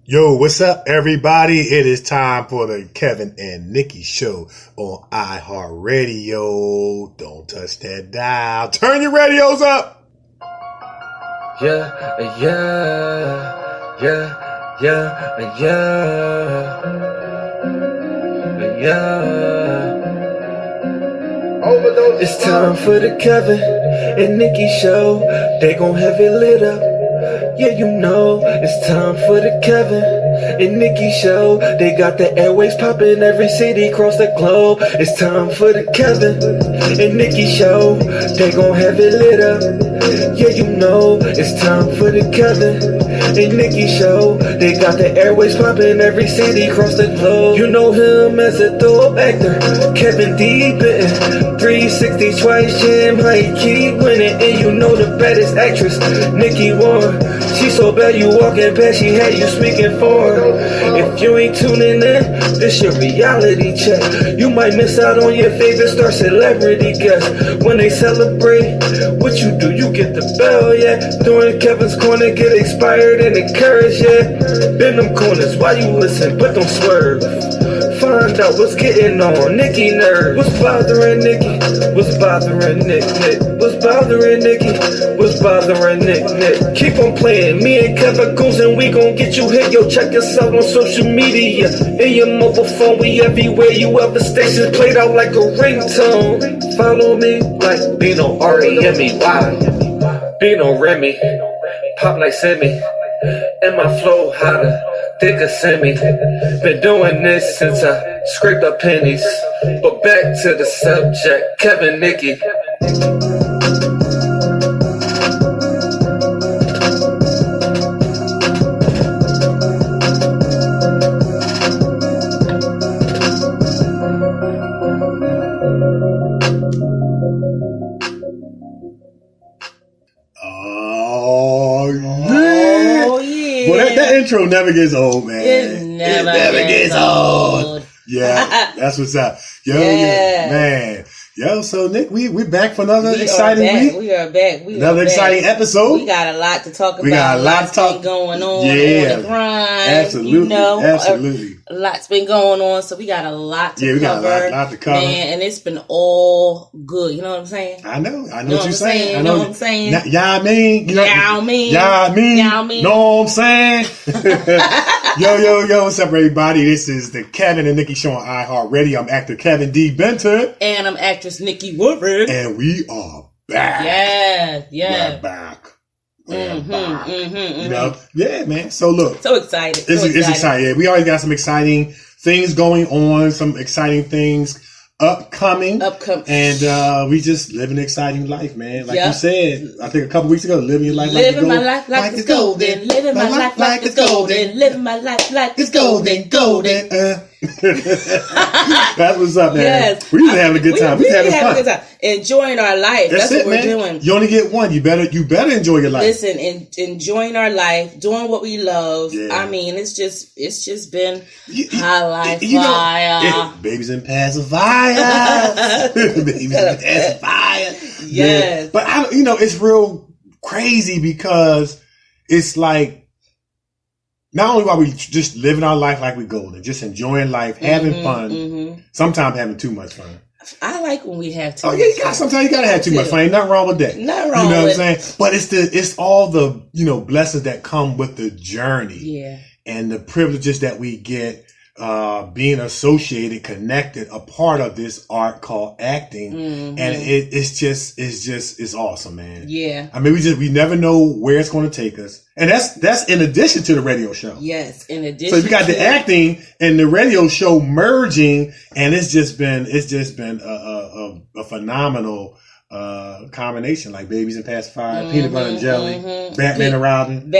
Yo, what's up, everybody? It is time for the Kevin and Nikee show on iHeartRadio. Don't touch that dial. Turn your radios up. Yeah. It's time for the Kevin and Nikee show. They gon' have it lit up. Yeah, you know, it's time for the Kevin and Nikee show. They got the airways popping every city across the globe. It's time for the Kevin and Nikee show. They gon' have it lit up. Yeah, you know, it's time for the Kevin and Nikee show. They got the airways popping every city across the globe. You know him as a dope actor, Kevin D. Bitten, 360 twice, Jim, how he keep winning. And you know the baddest actress, Nikee Warren. She so bad you walking past, she had you speaking for her. If you ain't tuning in, this your reality check. You might miss out on your favorite star celebrity guest. When they celebrate, what you do, you get the bell, yeah. During Kevin's corner, get expired and encouraged, yeah. Bend them corners while you listen, but don't swerve. Find out what's getting on Nikee nerves. What's bothering Nikee? What's bothering Nick? What's bothering Nikee? What's bothering Nick? Keep on playing. Me and Kevin goes and we gon' get you hit. Yo, check us out on social media. In your mobile phone, we everywhere. You ever stations played out like a ringtone. Follow me like Bino R-E-M-E-Y. Bino Remy. Pop like Semi. And my flow hotter. Thick as semi. Been doing this since I scraped up pennies. But back to the subject, Kevin, Nikee. That intro never gets old, man. It never gets old. Yeah, that's what's up. Yo, yeah, man. Yo, so Nick, we're back for another exciting week. We are back. Another exciting episode. We got a lot to talk about. We got a lot to talk going on the grind. Absolutely. You know, absolutely. A lot's been going on, so we got a lot to cover. Yeah, we got a lot to cover. Man, and it's been all good. You know what I'm saying? I know what you're saying. You know what I'm saying? Y'all mean? Y'all mean? Know what I'm saying? Yo, what's up, everybody? This is the Kevin and Nikee show on iHeartRadio. I'm actor Kevin D. Benton. And I'm actress Nikee Woodford. And we are back. Yeah. We're back. You know? Yeah, man. So look. So excited. It's exciting. Yeah, we always got some exciting things going on, some exciting things upcoming. And we just live an exciting life, man. Like you said, I think a couple weeks ago, living your life like it's golden. Living my life like it's golden. Living my life like it's golden. Living my life like it's golden. That's what's up, man. Yes. We're just having a good time. We're having fun. Enjoying our life. That's what we're doing. You only get one. You better enjoy your life. Listen, enjoying our life, doing what we love. Yeah. I mean, it's just been high life fire. Babies and pacifiers. Babies and pacifiers. Yes. But it's real crazy because it's like, not only are we just living our life like we're golden, just enjoying life, having fun, sometimes having too much fun. I like when we have too much fun. Sometimes you gotta have too much fun. Ain't nothing wrong with that. Nothing wrong with it. You know what I'm saying? But it's all the, blessings that come with the journey. Yeah. And the privileges that we get being associated, connected, a part of this art called acting. And it's awesome, man. Yeah. I mean, we never know where it's going to take us. And that's in addition to the radio show. Yes, in addition. So we got the acting and the radio show merging, and it's just been a phenomenal combination, like Babies and Pacifiers, Peanut Butter and Jelly, Batman and Robin.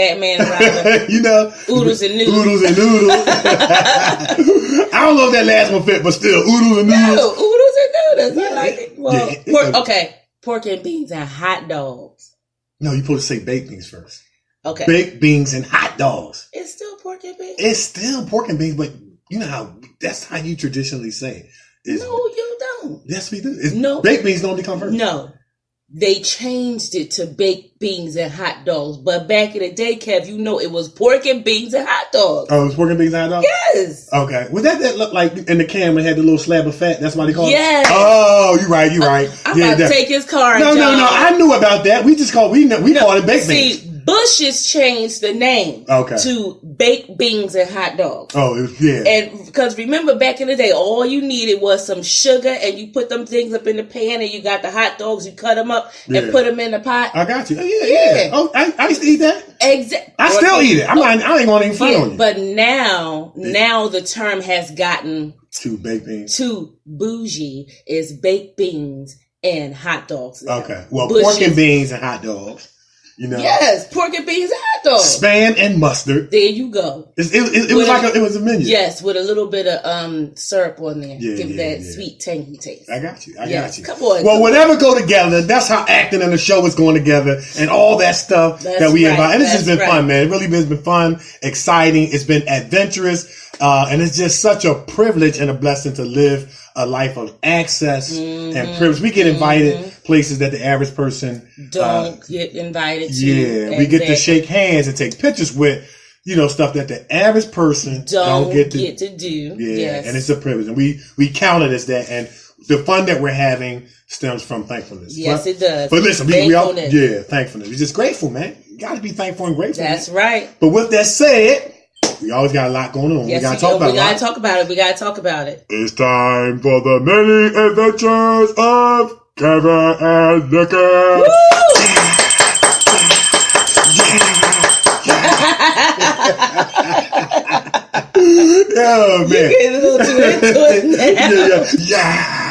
Oodles and Noodles. Oodles and Noodles. I don't know if that last one fit, but still, Oodles and Noodles. No, Oodles and Noodles. I like it. Well, pork and beans and hot dogs. No, you're supposed to say baked beans first. Okay. Baked beans and hot dogs. It's still pork and beans. It's still pork and beans, but you know how that's how you traditionally say it. No, you don't. Yes, we do. No. Baked beans don't become first. No. they changed it to baked beans and hot dogs. But back in the day, Kev, you know it was pork and beans and hot dogs. Oh, it was pork and beans and hot dogs? Yes. Okay. Was that look like in the can when it had the little slab of fat? That's why they call yes. it? Oh, you're right. I'm about to take his car. No. I knew about that. We called it baked beans. Bush's changed the name to baked beans and hot dogs. Oh, yeah. And because remember back in the day, all you needed was some sugar and you put them things up in the pan and you got the hot dogs, you cut them up and put them in the pot. I got you. Yeah. Oh, I used to eat that. Exactly. I still eat it. I ain't going to even front on you. But now the term has gotten to baked beans. Too bougie is baked beans and hot dogs. Now. Okay. Well, pork and beans and hot dogs. You know? Yes, pork and beans and hot dogs. Spam and mustard. There you go. It was a menu. Yes, with a little bit of syrup on there. Give that sweet, tangy taste. I got you. I got you. Come on. Well, whatever go together, that's how acting and the show is going together and all that stuff that we invite. And this has been fun, man. It really has been fun, exciting. It's been adventurous. And it's just such a privilege and a blessing to live a life of access and privilege. We get invited places that the average person don't get invited to. Yeah, we get to shake hands and take pictures with, stuff that the average person don't get to do. Yeah, and it's a privilege. And we count it as that. And the fun that we're having stems from thankfulness. Yes, it does. But listen, we all, thankfulness. We're just grateful, man. You got to be thankful and grateful. That's right. But with that said, we always got a lot going on. Yes, we gotta talk about it. We gotta talk about it. It's time for the many adventures of Kevin and Nikee. Woo! Oh man, you get a little too into it now. Yeah.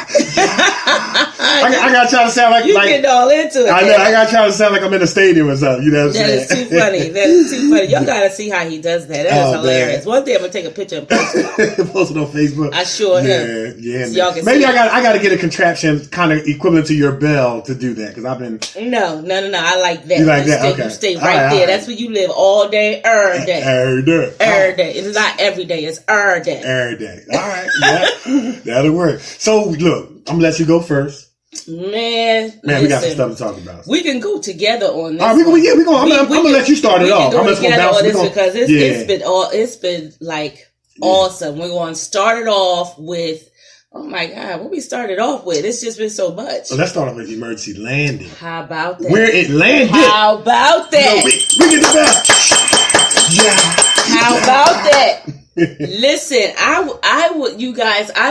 I gotta try to sound like getting all into it. I know. I gotta try to sound like I'm in a stadium or something. You know what I'm saying? That is too funny. Y'all gotta see how he does that. That is hilarious. Man. One day I'm gonna take a picture and post it. Post it on Facebook. I sure am. Yeah. So y'all can maybe I gotta get a contraption kind of equivalent to your bell to do that because I've been. No. I like that. You like that? Okay. You stay right there. That's where you live all day, every day. Every day. It's not every day. It's every day. Every day. All right. Yeah. That'll work. So look, I'm gonna let you go first. Man, we got some stuff to talk about. We can go together on this. All right, we're going. I'm gonna let you start it off. I'm just gonna bounce this because it's been like awesome. We're going to start it off with. Oh my God, what we started off with? It's just been so much. So let's start off with emergency landing. How about that? Where it landed. How about that? We get the best. Yeah. How about that? Listen, I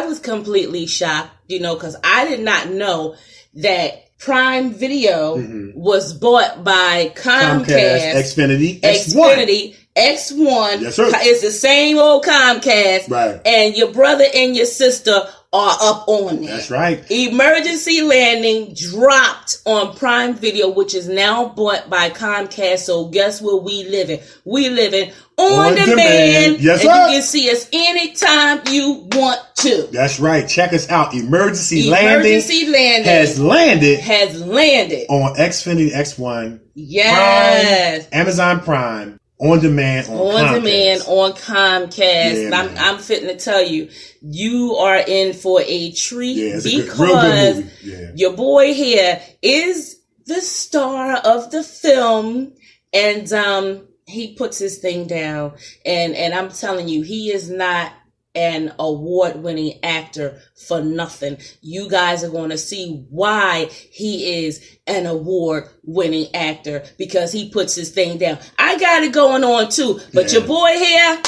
was completely shocked, because I did not know that Prime Video was bought by Comcast Xfinity X1. Yes, sir. It's the same old Comcast. Right. And your brother and your sister are up on it. That's right. Emergency Landing dropped on Prime Video, which is now bought by Comcast. So guess where we living? We living on demand. Yes, sir. And you can see us anytime you want to. That's right. Check us out. Emergency Landing has landed on Xfinity X1. Yes. Prime, Amazon Prime. On demand on Comcast. Yeah, and I'm fitting to tell you, you are in for a treat because real good movie. Your boy here is the star of the film, and he puts his thing down, and I'm telling you, he is not an award-winning actor for nothing. You guys are going to see why he is an award-winning actor, because he puts his thing down. I got it going on too, but your boy here,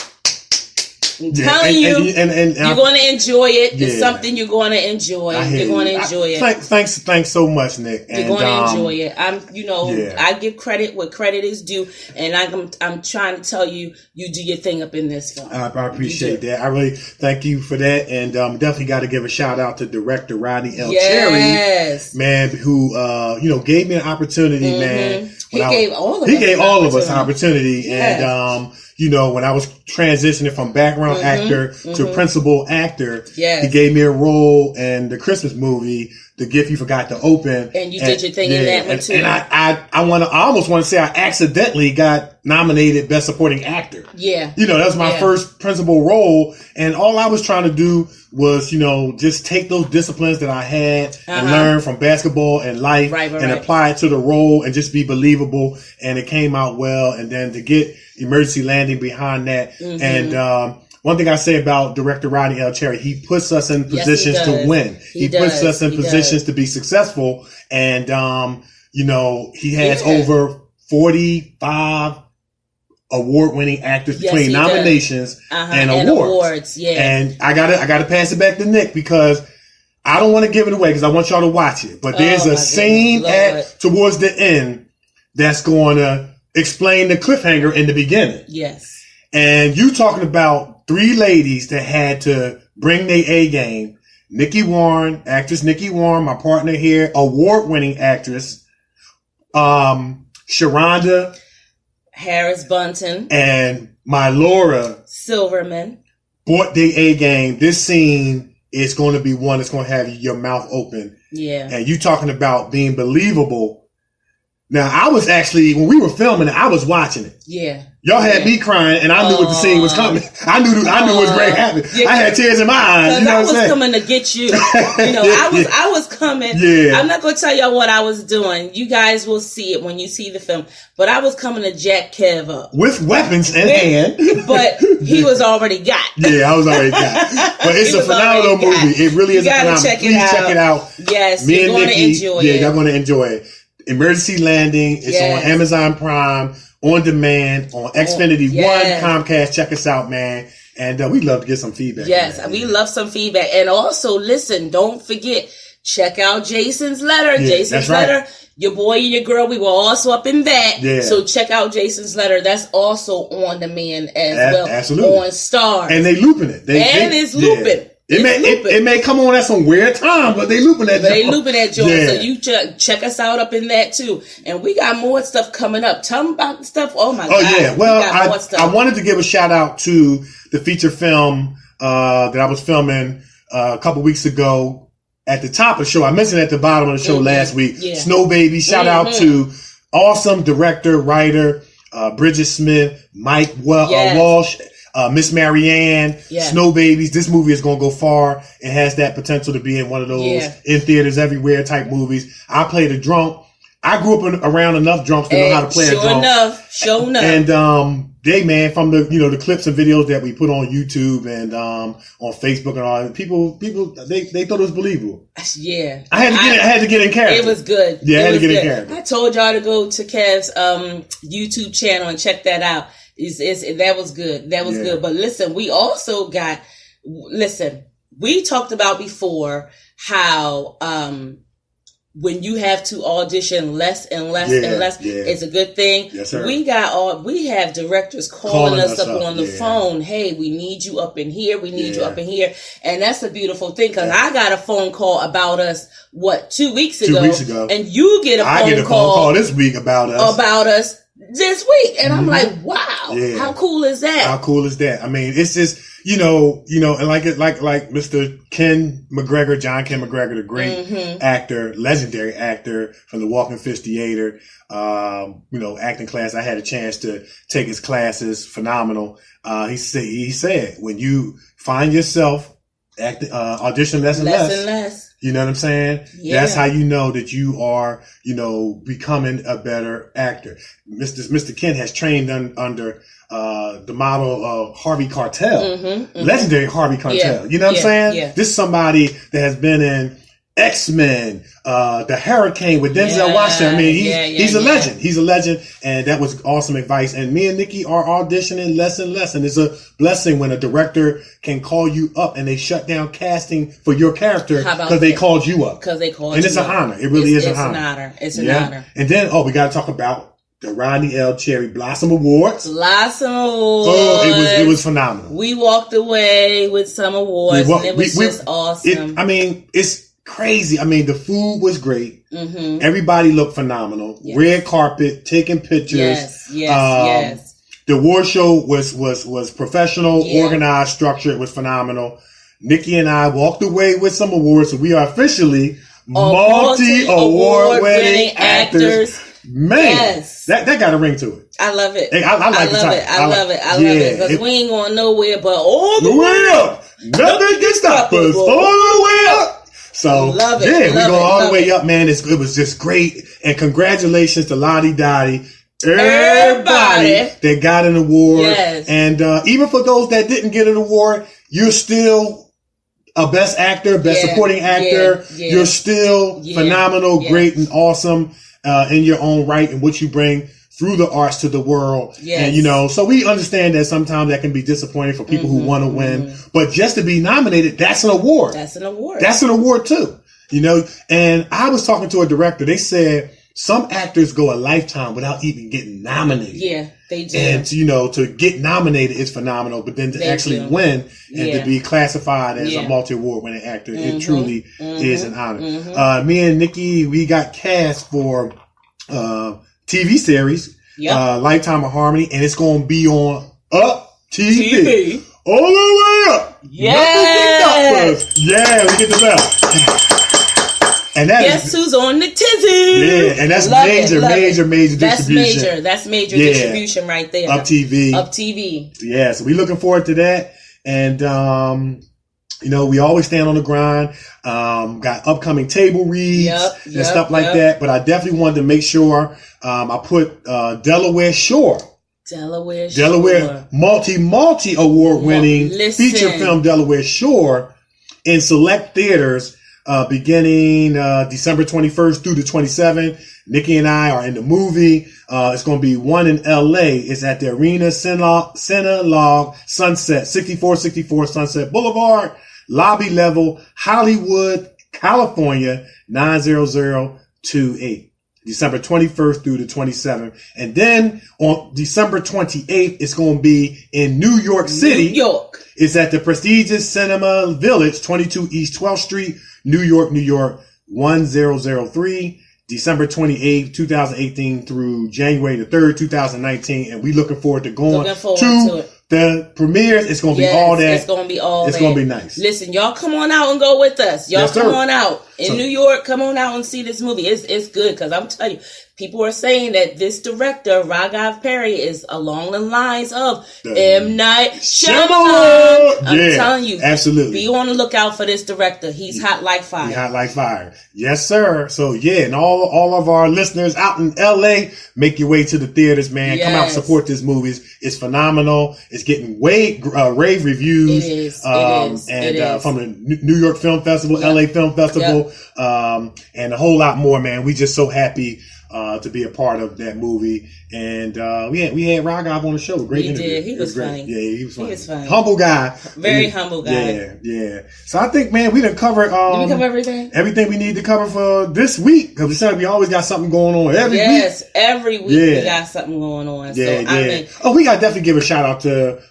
I'm telling you, you're going to enjoy it. It's something you're going to enjoy. You're going to enjoy it. Thanks so much, Nick. You're going to enjoy it. I give credit where credit is due, and I'm trying to tell you, you do your thing up in this film. I appreciate that. I really thank you for that, and definitely got to give a shout out to director Ra1ny Da3. Yes, man, who gave me an opportunity, man. He gave all of us an opportunity, and when I was transitioning from background actor to principal actor, he gave me a role in the Christmas movie, the gift you forgot to open. And you did your thing in that one too. And I almost want to say I accidentally got nominated Best Supporting Actor. Yeah. You know, that was my first principal role. And all I was trying to do was, you know, just take those disciplines that I had and learn from basketball and life and apply it to the role and just be believable. And it came out well. And then to get Emergency Landing behind that. And, one thing I say about director Ra1ny Da3, he puts us in positions to win. He puts us in positions to be successful. And, you know, he has over 45 award-winning actors between nominations and awards. And I gotta pass it back to Nick because I don't want to give it away because I want y'all to watch it. But there's a scene towards the end that's going to explain the cliffhanger in the beginning. Yes. And you talking about 3 ladies that had to bring their A game. Nikee Warren, actress Nikee Warren, my partner here, award-winning actress. Sharonda Harris Bunton and my Laura Silverman bought their A game. This scene is going to be one that's going to have your mouth open. Yeah. And you talking about being believable. Now, I was actually, when we were filming it, I was watching it. Yeah. Y'all had me crying, and I knew what the scene was coming. I knew what was going to happen. Yeah, I had tears in my eyes. You know I was coming to get you. You know, I was coming. Yeah. I'm not going to tell y'all what I was doing. You guys will see it when you see the film. But I was coming to jack Kev up with weapons in hand. But he was already got. Yeah, I was already got. But it's a phenomenal movie. It really is a phenomenal. Please check it out. Yes, me and Nikee. Enjoy it. Y'all going to enjoy it. Emergency Landing. It's on Amazon Prime, on demand, on Xfinity One, Comcast. Check us out, man. And we'd love to get some feedback. Yes, we love some feedback. And also, listen, don't forget, check out Jason's letter. Yeah, Jason's letter. Your boy and your girl, we were also up in that. Yeah. So check out Jason's letter. That's also on demand as well. Absolutely. On Stars. And they looping it. It's looping. Yeah. It may come on at some weird time, but they looping that joint. They looping that joint. Yeah. So you check us out up in that too. And we got more stuff coming up. Tell them about the stuff. Oh my God. Oh yeah. Well, I wanted to give a shout out to the feature film that I was filming a couple weeks ago at the top of the show. I mentioned at the bottom of the show last week. Yeah. Snow Baby. Shout out to awesome director, writer, Bridget Smith, Mike Walsh. Miss Marianne, Snow Babies. This movie is going to go far. It has that potential to be in one of those in theaters everywhere type movies. I played a drunk. I grew up around enough drunks to know how to play a drunk. Sure enough. And they, man, from the clips and videos that we put on YouTube and on Facebook and all, people they thought it was believable. Yeah, I had to get in character. It was good. Yeah, I had to get in character. I told y'all to go to Kev's YouTube channel and check that out. That was good. That was good. But listen, we also got, we talked about before how, when you have to audition less and less and less, it's a good thing. Yes, sir. We have directors calling us up on the phone. Hey, we need you up in here. We need you up in here. And that's a beautiful thing because I got a phone call about us, 2 weeks ago? 2 weeks ago. And you get a phone call this week about us. This week. And I'm like, wow, how cool is that? How cool is that? I mean, it's just, and like Mr. John Ken McGregor, the great actor, legendary actor from the Walking Fish Theater, acting class. I had a chance to take his classes. Phenomenal. He said, when you find yourself audition less and less. You know what I'm saying? Yeah. That's how you know that you are, becoming a better actor. Mr. Ken has trained under the model of Harvey Keitel, legendary Harvey Keitel. Yeah. You know what I'm saying? Yeah. This is somebody that has been in X-Men, The Hurricane with Denzel Washington. I mean, he's a legend. He's a legend. And that was awesome advice. And me and Nikee are auditioning less and less. And it's a blessing when a director can call you up and they shut down casting for your character because they called you up. Because they called you up. And it's an honor. It really is an honor. It's an honor. And then, we got to talk about the Ra1ny Da3 Blossom Awards. Oh, it was phenomenal. We walked away with some awards and it was just awesome. It's crazy. I mean, the food was great. Everybody looked phenomenal. Yes. Red carpet, taking pictures. Yes. The award show was professional, organized, structured. It was phenomenal. Nikee and I walked away with some awards, so we are officially multi-award winning actors. Man, yes. that got a ring to it. I love it. Hey, I like the title. I love it. Because we ain't going nowhere but all the way up. Nothing can stop us. All the way up. So, love it. Yeah, we go all the way up, man. It was just great. And congratulations to Ra1ny Da3. Everybody that got an award. Yes. And even for those that didn't get an award, you're still a best actor, best supporting actor. Yeah. You're still phenomenal, great, and awesome in your own right and what you bring through the arts to the world. Yes. And, so we understand that sometimes that can be disappointing for people who want to win. But just to be nominated, that's an award. That's an award. That's an award too. And I was talking to a director. They said some actors go a lifetime without even getting nominated. Yeah, they do. And, to get nominated is phenomenal. But then to actually win and to be classified as a multi-award winning actor, it truly is an honor. Me and Nikee, we got cast for TV series, Lifetime of Harmony, and it's going to be on Up TV. All the way up. Yes. Yeah, we get the bell. And that Guess who's on the tizzy? Yeah, and that's major distribution. That's major distribution right there. Up TV. Yeah, so we're looking forward to that. And, we always stand on the grind. Got upcoming table reads and stuff like that. But I definitely wanted to make sure I put Delaware Shore, multi award winning feature film Delaware Shore in select theaters beginning December 21st through the 27th. Nikee and I are in the movie. It's going to be one in LA. It's at the Arena Cinelag Sunset, 6464 Sunset Boulevard, lobby level, Hollywood, California, 90028. December 21st through the 27th. And then on December 28th, it's going to be in New York City. It's at the prestigious Cinema Village, 22 East 12th Street, New York, 1003. December 28th, 2018 through January the 3rd, 2019. And we looking forward to going to the premieres. It's going to be all that. It's going to be all It's going to be nice. Listen, y'all come on out and go with us. Y'all come on out. In New York, come on out and see this movie. It's good because I'm telling you, people are saying that this director, Raghav Perry, is along the lines of M. Night Shyamalan. I'm telling you. Absolutely. Be on the lookout for this director. He's hot like fire. He's hot like fire. Yes, sir. So, and all of our listeners out in L.A., make your way to the theaters, man. Come out and support this movie. It's phenomenal. It's getting rave reviews. It is. From the New York Film Festival, LA Film Festival, and a whole lot more, man. We just so happy to be a part of that movie. And we had Raghav on the show. Great interview. Did. He was funny. Yeah, he was funny. He was funny. Humble guy. Very humble guy. Yeah. So I think, man, we done covered Did we cover everything? Everything we need to cover for this week. Because we said we always got something going on every week. Yes, every week we got something going on. We got to definitely give a shout out to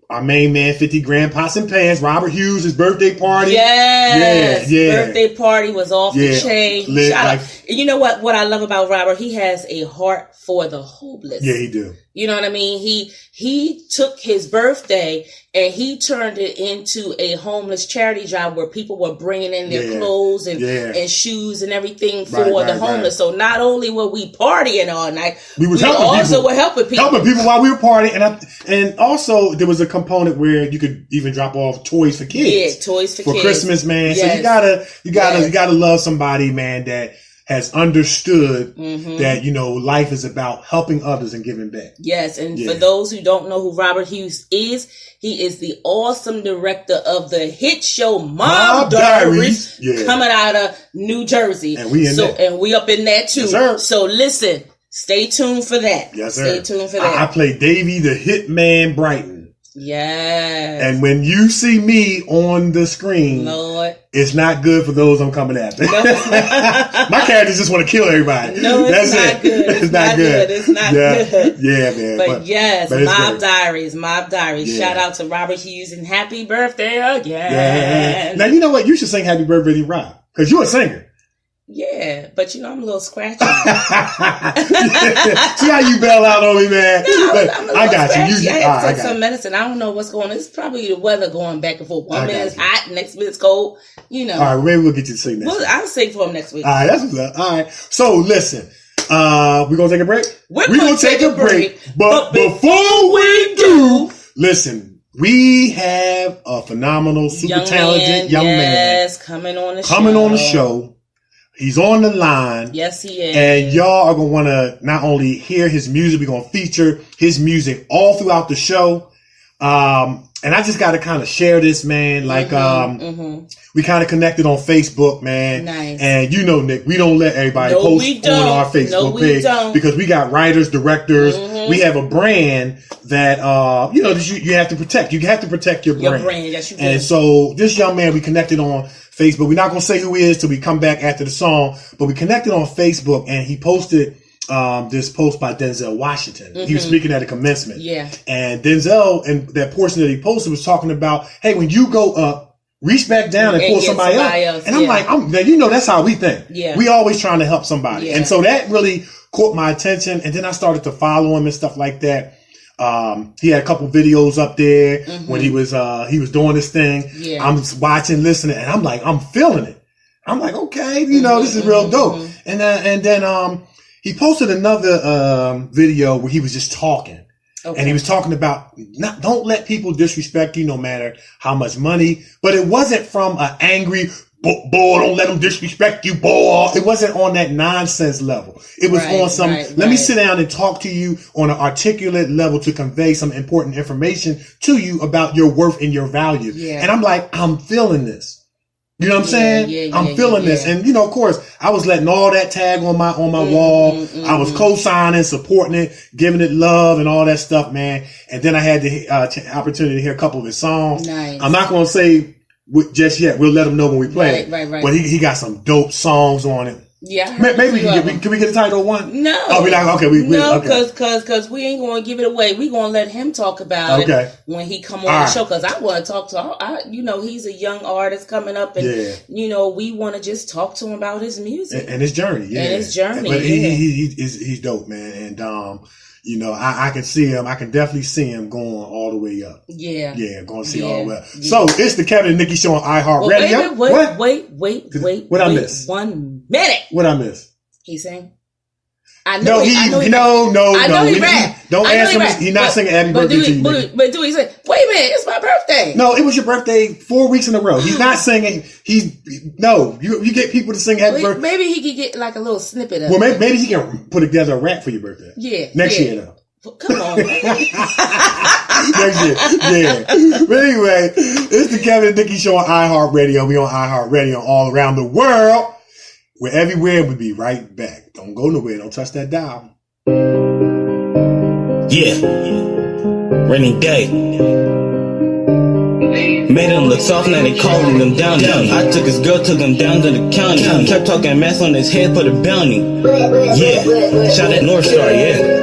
our main man, 50 Grand Pots and Pans, Robert Hughes, his birthday party. Yes. Birthday party was off the chain. Shout out. You know what I love about Robert? He has a heart for the hopeless. Yeah, he do. You know what I mean? He took his birthday and he turned it into a homeless charity job where people were bringing in their clothes and shoes and everything for the homeless. So not only were we partying all night, we were helping people. Helping people while we were partying. And also there was a component where you could even drop off toys for kids. Yeah, toys for kids. For Christmas, man. Yes. So you gotta love somebody, man, that has understood that, life is about helping others and giving back. Yes, and for those who don't know who Robert Hughes is, he is the awesome director of the hit show Mob Diaries coming out of New Jersey. And we up in that too. Yes, so listen, stay tuned for that. Yes, sir. Stay tuned for that. I play Davey the Hitman Brighton. Yes. And when you see me on the screen, Lord, it's not good for those I'm coming after. No, my characters just want to kill everybody. No, it's not good. It's not good. It's not good. Yeah, man. But Mob Diaries. Yeah. Shout out to Robert Hughes and happy birthday again. Yeah. Now, you know what? You should sing happy birthday to Rob. Because you're a singer. Yeah, but I'm a little scratchy. See how you bail out on me, man? No, I got scratchy. you. I have to take some medicine. I don't know what's going on. It's probably the weather going back and forth. One minute it's hot, next minute it's cold. All right, maybe we'll get you to sing next week. I'll sing for him next week. All right, that's what's up. All right. So listen, we're gonna take a break. We're gonna take a break. But before we do, listen. We have a phenomenal, super talented young man coming on the show. He's on the line. Yes, he is. And y'all are going to want to not only hear his music, we're going to feature his music all throughout the show. And I just got to kind of share this, man. Like, we kind of connected on Facebook, man. Nice. And Nick, we don't let everybody post on our Facebook page because we got writers, directors. We have a brand that, you have to protect. You have to protect your brand. Yes, you do. And so this young man, we connected on Facebook. We're not going to say who he is till we come back after the song, but we connected on Facebook and he posted this post by Denzel Washington. He was speaking at a commencement. Yeah. And Denzel, and that portion that he posted was talking about, hey, when you go up, reach back down and pull somebody up. And I'm like, that's how we think. Yeah. We always trying to help somebody. Yeah. And so that really caught my attention. And then I started to follow him and stuff like that. He had a couple videos up there when he was doing this thing. Yeah. I'm watching, listening, and I'm like, I'm feeling it. I'm like, okay, this is real dope. And then he posted another video where he was just talking. Okay. And he was talking about don't let people disrespect you no matter how much money. But it wasn't from an angry, boy, don't let them disrespect you, boy. It wasn't on that nonsense level. It was on some, let me sit down and talk to you on an articulate level to convey some important information to you about your worth and your value. Yeah. And I'm like, I'm feeling this. You know what I'm saying? I'm feeling this. And, of course, I was letting all that tag on my wall. I was co-signing, supporting it, giving it love and all that stuff, man. And then I had the opportunity to hear a couple of his songs. Nice. I'm not going to say just yet. We'll let him know when we play it. Right. But he got some dope songs on it. Yeah, maybe can we get a title one? No. Oh, we like okay. Because we ain't gonna give it away. We gonna let him talk about it when he come on the show. Because I want to talk to he's a young artist coming up, and we want to just talk to him about his music and his journey. Yeah, and his journey. But he's dope, man, and I can see him. I can definitely see him going all the way up. Yeah, going to see all the way up. Yeah. So it's the Kevin and Nikee Show on iHeartRadio. Wait. What I miss? 1 minute. What I miss? He sang. I know he rap. Don't ask him. He's not singing Happy Birthday to you. But do he say, wait a minute, it's my birthday? No, it was your birthday 4 weeks in a row. He's not singing. You get people to sing Happy Birthday. Maybe he could get like a little snippet of it. Well, maybe he can put together a rap for your birthday. Yeah. Next year, though. Come on. Next year. Yeah. But anyway, it's the Kevin and Nikee Show on iHeartRadio. We on iHeartRadio all around the world. We're everywhere. We'll be right back. Don't go nowhere. Don't touch that dial. Yeah. Rainy Dae. Made them look soft, now they calling them down. I took his girl, took him down to the county. Kept talking mess on his head, put a bounty. Yeah. Shot at North Star, yeah.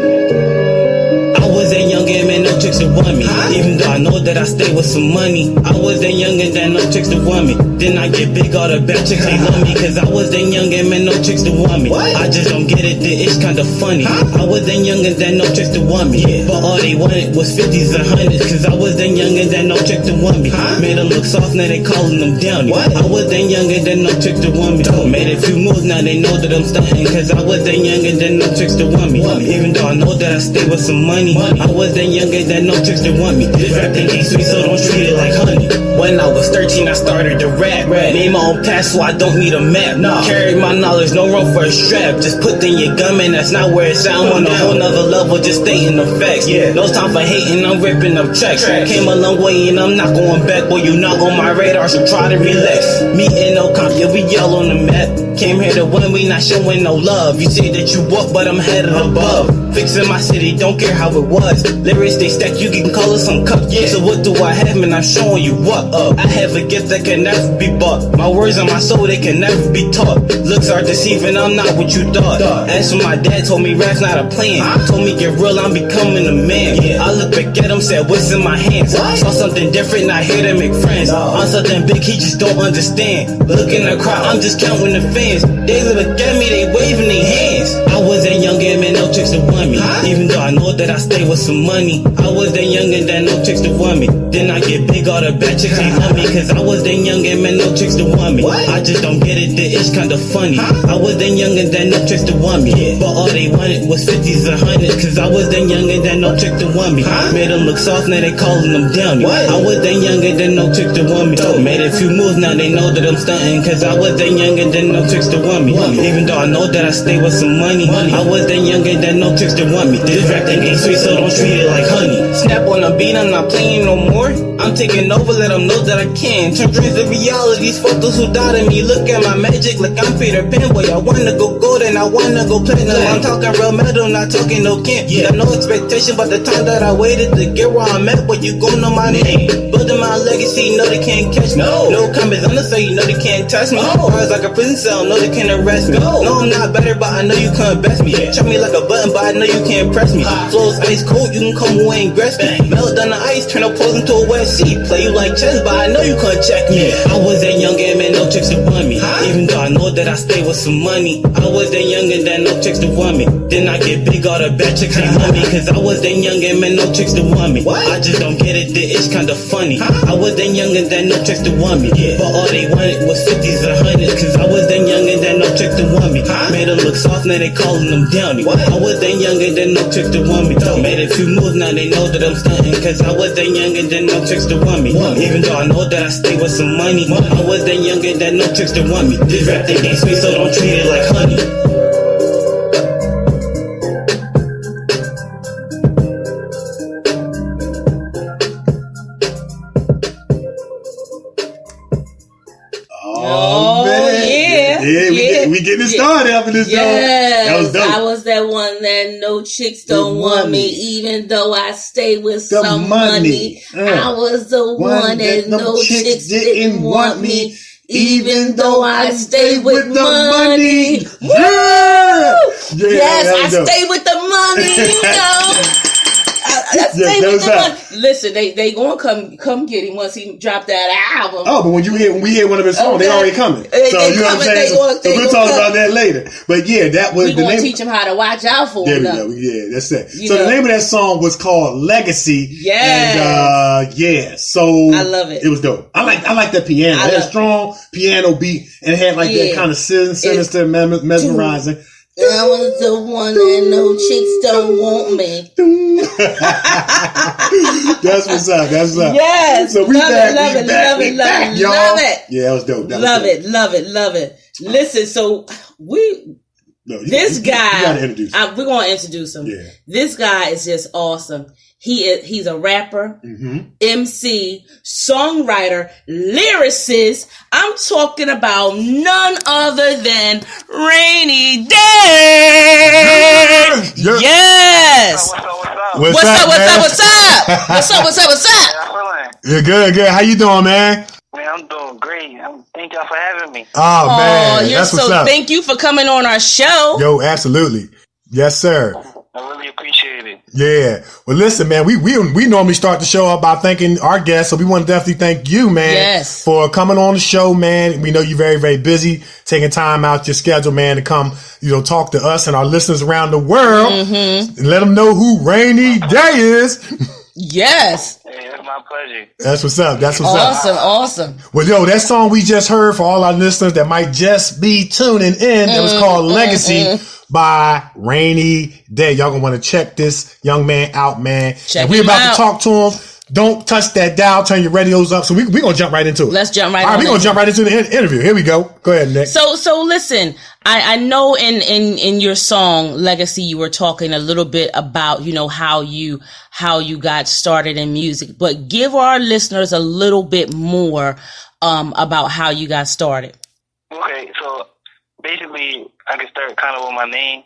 I was that youngin', man, no chicks that want me. Even though I know that I stay with some money. I was that youngin', that no chicks that want me. Then I get big, all the bad chicks, they love me. Cause I was that youngin', man, no chicks that want me. I just don't get it, the itch kinda funny. I was that youngin', that no chicks that want me. But all they wanted was 50s and 100s. Cause I was that youngin', that no chicks that want me. Made them look soft, now they calling them downy. I was that youngin', that no chicks that want me. Made a few moves, now they know that I'm stuntin'. Cause I was that youngin', that no chicks that want me. Even though I know that I stay with some money. I was that youngin', that no chicks that want me. This rap thing ain't sweet, so don't treat it like honey. When I was 13, I started to rap. Made my own path, so I don't need a map. Carry my knowledge, no room for a strap. Just put in your gun, man, that's not where it's at. I'm on a whole nother level, just stating the facts. No time for hating, I'm ripping up tracks. Came a long way and I'm not going back. Boy, you not on my radar, so try to relax. Me and no comp, yeah, we yell on the map. Came here to win, we not showing no love. You say that you up, but I'm headed above. Fixing my city, don't care how it was. Lyrics they stack, you can call us some cup. So what do I have, man? I'm showing you up. I have a gift that can never be bought. My words and my soul, they can never be taught. Looks are deceiving, I'm not what you thought. As for my dad, told me rap's not a plan. Told me get real, I'm becoming a man. I look back at him, said what's in my hands. Saw something different, not here to make friends. I'm something big, he just don't understand. Look in the crowd, I'm just counting the fans. They look at me, they waving their hands. I was that youngin', man, no chicks to want me. Even though I know that I stay with some money. I was that youngin' that no chicks to want me. Then I get big, all the bad chicks ain't want me. Cause I was that youngin', man, no chicks to want me. I just don't get it, the itch kinda funny. I was that youngin' that no chicks to want me. But all they wanted was 50s and 100s. Cause I was that youngin' that no chicks to want me. Made them look soft, now they calling them down. I was that youngin' that no chicks to want me. Made a few moves, now they know that I'm stuntin'. Cause I was that youngin' that no chicks to want me. Even though I know that I stay with some money. I was that youngin' that no chicks to want me. This rap thing ain't sweet, so don't treat it like honey. Snap on a beat, I'm not playing no more. I'm taking over, let them know that I can. Turn dreams to reality, these photos who doubted me. Look at my magic like I'm Peter Pan. Boy, I wanna go gold and I wanna go platinum. I'm talking real metal, not talking no camp. Got no expectation, but the time that I waited to get where I'm at, boy, you gon' know my name. Building my legacy, know they can't catch me. No comments on the side, you know they can't touch me. Bars like a prison cell, know they can't arrest me. No, I'm not better, but I know you can't best me. Chop me like a button, but I know you can't press me. Flows ice cold, you can come away and grasp me. Melt down the ice, turn up pose into a wet sea. Play you like chess, but I know you can't check me. I was that youngin', man, no chicks to want me. Even though I know that I stay with some money. I was that youngin', that no chicks to want me. Then I get big, all the bad chicks ain't want me. Cause I was that youngin', man, no chicks to want me. I just don't get it, the itch kinda funny. I was that youngin', that no chicks to want me. But all they wanted was 50s and 100s. Cause I was that youngin', that no chicks to want me. Made them look soft, now they calling them downy. I was that youngin', that no chicks to want me. Made a few moves, now they know that I'm stuntin'. Cause I was that youngin', that no chicks to want me. Even though I know that I stay with some money. I was that youngin', that no chicks to want me. This rap thing ain't sweet, so don't treat it like honey. We getting it started after this, yes, that was dope. I was that one that no chicks don't want me, even though I stay with some money. I was the one that no chicks didn't want me, even though I stay with the money. Yes, I stay with the money, you know. Listen, they gonna come get him once he drop that album. Oh, but when we hear one of his songs, they already coming. So you know what I'm saying? So we'll talk about that later. But yeah, that was the name. Teach him how to watch out for him. There we go. Yeah, that's it. So the name of that song was called Legacy. Yeah. And so I love it. It was dope. I like that piano. It had a strong piano beat and it had like that kind of sinister, mesmerizing. I was the one that no chicks don't want me. That's what's up. That's what's up. Yes. So we love back, y'all. Love it. Yeah, it was dope. Love it. Listen, so this guy, you gotta introduce him. we're going to introduce him. Yeah. This guy is just awesome. He's a rapper, MC, songwriter, lyricist. I'm talking about none other than Rainy Dae. Yes. What's up? You're good. How you doing, man? Man, I'm doing great. Thank y'all for having me. Oh man, that's what's up. Thank you for coming on our show. Yo, absolutely. Yes, sir. I really appreciate it. Yeah. Well, listen, man, we normally start the show out by thanking our guests, so we want to definitely thank you, man, for coming on the show, man. We know you're very, very busy, taking time out your schedule, man, to come, talk to us and our listeners around the world and let them know who Rainy Dae is. Yes. Hey, that's my pleasure. That's what's up. Awesome. Well, yo, that song we just heard for all our listeners that might just be tuning in, that was called Legacy by Rainy Dae. Y'all gonna want to check this young man out, man. We're about to talk to him. Don't touch that dial. Turn your radios up. So we're gonna jump right into it. Let's jump right. All right, we're gonna jump right into the interview. Here we go. Go ahead, Nick. So listen. I know in your song Legacy you were talking a little bit about how you got started in music, but give our listeners a little bit more about how you got started. Okay, so basically I can start kind of with my name.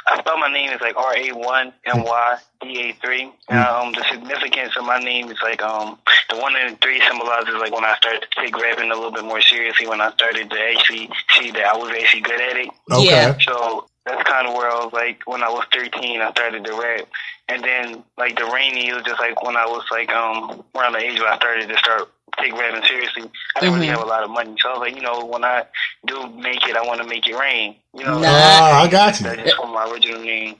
I spell my name is like Ra1NYDA3. The significance of my name is like the 1 and 3 symbolizes like when I started to take rapping a little bit more seriously. When I started to actually see that I was actually good at it. Okay. Yeah. So that's kind of where I was like when I was 13, I started to rap. And then like the Rainy was just like when I was like around the age where I started to take rapping seriously. I didn't really have a lot of money, so I was like, when I do make it, I want to make know, rain. You know, I got you. That's just from my original name.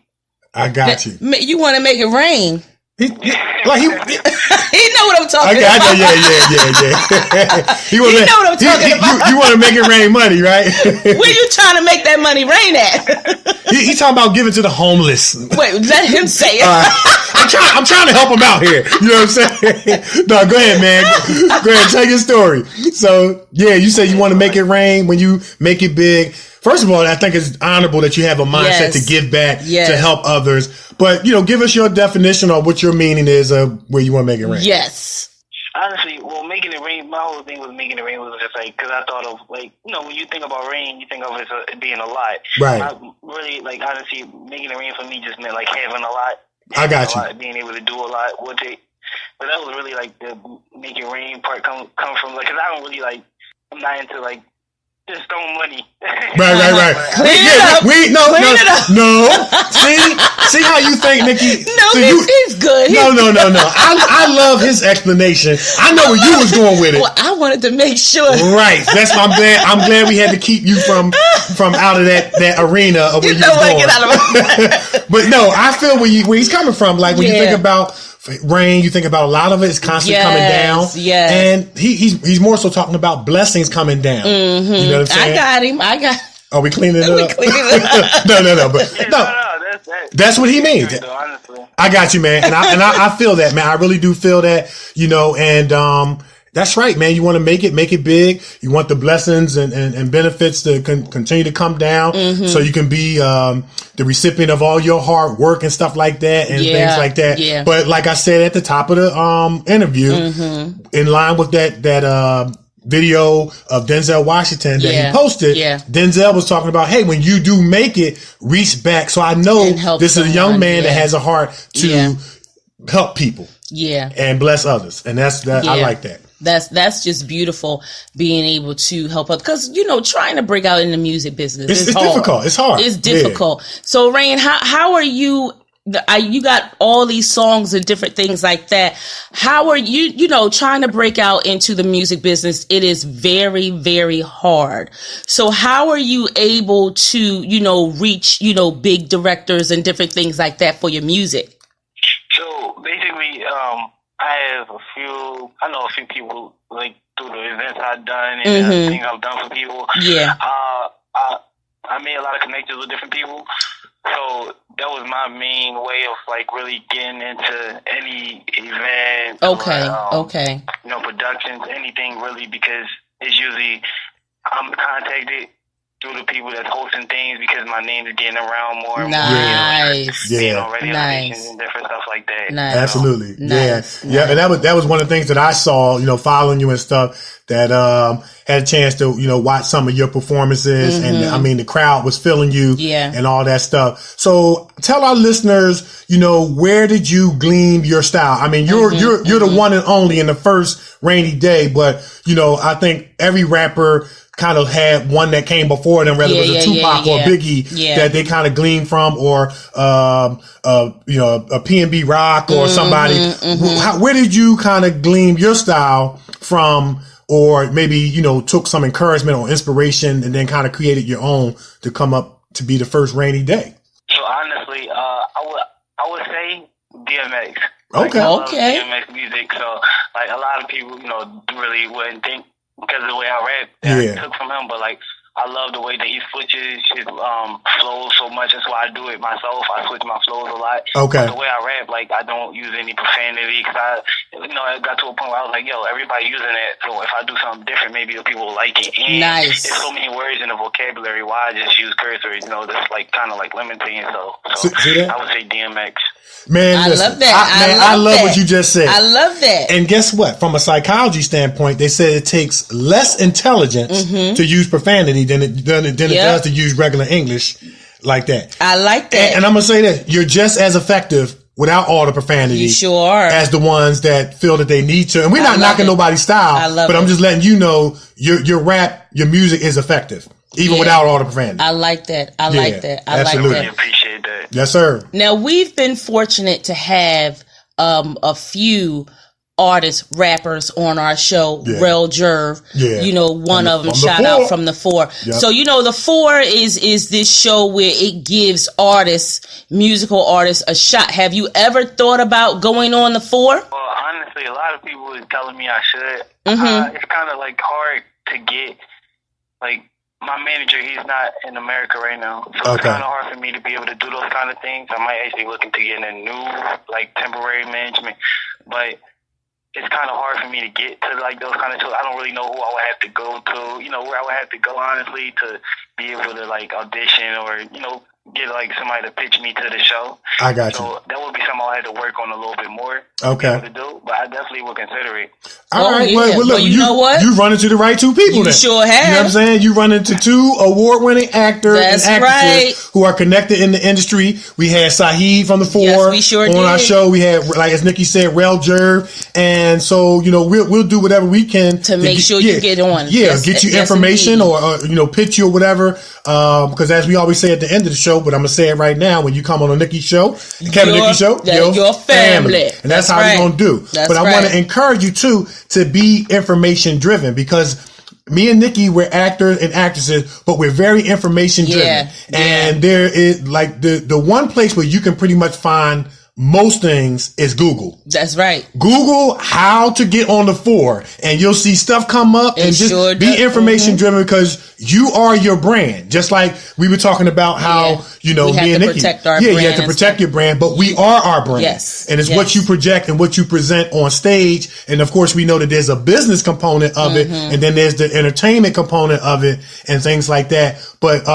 I got you. You want to make it rain. He He know what I'm talking about. Yeah. He know what I'm talking about. You want to make it rain money, right? Where you trying to make that money rain at? He talking about giving to the homeless. Wait, let him say it. I'm trying to help him out here. You know what I'm saying? No, go ahead, man. Go ahead, tell your story. So, yeah, you say you want to make it rain when you make it big. First of all, I think it's honorable that you have a mindset to give back, to help others. But, give us your definition of what your meaning is of where you want to make it rain. Yes. Honestly, well, making it rain, my whole thing with making it rain was just like, because I thought of, like, when you think about rain, you think of it as being a lot. Right. I really, like, honestly, making it rain for me just meant, like, having a lot. I got you. Being able to do a lot with it. But that was really, like, the make it rain part come from, like, because I don't really, like, I'm not into, like, just throwing money. Right. Clean it up. No. See how you think, Nikee? No, he's good. No. I love his explanation. I know where you was going with it. Well, I wanted to make sure. Right. That's why I'm glad we had to keep you from out of that arena of where you was going. Get out of But no, I feel where he's coming from. Like when you think about rain, you think about a lot of it is constantly coming down. Yes. And he's more so talking about blessings coming down. Mm-hmm. You know what I'm saying? I got him. Are we cleaning it up? No. But that's what he means. I got you, man. And I feel that, man. I really do feel that, and that's right, man. You want to make it big. You want the blessings and benefits to continue to come down, so you can be the recipient of all your hard work and stuff like that, and things like that. Yeah. But like I said at the top of the interview, in line with that video of Denzel Washington that he posted, Denzel was talking about, hey, when you do make it, reach back. So I know this is a young man that has a heart to help people, and bless others, and that's that. I like that. That's just beautiful, being able to help others, because trying to break out in the music business is difficult. It's hard. It's difficult. So Rain, how are you? You got all these songs and different things like that. How are you, trying to break out into the music business? It is very, very hard. So how are you able to, reach, big directors and different things like that for your music? So basically, I know a few people, like, through the events I've done and things I've done for people. Yeah. I made a lot of connections with different people. So that was my main way of, like, really getting into any event. Okay. Productions, anything really, because it's usually I'm contacted through the people that's hosting things because my name is getting around more and more. Nice. Being on radio stations and different stuff like that. Nice. Absolutely. Nice. Yeah. And that was one of the things that I saw, following you and stuff, that had a chance to, watch some of your performances, and I mean the crowd was feeling you and all that stuff. So tell our listeners, where did you glean your style? I mean, you're the one and only in the first Rainy Dae, but I think every rapper kind of had one that came before them, whether it was a Tupac or Biggie that they kind of gleaned from, or a P&B Rock or somebody. Where did you kind of glean your style from, or maybe took some encouragement or inspiration and then kind of created your own to come up to be the first Rainy Dae? So honestly, I would say DMX. Okay. DMX music. So like a lot of people, really wouldn't think, because of the way I rap, I took from him, but like I love the way that he switches his flows so much. That's why I do it myself. I switch my flows a lot. Okay. But the way I rap, like I don't use any profanity, because I got to a point where I was like, yo, everybody using it. So if I do something different, maybe people will like it. And there's so many words in the vocabulary. Why I just use curse words? That's like kind of like limiting. So I would say DMX. Man, listen, I love that. I love what you just said. I love that. And guess what? From a psychology standpoint, they said it takes less intelligence to use profanity than it does to use regular English. like that. I like that. And I'm gonna say this: you're just as effective without all the profanity. You sure are. As the ones that feel that they need to. And we're not knocking nobody's style, but I'm just letting you know your rap, your music is effective. Even without all the profanity. I like that. I like that. I absolutely. like that. Appreciate that. Yes, sir. Now, we've been fortunate to have a few artists, rappers on our show. Rel Jerv, you know, one of them, shout out from the 4. Yep. So, you know, the 4 is this show where it gives artists, musical artists, a shot. Have you ever thought about going on the 4? Well, honestly, a lot of people is telling me I should. It's kind of like hard to get, like, my manager, he's not in America right now. So it's kind of hard for me to be able to do those kind of things. I might actually look into getting a new, like, temporary management. But it's kind of hard for me to get to, like, those kind of shows. I don't really know who I would have to go to, you know, where I would have to go, honestly, to be able to, like, audition or, you know, get, like, somebody to pitch me to the show. I got you. So that would be something I had to work on a little bit more to do, but I definitely would consider it. All right. Well, look, you know what? You run into the right 2 people then. Sure have. You know what I'm saying? You run into 2 award-winning actors and actresses who are connected in the industry. We had Saheed from the 4 on our show. We had, like as Nikee said, Rel Jerv. And so, you know, we'll do whatever we can to make sure you get on. Yeah, get you information or, you know, pitch you or whatever. Because as we always say at the end of the show, but I'm going to say it right now, when you come on a Nikee show, Kevin Nikee show, your family. And that's how we're going to do. But I want to encourage you too to be information driven, because me and Nikee, we're actors and actresses, but we're very information driven. And there is like the one place where you can pretty much find most things is Google. That's right. Google how to get on the 4 and you'll see stuff come up and just be information driven, because you are your brand. Just like we were talking about how, you know, me and Nikee. Protect our brand. You have to protect your brand, but we are our brand. Yes. And it's what you project and what you present on stage. And of course, we know that there's a business component of it, and then there's the entertainment component of it and things like that. But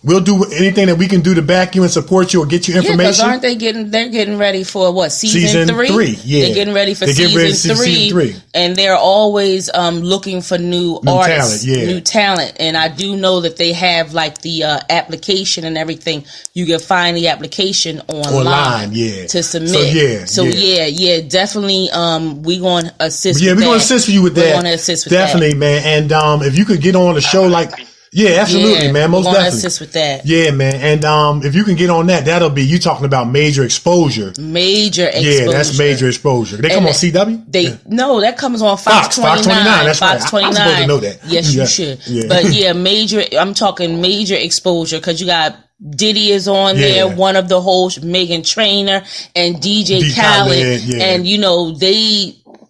we'll do anything that we can do to back you and support you or get you information. Because aren't they getting ready for what, season 3? Yeah. They're getting ready for season 3. And they're always looking for new artists, new talent. And I do know that they have like the application and everything. You can find the application online to submit. So definitely we going to assist with that. We're going to assist you with that. We're going to assist with definitely, man. And if you could get on a show like... Yeah, absolutely, man. Most definitely. Assist with that. Yeah, man. And if you can get on that, that'll be you talking about major exposure. Major exposure. Yeah, that's major exposure. They come on CW? No, that comes on Fox 29. That's Fox right. 29. I'm supposed to know that. Yes, you should. Yeah. But major. I'm talking major exposure, because you got Diddy is on there, one of the hosts, Megan Trainor, and DJ Khaled. And you know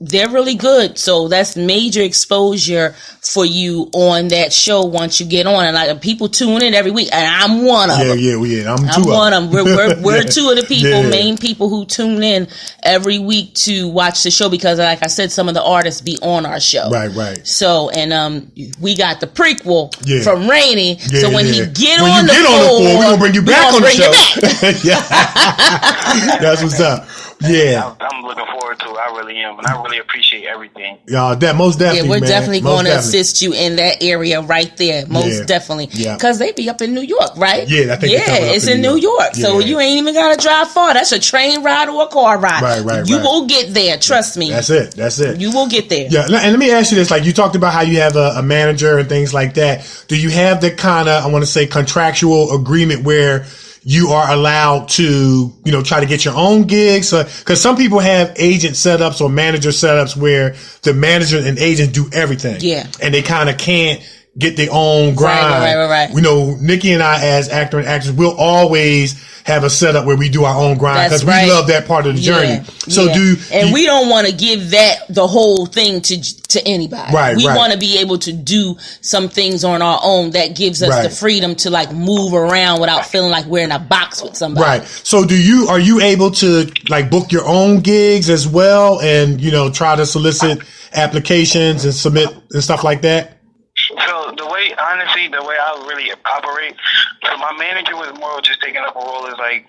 they're really good. So that's major exposure for you on that show once you get on. And like people tune in every week, and I'm one of them. I'm one of them. We're 2 of the people, main people who tune in every week to watch the show, because like I said, some of the artists be on our show. Right. So, and we got the prequel from Rainy. So when he get on the 4, we're going to bring you back on the show. That's what's up. Yeah. I'm looking forward to it. I really am. And I really appreciate everything. That most definitely. Yeah, we're man. definitely going to assist you in that area right there. Most definitely. Because they be up in New York, right? Yeah, I think it's in New York. So you ain't even got to drive far. That's a train ride or a car ride. Right. You will get there. Trust me. That's it. You will get there. Yeah. And let me ask you this. Like you talked about how you have a manager and things like that. Do you have the kind of, I want to say, contractual agreement where you are allowed to, you know, try to get your own gigs? Because some people have agent setups or manager setups where the manager and agent do everything. Yeah. And they kind of can't get their own grind. Right. You know, Nikee and I as actor and actress, we'll always have a setup where we do our own grind, because we love that part of the journey. So we don't want to give the whole thing to anybody. We want to be able to do some things on our own that gives us the freedom to like move around without feeling like we're in a box with somebody. Right. So are you able to like book your own gigs as well, and you know, try to solicit applications and submit and stuff like that? So the way I really operate, so my manager was more just taking up a role as like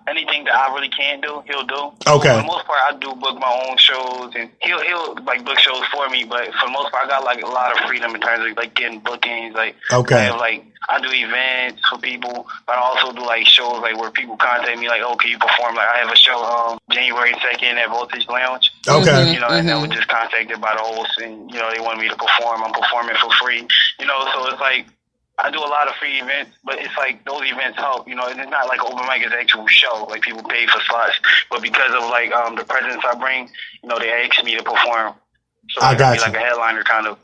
anything that I really can't do, he'll do. Okay. For the most part, I do book my own shows, and he'll like book shows for me. But for the most part, I got like a lot of freedom in terms of like getting bookings. Like, okay, I do events for people, but I also do like shows like where people contact me like, oh, can you perform? Like I have a show January 2nd at Voltage Lounge. Okay. You know, and I was just contacted by the host, and you know they wanted me to perform. I'm performing for free. You know, so it's like I do a lot of free events, but it's like those events help. You know, it's not like open mic is an actual show. Like people pay for slots, but because of like the presence I bring, you know, they ask me to perform. So I got be like a headliner kind of.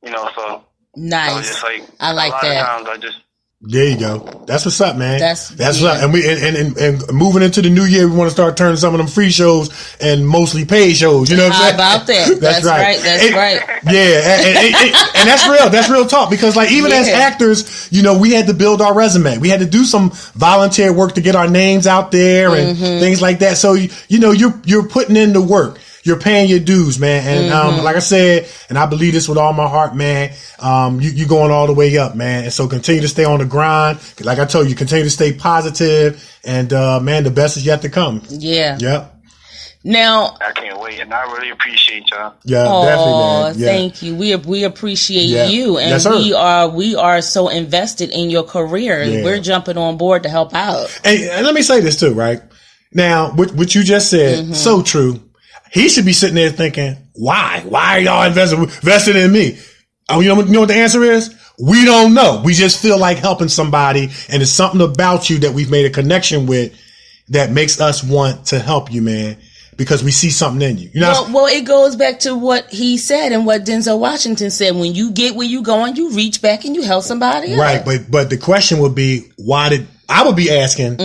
You know, so. Nice. So just like, I like that. Times I just. There you go. That's what's up, man. That's what's up. And we and moving into the new year, we want to start turning some of them free shows and mostly paid shows. You know what I'm saying? How about that? That's right. That's right. Yeah, and that's real. That's real talk, because like even as actors, you know, we had to build our resume. We had to do some volunteer work to get our names out there and things like that. So you know, you're putting in the work. You're paying your dues, man. And, like I said, and I believe this with all my heart, man, you going all the way up, man. And so continue to stay on the grind. Like I told you, continue to stay positive, and, man, the best is yet to come. Yeah. Yep. Now, I can't wait, and I really appreciate y'all. Yeah, definitely, man. Yeah. Thank you. We appreciate you, and yes, we are so invested in your career. Yeah. We're jumping on board to help out. And let me say this too, right? Now, what you just said, so true. He should be sitting there thinking, why? Why are y'all invested in me? Oh, you know what the answer is? We don't know. We just feel like helping somebody, and it's something about you that we've made a connection with that makes us want to help you, man, because we see something in you. You know? Well, it goes back to what he said and what Denzel Washington said. When you get where you going, you reach back and you help somebody else. Right, but the question would be, I would be asking,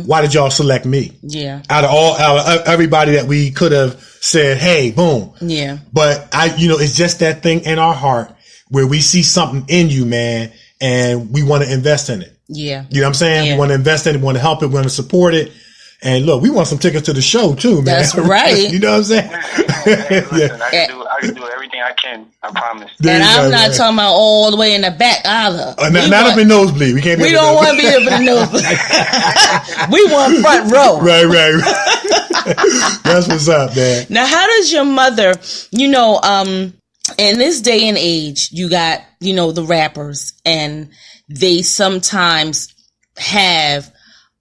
why did y'all select me? Yeah. Out of everybody that we could have said, hey, boom. Yeah. But it's just that thing in our heart where we see something in you, man, and we want to invest in it. Yeah. You know what I'm saying? Yeah. We want to invest in it, we want to help it, we want to support it. And look, we want some tickets to the show too, man. That's right. You know what I'm saying? Hey, listen, I can do everything I can. I promise. And I'm not talking about all the way in the back either. Not up in nosebleed. We can't. We don't want to be up in the nosebleed. We want front row. Right. That's what's up, man. Now, how does your mother, in this day and age, you got, the rappers, and they sometimes have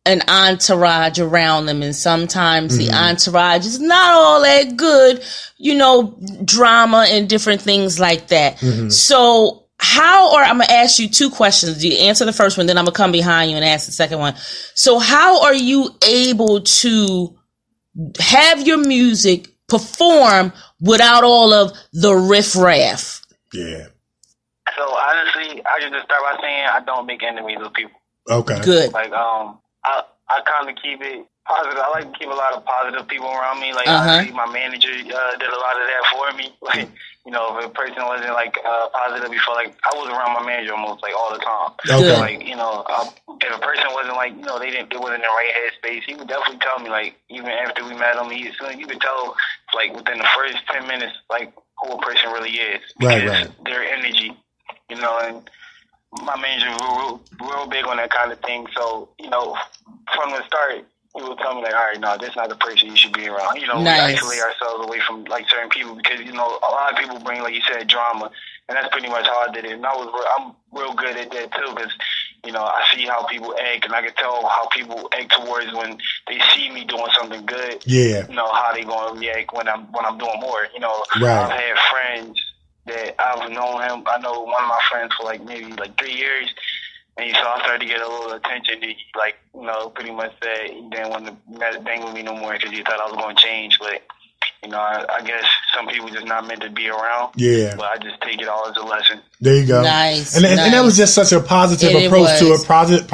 an entourage around them, and sometimes the entourage is not all that good, drama and different things like that. So I'm going to ask you two questions. You answer the first one, then I'm going to come behind you and ask the second one. So how are you able to have your music perform without all of the riffraff? Yeah. So honestly, I can just start by saying I don't make enemies with people. Okay. Good. Like, I kind of keep it positive. I like to keep a lot of positive people around me. Like, honestly, my manager did a lot of that for me. Like, if a person wasn't like positive before, like I was around my manager almost like all the time. Okay. Like, if a person wasn't like, they wasn't in the right headspace, he would definitely tell me, like, even after we met him, you could tell, like, within the first 10 minutes, like, who a person really is. Because their energy, and my manager was real big on that kind of thing. So, from the start, he would tell me, like, all right, no, this is not the person you should be around. We isolate ourselves away from, like, certain people because, a lot of people bring, like you said, drama. And that's pretty much how I did it. And I'm real good at that, too, because, I see how people act, and I can tell how people act towards when they see me doing something good. Yeah. How they going to react when I'm doing more. Right. I've had friends that I've known him. I know one of my friends for maybe 3 years, and so I started to get a little attention. He pretty much said he didn't want to bang with me no more because he thought I was going to change. But I guess some people just not meant to be around. Yeah. But I just take it all as a lesson. There you go. Nice. And that was just such a positive approach to a positive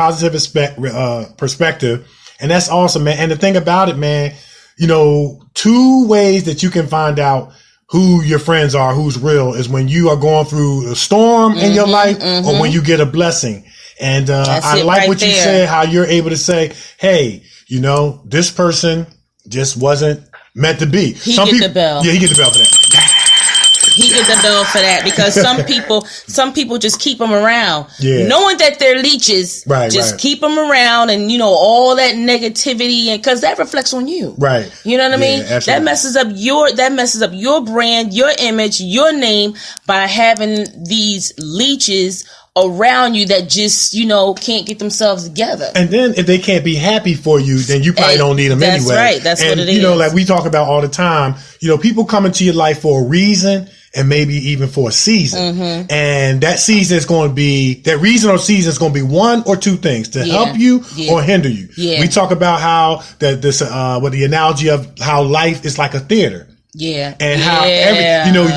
perspective, and that's awesome, man. And the thing about it, man, 2 ways that you can find out who your friends are, who's real, is when you are going through a storm in your life or when you get a blessing. And I like what you said, how you're able to say, hey, this person just wasn't meant to be. He get the bell. Yeah, he get the bell for that. He get the dub for that because some people just keep them around, knowing that they're leeches. Right, just keep them around, and all that negativity, and because that reflects on you. Right. You know what I mean? Absolutely. That messes up your brand, your image, your name by having these leeches around you that just, can't get themselves together. And then if they can't be happy for you, then you probably don't need them anyway. That's right. That's what it is. Like we talk about all the time, people come into your life for a reason and maybe even for a season. Mm-hmm. And that season is going to be, that reason or season is going to be one or two things, to help you or hinder you. Yeah. We talk about how with the analogy of how life is like a theater. Yeah. And how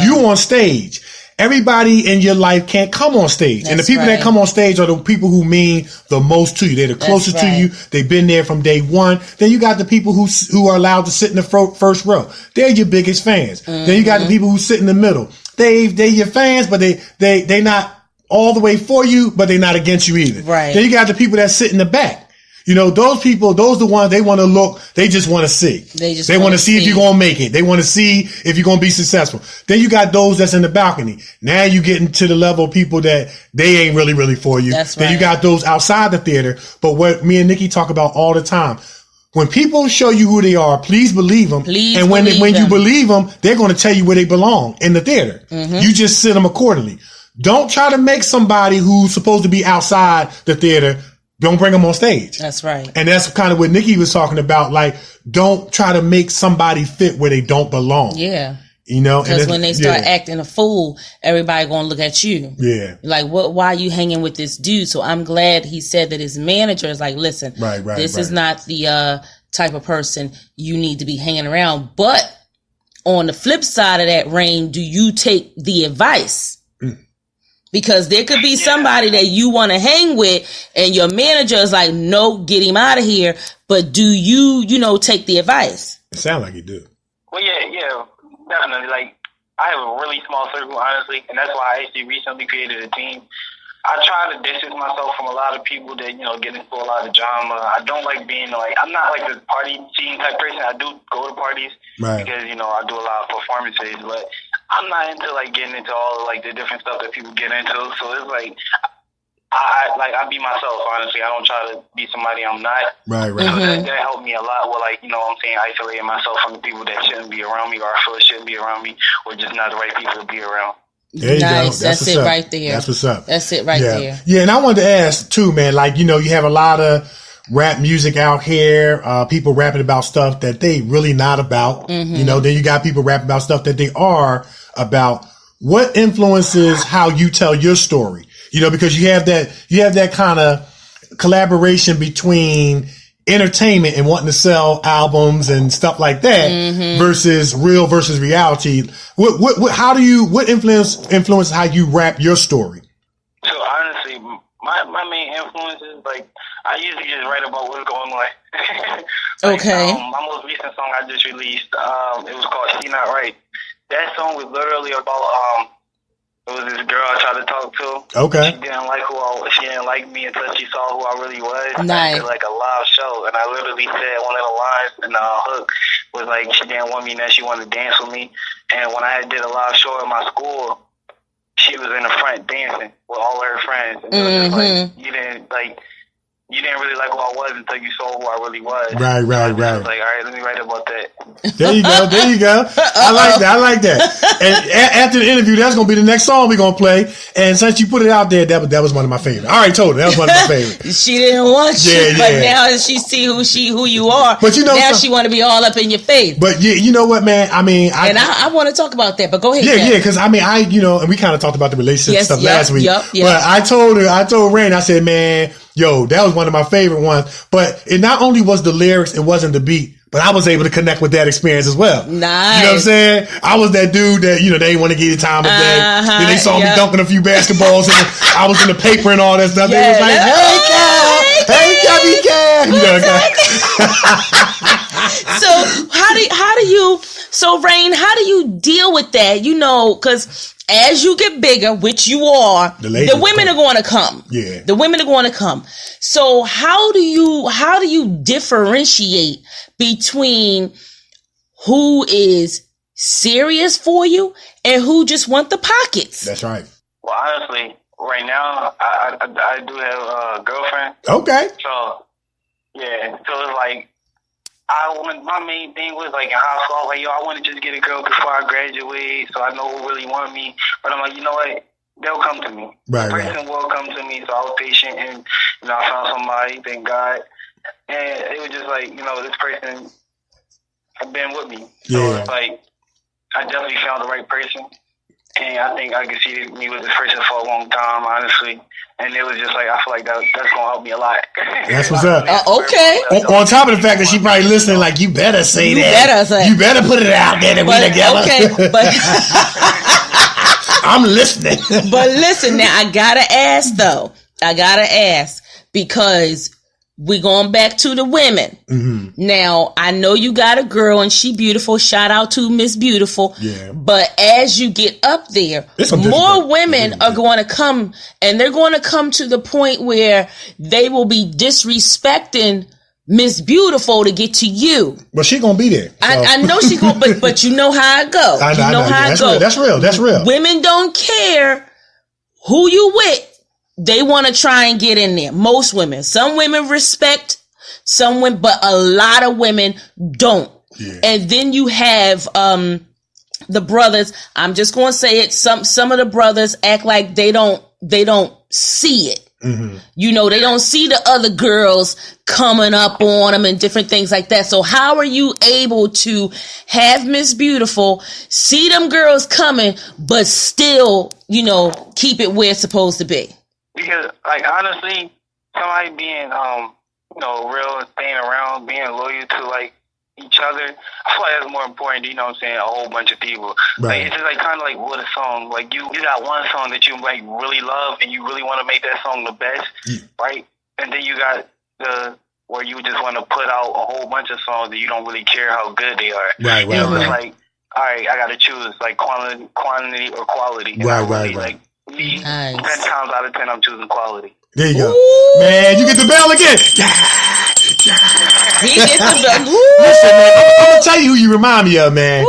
you on stage. Everybody in your life can't come on stage. And the people that come on stage are the people who mean the most to you. They're the closest to you. They've been there from day one. Then you got the people who are allowed to sit in the first row. They're your biggest fans. Mm-hmm. Then you got the people who sit in the middle. They're your fans, but they not all the way for you, but they're not against you either. Right. Then you got the people that sit in the back. Those people, those are the ones they want to look, they just want to see. They want to see if you're going to make it. They want to see if you're going to be successful. Then you got those that's in the balcony. Now you getting to the level of people that they ain't really for you. That's then you got those outside the theater. But what me and Nikee talk about all the time, when people show you who they are, please believe them. And when you believe them, they're going to tell you where they belong in the theater. Mm-hmm. You just sit them accordingly. Don't try to make somebody who's supposed to be outside the theater. Don't bring them on stage. That's right. And that's kind of what Nikee was talking about. Like, don't try to make somebody fit where they don't belong. Yeah. Because when they start acting a fool, everybody gonna look at you. Yeah. Like, why are you hanging with this dude? So I'm glad he said that his manager is like, listen, this is not the type of person you need to be hanging around. But on the flip side of that, Rain, do you take the advice? Because there could be somebody that you want to hang with and your manager is like, no, get him out of here. But do you, take the advice? It sounds like you do. Well, yeah, definitely. Like, I have a really small circle, honestly, and that's why I actually recently created a team. I try to distance myself from a lot of people that, get into a lot of drama. I don't like being I'm not like the party scene type person. I do go to parties because, I do a lot of performances, but I'm not into getting into all the different stuff that people get into. So it's I be myself, honestly. I don't try to be somebody I'm not. Right. So that helped me a lot with isolating myself from the people that shouldn't be around me or I feel shouldn't be around me or just not the right people to be around. There you nice. go. That's it right there. That's what's up. That's it right there. Yeah, and I wanted to ask too, man, you have a lot of rap music out here, people rapping about stuff that they really not about. Mm-hmm. Then you got people rapping about stuff that they are about. What influences how you tell your story? Because you have that kind of collaboration between entertainment and wanting to sell albums and stuff like that versus reality. What influence how you rap your story? So honestly, my main influence is I usually just write about what's going on. Okay. My most recent song I just released, it was called sheain'tright. That song was literally about it was this girl I tried to talk to. Okay. She didn't like me until she saw who I really was. Nice. I did a live show, and I literally said one of the lines in the hook was she didn't want me, now she wanted to dance with me. And when I did a live show at my school, she was in the front dancing with all her friends. And it was just you didn't really like who I was until you saw who I really was. Right. I was all right, let me write about that. There you go. I like that. And after the interview, that's going to be the next song we're going to play. And since you put it out there, that was one of my favorites. I already told her that was one of my favorites. She didn't want you, but now she see who you are. But now she want to be all up in your face. But you know what, man? I mean, I want to talk about that, but go ahead. Yeah, because and we kind of talked about the relationship stuff last week. But I told Rain, I said, man, yo, that was one of my favorite ones. But it not only was the lyrics, it wasn't the beat, but I was able to connect with that experience as well. Nice. You know what I'm saying? I was that dude that, they didn't want to give you time of day. Then they saw me dunking a few basketballs and I was in the paper and all that stuff. They was like, hey, So Rain, how do you deal with that? Because as you get bigger, which you are, the women are going to come. Yeah. The women are going to come. So how do you differentiate between who is serious for you and who just want the pockets. That's right. Well, honestly, right now, I do have a girlfriend. Okay. So, yeah. So it's like, my main thing was like in high school, like, yo, I want to just get a girl before I graduate so I know who really want me. But I'm like, you know what? They'll come to me. Right, the person will come to me. So I was patient and, I found somebody, thank God. And it was just like, this person had been with me. So it's like, I definitely found the right person. And I think I could see me with this person for a long time, honestly. And it was just like, I feel like that's going to help me a lot. That's what's up. Okay. On top of the fact that she probably listening, like, you better say that. You better put it out there that we together. Okay, but I'm listening. But listen, now I gotta ask though. Because we going back to the women. Mm-hmm. Now, I know you got a girl and she beautiful. Shout out to Miss Beautiful. Yeah. But as you get up there, more women are going to come, and they're going to come to the point where they will be disrespecting Miss Beautiful to get to you. But she gonna be there. So. I know she gonna, but you know how it go. I know how it go. That's real. Women don't care who you with. They want to try and get in there. Most women. Some women respect some women, but a lot of women don't. Yeah. And then you have the brothers. I'm just going to say it. Some of the brothers act like they don't see it. Mm-hmm. They don't see the other girls coming up on them and different things like that. So how are you able to have Miss Beautiful, see them girls coming, but still, keep it where it's supposed to be? Because, like, honestly, somebody being, real and staying around, being loyal to, like, each other, I feel like that's more important than, a whole bunch of people. Right. Like, it's just, like, kind of like with a song. Like, you got one song that you, like, really love and you really want to make that song the best, right? And then you got where you just want to put out a whole bunch of songs that you don't really care how good they are. Right. It's like, all right, I got to choose, like, quantity or quality. Right. Like, me, 10 times out of 10, I'm choosing quality. There you go. Ooh. Man, you get the bell again. He gets the bell. Listen, man, I'm going to tell you who you remind me of, man.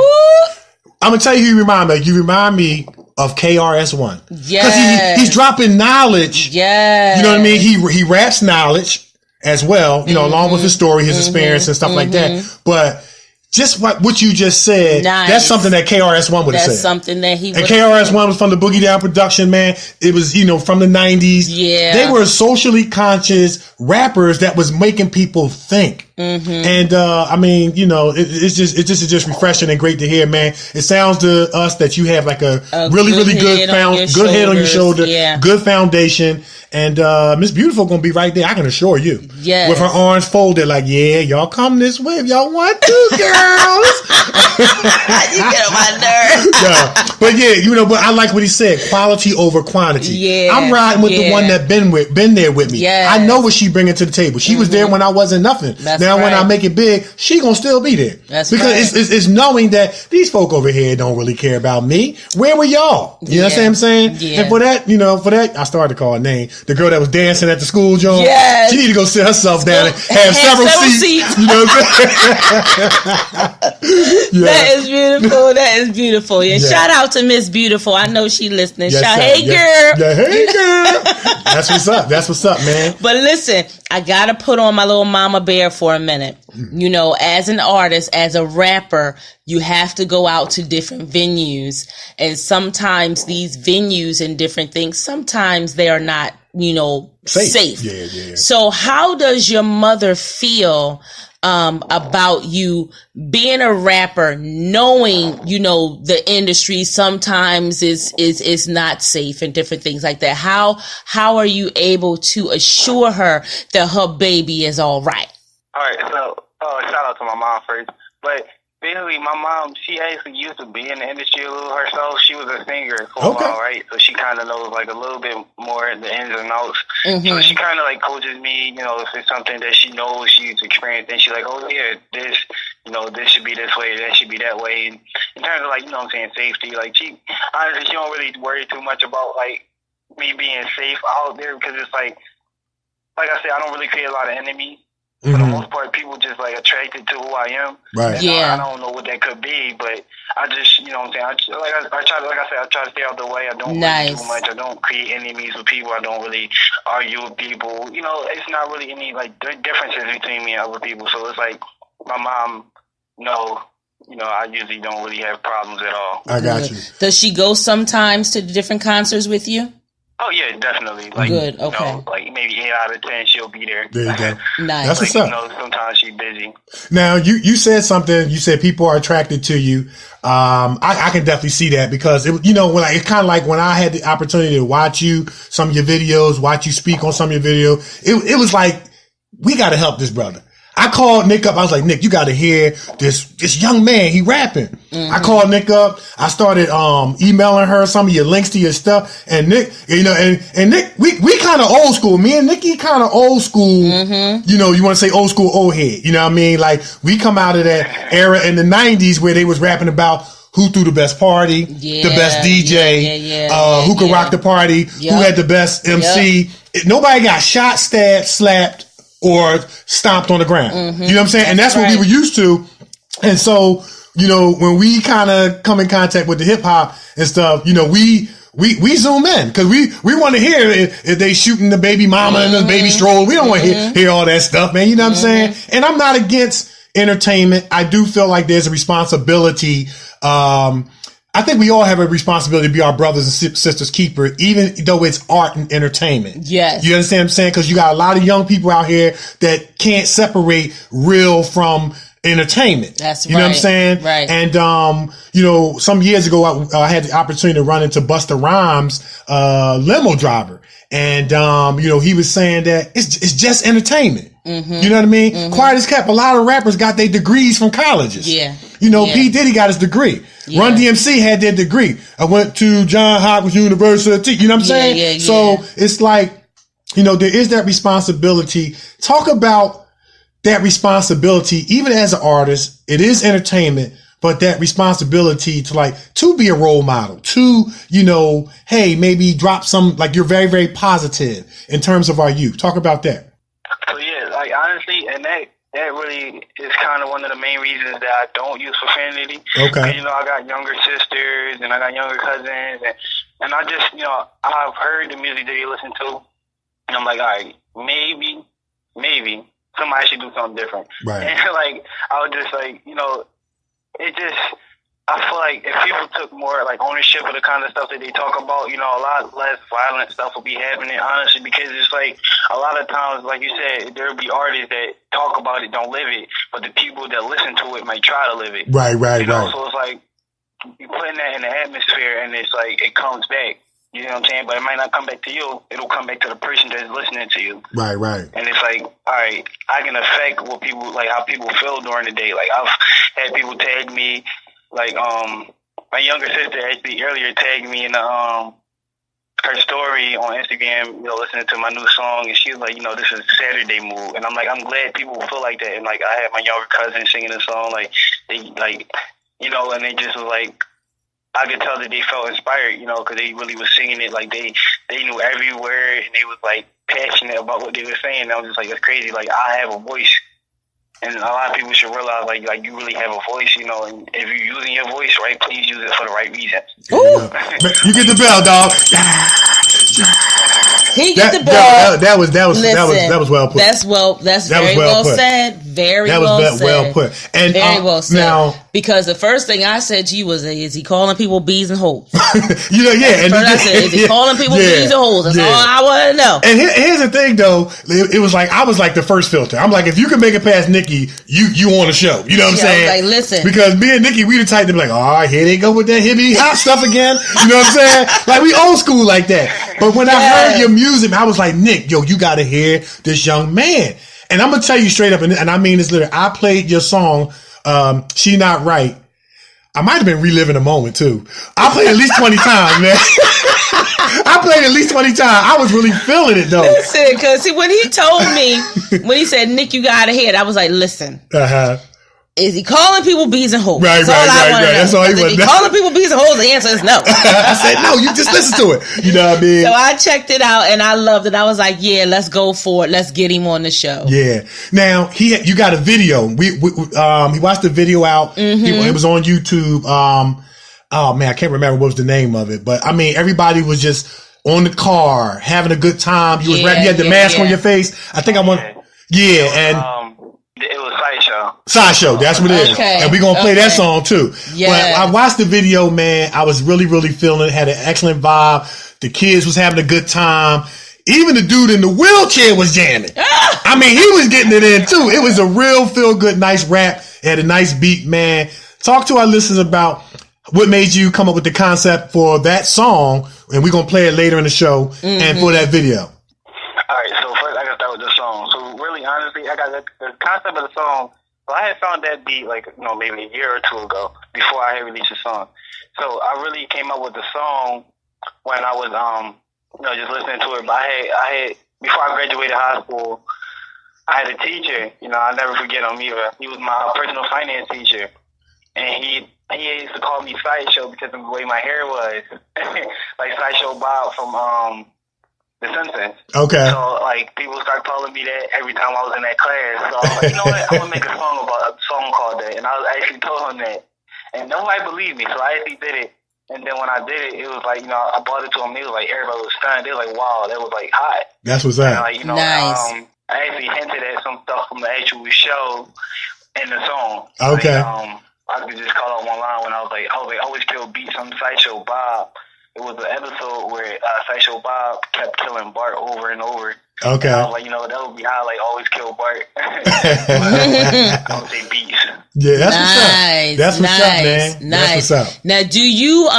I'm going to tell you who you remind me of. You remind me of KRS-One. Yeah. Because he's dropping knowledge. Yeah. You know what I mean? He raps knowledge as well, along with his story, his experience and stuff like that. But just what you just said, that's something that KRS-One would have said. That's something that he would have said. And KRS-One was from the Boogie Down production, man. It was, from the 90s. Yeah. They were socially conscious rappers that was making people think. Mm-hmm. And, it's just refreshing and great to hear, man. It sounds to us that you have like a really good head on your shoulder, good foundation. And Miss Beautiful gonna be right there, I can assure you. Yes. With her arms folded, like, yeah, y'all come this way if y'all want to, girls. You get on my nerves. Yeah. But yeah, but I like what he said, quality over quantity. Yeah. I'm riding with the one that been there with me. Yes. I know what she bringing to the table. She was there when I wasn't nothing. That's now when I make it big, she gonna still be there. That's because it's knowing that these folk over here don't really care about me. Where were y'all? You know what I'm saying? Yeah. And for that, I started to call her name. The girl that was dancing at the school, Joan. Yes. She need to go sit herself down and have several seats. You know what I'm saying? That is beautiful. Yeah. Shout out to Miss Beautiful. I know she listening. Yes, hey girl. Yeah, hey girl. That's what's up, man. But listen, I gotta put on my little mama bear for a minute. As an artist, as a rapper, you have to go out to different venues. And sometimes these venues and different things, sometimes they are not, safe. Yeah. So how does your mother feel about you being a rapper, knowing, the industry sometimes is not safe and different things like that? How are you able to assure her that her baby is all right? All right. So, shout out to my mom first. But basically, my mom, she actually used to be in the industry a little herself. She was a singer for a while, right? So she kind of knows like a little bit more the ins and outs. Mm-hmm. So she kind of like coaches me, if it's something that she knows she's experienced, then she's like, oh yeah, this should be this way, that should be that way. And in terms of like, safety, like she don't really worry too much about like me being safe out there because it's like I said, I don't really create a lot of enemies. For the most part, people just like attracted to who I am. Right. And I don't know what that could be, but I just, you know what I'm saying? I try to stay out the way. I don't really do much. I don't create enemies with people. I don't really argue with people. You know, it's not really any like differences between me and other people. So it's like my mom, I usually don't really have problems at all. I got you. Does she go sometimes to the different concerts with you? Oh yeah, definitely. Like, good. Okay. Like maybe 8 out of 10, she'll be there. There you go. Nice. That's what's up. Sometimes she's busy. Now you said something. You said people are attracted to you. I can definitely see that because it's kind of like when I had the opportunity to watch you, some of your videos, watch you speak on some of your video. It was like we got to help this brother. I called Nick up. I was like, Nick, you got to hear this young man. He rapping. Mm-hmm. I called Nick up. I started emailing her some of your links to your stuff. And Nick, and Nick, we kind of old school. Me and Nikee kind of old school. Mm-hmm. You want to say old school, old head. You know what I mean? Like we come out of that era in the 90s where they was rapping about who threw the best party, the best DJ, who could rock the party, who had the best MC. Nobody got shot, stabbed, slapped, or stomped on the ground. Mm-hmm. You know what I'm saying? And that's what we were used to. And so, when we kind of come in contact with the hip hop and stuff, we zoom in because we want to hear if they shooting the baby mama and the baby stroller. We don't want to hear all that stuff, man. You know what I'm saying? And I'm not against entertainment. I do feel like there's a responsibility. I think we all have a responsibility to be our brothers and sisters keeper, even though it's art and entertainment. Yes. You understand what I'm saying? Because you got a lot of young people out here that can't separate real from entertainment. That's right. You know what I'm saying? Right. And, some years ago, I had the opportunity to run into Busta Rhymes, limo driver. And, he was saying that it's just entertainment. Mm-hmm. You know what I mean? Mm-hmm. Quiet as kept. A lot of rappers got their degrees from colleges. Yeah. P. Diddy got his degree. Yeah. Run DMC had their degree. I went to John Hopkins University. You know what I'm saying? Yeah. So it's like, there is that responsibility. Talk about that responsibility, even as an artist. It is entertainment, but that responsibility to be a role model, to, hey, maybe drop some, like you're very, very positive in terms of our youth. Talk about that. So yeah, like honestly, and that really is kind of one of the main reasons that I don't use profanity. Okay. I got younger sisters and I got younger cousins, and I just, I've heard the music that they listen to, and I'm like, all right, maybe somebody should do something different. Right. And like, I was just like, it just, I feel like if people took more like ownership of the kind of stuff that they talk about, a lot less violent stuff will be happening, honestly, because it's like a lot of times, like you said, there'll be artists that talk about it, don't live it, but the people that listen to it might try to live it. Right. So it's like you putting that in the atmosphere and it's like it comes back. You know what I'm saying? But it might not come back to you. It'll come back to the person that's listening to you. Right. And it's like, all right, I can affect what people, like how people feel during the day. Like I've had people tag me. Like, my younger sister actually earlier tagged me in her story on Instagram, listening to my new song, and she was like, this is Saturday mood. And I'm like, I'm glad people feel like that. And like, I had my younger cousin singing the song, like, they, like, and they just was like, I could tell that they felt inspired, because they really was singing it, like, they knew every word, and they was, like, passionate about what they were saying. And I was just like, it's crazy. Like, I have a voice. And a lot of people should realize, like you really have a voice, and if you're using your voice right, please use it for the right reasons. Ooh. You get the bell, dog. He get the bell. That was well put. That's very well said. Very well said. Well put. And very well said. Now, because the first thing I said to you was, is he calling people bees and hoes? Yeah. And I said, is he calling people bees and hoes? That's all I want to know. And here's the thing, though. It was like I was like the first filter. I'm like, if you can make it past Nikee, you on the show. You know what I'm saying? Like, listen. Because me and Nikee, we the type to be like, all right, here they go with that hippie hot stuff again. You know what I'm saying? Like, we old school like that. But when I heard your music, I was like, Nick, you got to hear this young man. And I'm going to tell you straight up, and I mean this literally, I played your song, sheain'tright. I might have been reliving a moment, too. I played at least 20 times, man. I played at least 20 times. I was really feeling it, though. Listen, because when he told me, when he said, Nick, you got to hear it, I was like, listen. Uh-huh. Is he calling people bees and hoes? Right. That's all he was. was. If he calling people bees and hoes, the answer is no. I said, no, you just listen to it. You know what I mean? So I checked it out and I loved it. I was like, yeah, let's go for it. Let's get him on the show. Yeah. Now, you got a video. He watched the video out. It was on YouTube. Oh man, I can't remember what was the name of it. But I mean, everybody was just on the car, having a good time. You was rapping, you had the mask on your face. I think and it was Sideshow, that's what it is. Okay. And we're going to play that song too. Yes. But I watched the video, man. I was really, really feeling it. Had an excellent vibe. The kids was having a good time. Even the dude in the wheelchair was jamming. I mean, he was getting it in too. It was a real feel good, nice rap. It had a nice beat, man. Talk to our listeners about what made you come up with the concept for that song. And we're going to play it later in the show and for that video. All right, so first I got to start with the song. So really, honestly, I got the concept of the song. So I had found that beat maybe a year or two ago before I had released the song. So I really came up with the song when I was just listening to it. But I had before I graduated high school, I had a teacher. I'll never forget him either. He was my personal finance teacher, and he used to call me Sideshow because of the way my hair was, like Sideshow Bob from The Simpsons. Okay. So people start calling me that every time I was in that class. So I was like, you know what? I'm gonna make a song called that, and I actually told him that, and nobody believed me. So I actually did it, and then when I did it, it was like I brought it to him. It was like everybody was stunned. They were like, wow, that was like hot. That's what's up. Nice. I actually hinted at some stuff from the actual show in the song. Okay. I could just call out one line when I was like, always kill beats on Sideshow Bob. It was an episode where Sideshow Bob kept killing Bart over and over. Okay. And I was like, that would be how always kill Bart. I would say beats. Yeah, that's nice, what's up. That's what's up, man. Nice. That's what's up. Now, do you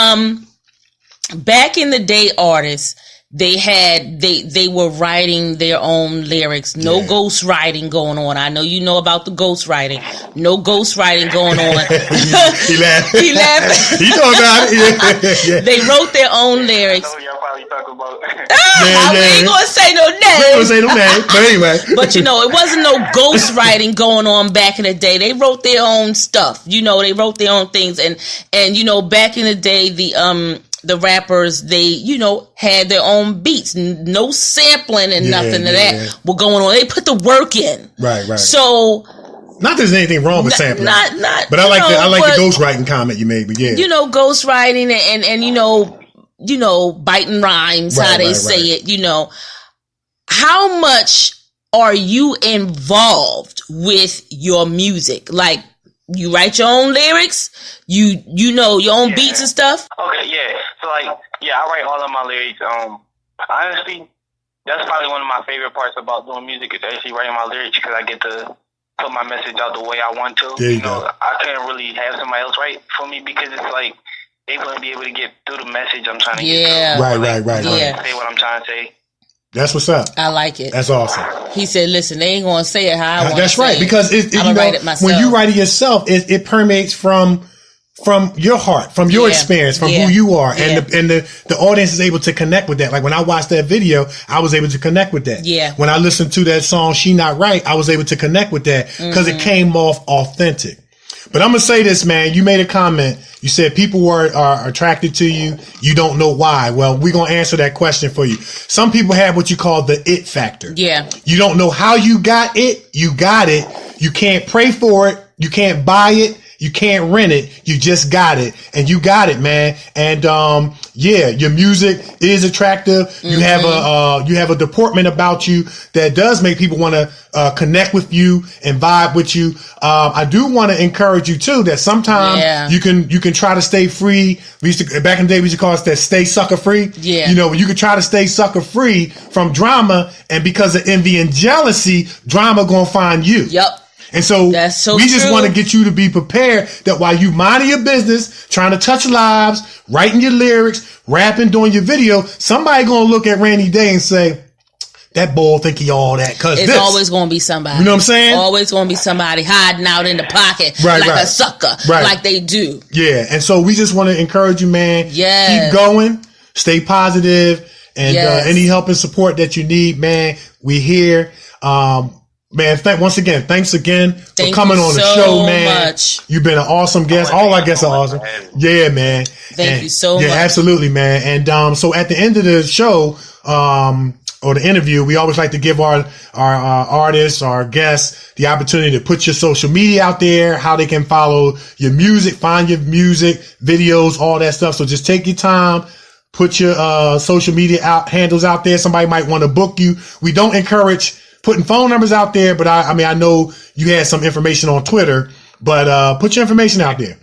back in the day, artists, they were writing their own lyrics. No ghost writing going on. I know you know about the ghost writing. No ghost writing going on. He laughed. He laughed. You know about it. Yeah. They wrote their own lyrics. I know y'all probably talk about. We ain't gonna say no names. We ain't gonna say no names, but anyway. But it wasn't no ghost writing going on back in the day. They wrote their own stuff. They wrote their own things, and back in the day, the rappers, they, had their own beats, no sampling and nothing of that were going on. They put the work in. Right. So, not there's anything wrong with sampling. Not. But I like the ghostwriting comment you made. But yeah, ghostwriting and biting rhymes, how they say it. How much are you involved with your music? Like, you write your own lyrics, you know your own beats and stuff. Okay, yeah. So I write all of my lyrics. Honestly, that's probably one of my favorite parts about doing music is actually writing my lyrics because I get to put my message out the way I want to. There you go. I can't really have somebody else write for me because it's like they wouldn't be able to get through the message I'm trying to get through. Right. Say what I'm trying to say. That's what's up. I like it. That's awesome. He said, listen, they ain't going to say it how I want to say it. That's right. Because write it myself. when you write it yourself, it permeates from your heart, from your experience, from who you are. And the audience is able to connect with that. Like when I watched that video, I was able to connect with that. Yeah. When I listened to that song, sheain'tright, I was able to connect with that because it came off authentic. But I'm going to say this, man. You made a comment. You said people are attracted to you. You don't know why. Well, we're going to answer that question for you. Some people have what you call the it factor. Yeah. You don't know how you got it. You got it. You can't pray for it. You can't buy it. You can't rent it. You just got it. And you got it, man. And, your music is attractive. You have a deportment about you that does make people want to, connect with you and vibe with you. I do want to encourage you too that sometimes you can try to stay free. Back in the day, we used to call it that stay sucker free. Yeah. You could try to stay sucker free from drama, and because of envy and jealousy, drama gonna find you. Yep. And so, we just want to get you to be prepared that while you minding your business, trying to touch lives, writing your lyrics, rapping, doing your video, somebody going to look at Rainy Dae and say, that boy think he all that. Cause it's always going to be somebody. You know what I'm saying? Always going to be somebody hiding out in the pocket like a sucker, like they do. Yeah. And so we just want to encourage you, man. Keep going, stay positive, and any help and support that you need, man, we here. Man, thanks again for coming on the so show, man. Much. You've been an awesome guest. All our guests are awesome. Yeah, man. Thank you so much. Yeah, absolutely, man. And so at the end of the show, or the interview, we always like to give our artists, our guests, the opportunity to put your social media out there, how they can follow your music, find your music, videos, all that stuff. So just take your time. Put your social media handles out there. Somebody might want to book you. We don't encourage putting phone numbers out there, but I mean, I know you had some information on Twitter, but put your information out there.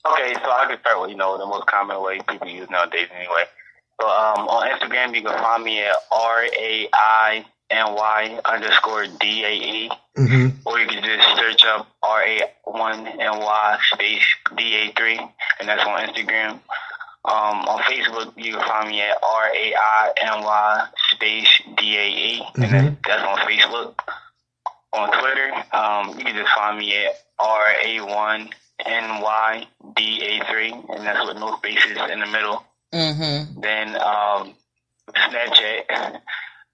Okay, so I can start with, the most common way people use nowadays anyway. So on Instagram, you can find me at RAINY_DAE, or you can just search up Ra1ny Da3, and that's on Instagram. On Facebook, you can find me at RAINY DAE, and that's on Facebook. On Twitter, you can just find me at Ra1ny Da3, and that's with no spaces in the middle. Then Snapchat,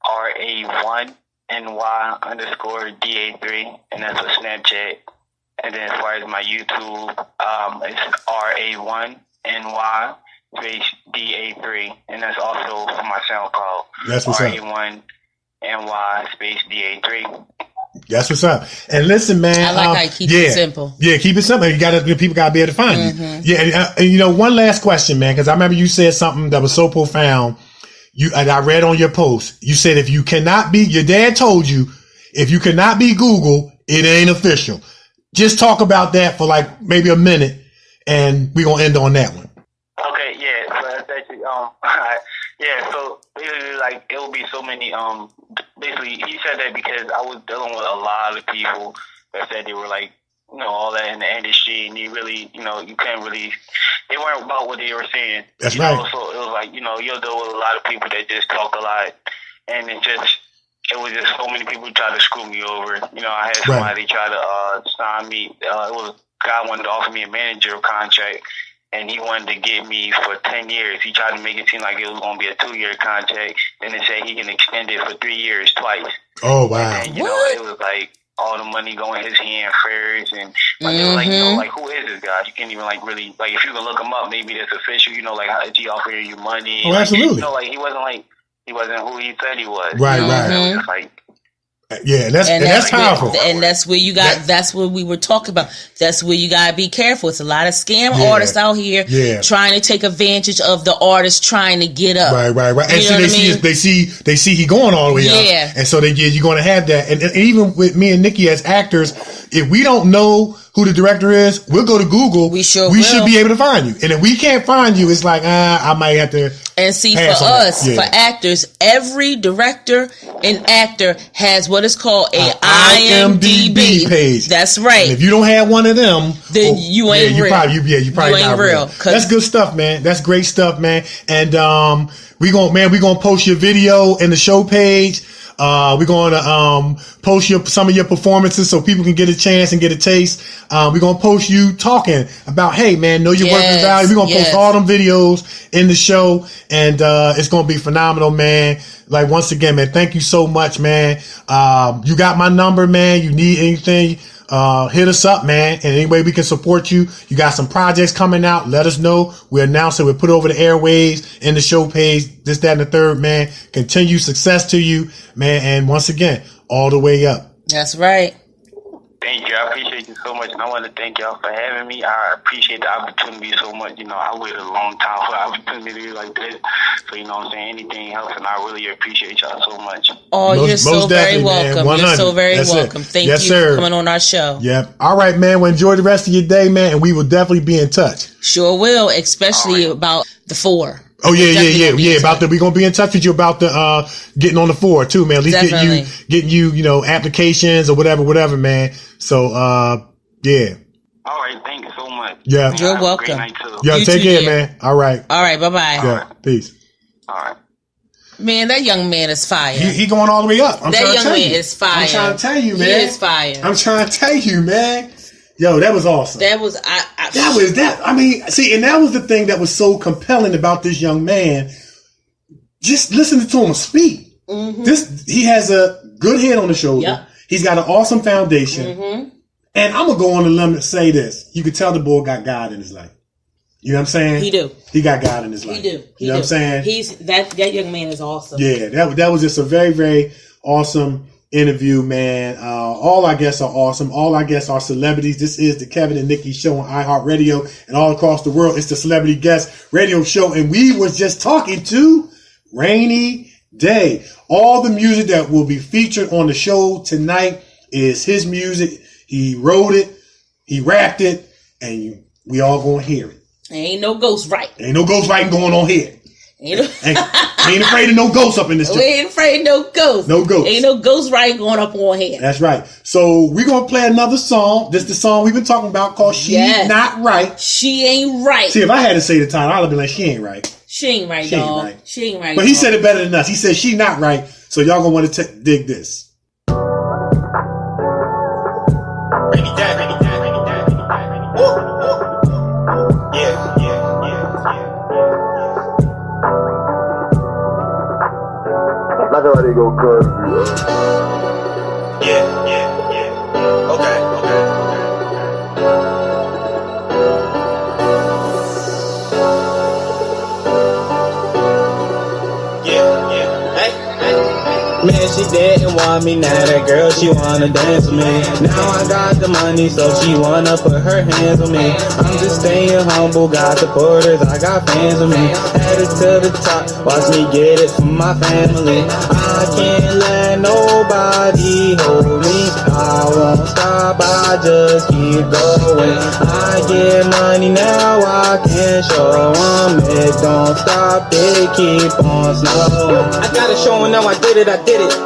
Ra1ny_Da3, and that's with Snapchat. And then as far as my YouTube, it's Ra1ny Da3, and that's also for my SoundCloud. That's what's up. Ra1ny Da3. That's what's up. And listen, man, I like how you keep it simple. Yeah, keep it simple. People gotta be able to find you. Yeah, and one last question, man, because I remember you said something that was so profound. And I read on your post. You said if you cannot be, your dad told you, if you cannot be Google, it ain't official. Just talk about that for like maybe a minute, and we're gonna end on that one. Okay, yeah. So that's actually yeah. So basically, like it will be so many. Basically, he said that because I was dealing with a lot of people that said they were like, all that in the industry, and you really, you couldn't really. They weren't about what they were saying. That's right. So it was like, you'll deal with a lot of people that just talk a lot, and it was just so many people try to screw me over. I had somebody try to sign me. It was a guy wanted to offer me a manager contract, and he wanted to get me for 10 years. He tried to make it seem like it was going to be a 2-year contract. Then they said he can extend it for 3 years twice. Oh, wow. And, it was like all the money going his hand first. And they were like, like, who is this guy? You can't even, like, really, like, if you can look him up, maybe that's official, like, how did he offer you money? Oh, absolutely. Like, he wasn't who he said he was. Right, right. It was just like, yeah, that's powerful. And that's where you got, that's what we were talking about. That's where you got to be careful. It's a lot of scam artists out here trying to take advantage of the artist trying to get up. Right. And they see he going all the way up. And so you're going to have that. And even with me and Nikee as actors, if we don't know who the director is, we'll go to Google. We should be able to find you. And if we can't find you, it's like, I might have to. And see, for us, for actors, every director and actor has what is called a IMDb page. That's right. And if you don't have one of them, then you ain't real. You probably not real. That's good stuff, man. That's great stuff, man. And we gonna post your video in the show page. We're going to post some of your performances so people can get a chance and get a taste. We're going to post you talking about, hey, man, know your work is valuable. We're going to post all them videos in the show, and it's going to be phenomenal, man. Like, once again, man, thank you so much, man. You got my number, man. You need anything, hit us up, man. And any way we can support you. You got some projects coming out. Let us know. We'll announce it. We'll put it over the airwaves in the show page. This, that, and the third, man. Continue success to you, man. And once again, all the way up. That's right. Thank you. I appreciate you so much. And I want to thank y'all for having me. I appreciate the opportunity so much. I waited a long time for an opportunity like this. So, what I'm saying? Anything helps, and I really appreciate y'all so much. Oh, you're so very welcome. You're so very welcome. Thank you for coming on our show. Yep. All right, man. Well, enjoy the rest of your day, man. And we will definitely be in touch. Sure will, especially about the 4. Oh yeah. We're gonna be in touch with you about the getting on the 4 too, man. At least getting you, applications or whatever, man. So yeah. All right, thank you so much. Yeah, you're welcome. Yeah, take care, man. All right, bye bye. Yeah, peace. All right. Man, that young man is fire. He going all the way up. That young man is fire. I'm trying to tell you, man. He is fire. I'm trying to tell you, man. Yo, that was awesome. That was I mean, see, and that was the thing that was so compelling about this young man. Just listening to him speak. He has a good head on the shoulder. Yep. He's got an awesome foundation. Mm-hmm. And I'm going to go on the limb and say this. You could tell the boy got God in his life. You know what I'm saying? He do. He got God in his life. He do. You know what I'm saying? That young man is awesome. Yeah, that was just a very, very awesome interview, man. All our guests are awesome. All our guests are celebrities. This is the Kevin and Nikee show on iHeartRadio and all across the world. It's the Celebrity Guest Radio Show. And we was just talking to Rainy Dae. All the music that will be featured on the show tonight is his music. He wrote it, he rapped it, and we all gonna hear it. Ain't no ghost writing. Ain't no ghost writing going on here. Ain't afraid of no ghosts up in this joint. We ain't afraid of no ghosts. No ghosts. Ain't no ghost writing going up on here. That's right. So we're going to play another song. This is the song we've been talking about called She's Not Right. She Ain't Right. See, if I had to say the title, I'd have been like, she ain't right. She ain't right, she dog. Ain't right. She ain't right. But he said it better than us. He said she not right. So y'all going to want to dig this. Rainy Dae, Rainy Dae, Rainy Dae, Rainy Dae, Rainy Dae. Yeah. Like how they go crazy. Yeah. Okay. Yeah. Hey. Man, she didn't want me, now that girl, she wanna dance with me. Now I got the money, so she wanna put her hands on me. I'm just staying humble, got supporters, I got fans with me. Headed to the top, watch me get it from my family. I can't let nobody hold me. I won't stop, I just keep going. I get money now, I can't show them. It don't stop, they keep on snowing. I got it showing, now I did it.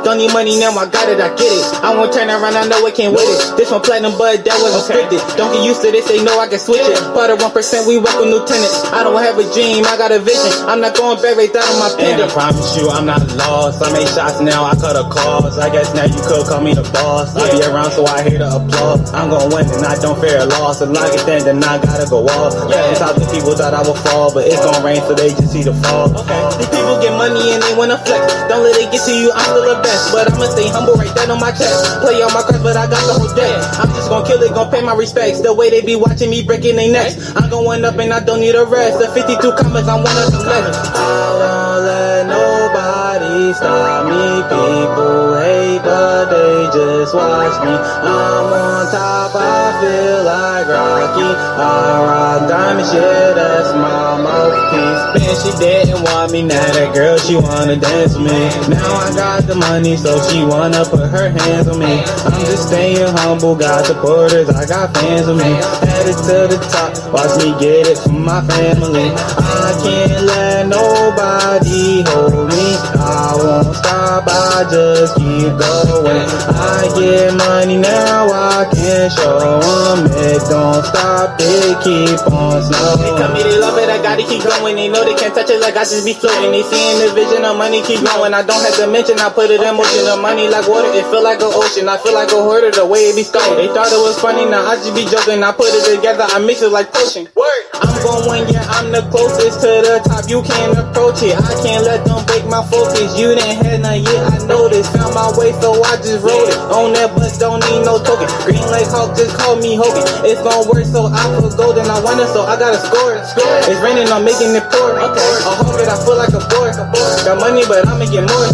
Don't need money now, I got it, I get it. I won't turn around, I know it can't with it. This one platinum, but that wasn't scripted. Don't get used to this, they know I can switch it. Part of 1%, we welcome lieutenants. I don't have a dream, I got a vision. I'm not going back right down on my pen. I promise you, I'm not lost. I made shots now, I cut a cause. I guess now you could call me the boss. I be around, so I hear the applause. I'm gonna win and I don't fear a loss. And like it then I gotta go off. Yeah, sometimes the people thought I would fall, but it's gonna rain, so they just see the fall. These people get money and they wanna flex. Don't let it get to you, I'm still the best. But I'ma stay humble right there on my chest. Play on my cards, but I got the whole deck. I'm just gonna kill it, gonna pay my respects. The way they be watching me breaking their necks. I'm going up and I don't need a rest. The 52 comments, I'm one of the legends. I won't let nobody stop me. People hate, but they just watch me. I'm on top, I feel like Rocky. I rock diamond shit, that's my mouthpiece. Man, she didn't want me, now that girl, she wanna dance with me. Now I got the money, so she wanna put her hands on me. I'm just staying humble, got supporters, I got fans with me. Headed to the top, watch me get it from my family. I can't let nobody hold me. I won't stop, I just keep going. I get money now, I can't show them. It don't stop, they keep on snowing. They tell me they love it, I gotta keep going. They know they can't touch it, like I just be floating. They seeing the vision of money keep growing. I don't have to mention, I put it in motion. The money like water, it feel like an ocean. I feel like a hoarder, the way it be stung. They thought it was funny, now I just be joking. I put it together, I mix it like potion. Word. I'm going, yeah, I'm the closest to the top, you can't approach it. I can't let them break my focus. You didn't have none yet, I noticed. Found my way, so I just wrote it. On that bus, don't need no token. Green Lake Hawk just called me Hogan. It's gon' work, so I feel golden. I won it, so I gotta score it. It's raining, I'm making it pour. Okay. A hundred, I feel like a boy. Got money, but I'ma get more.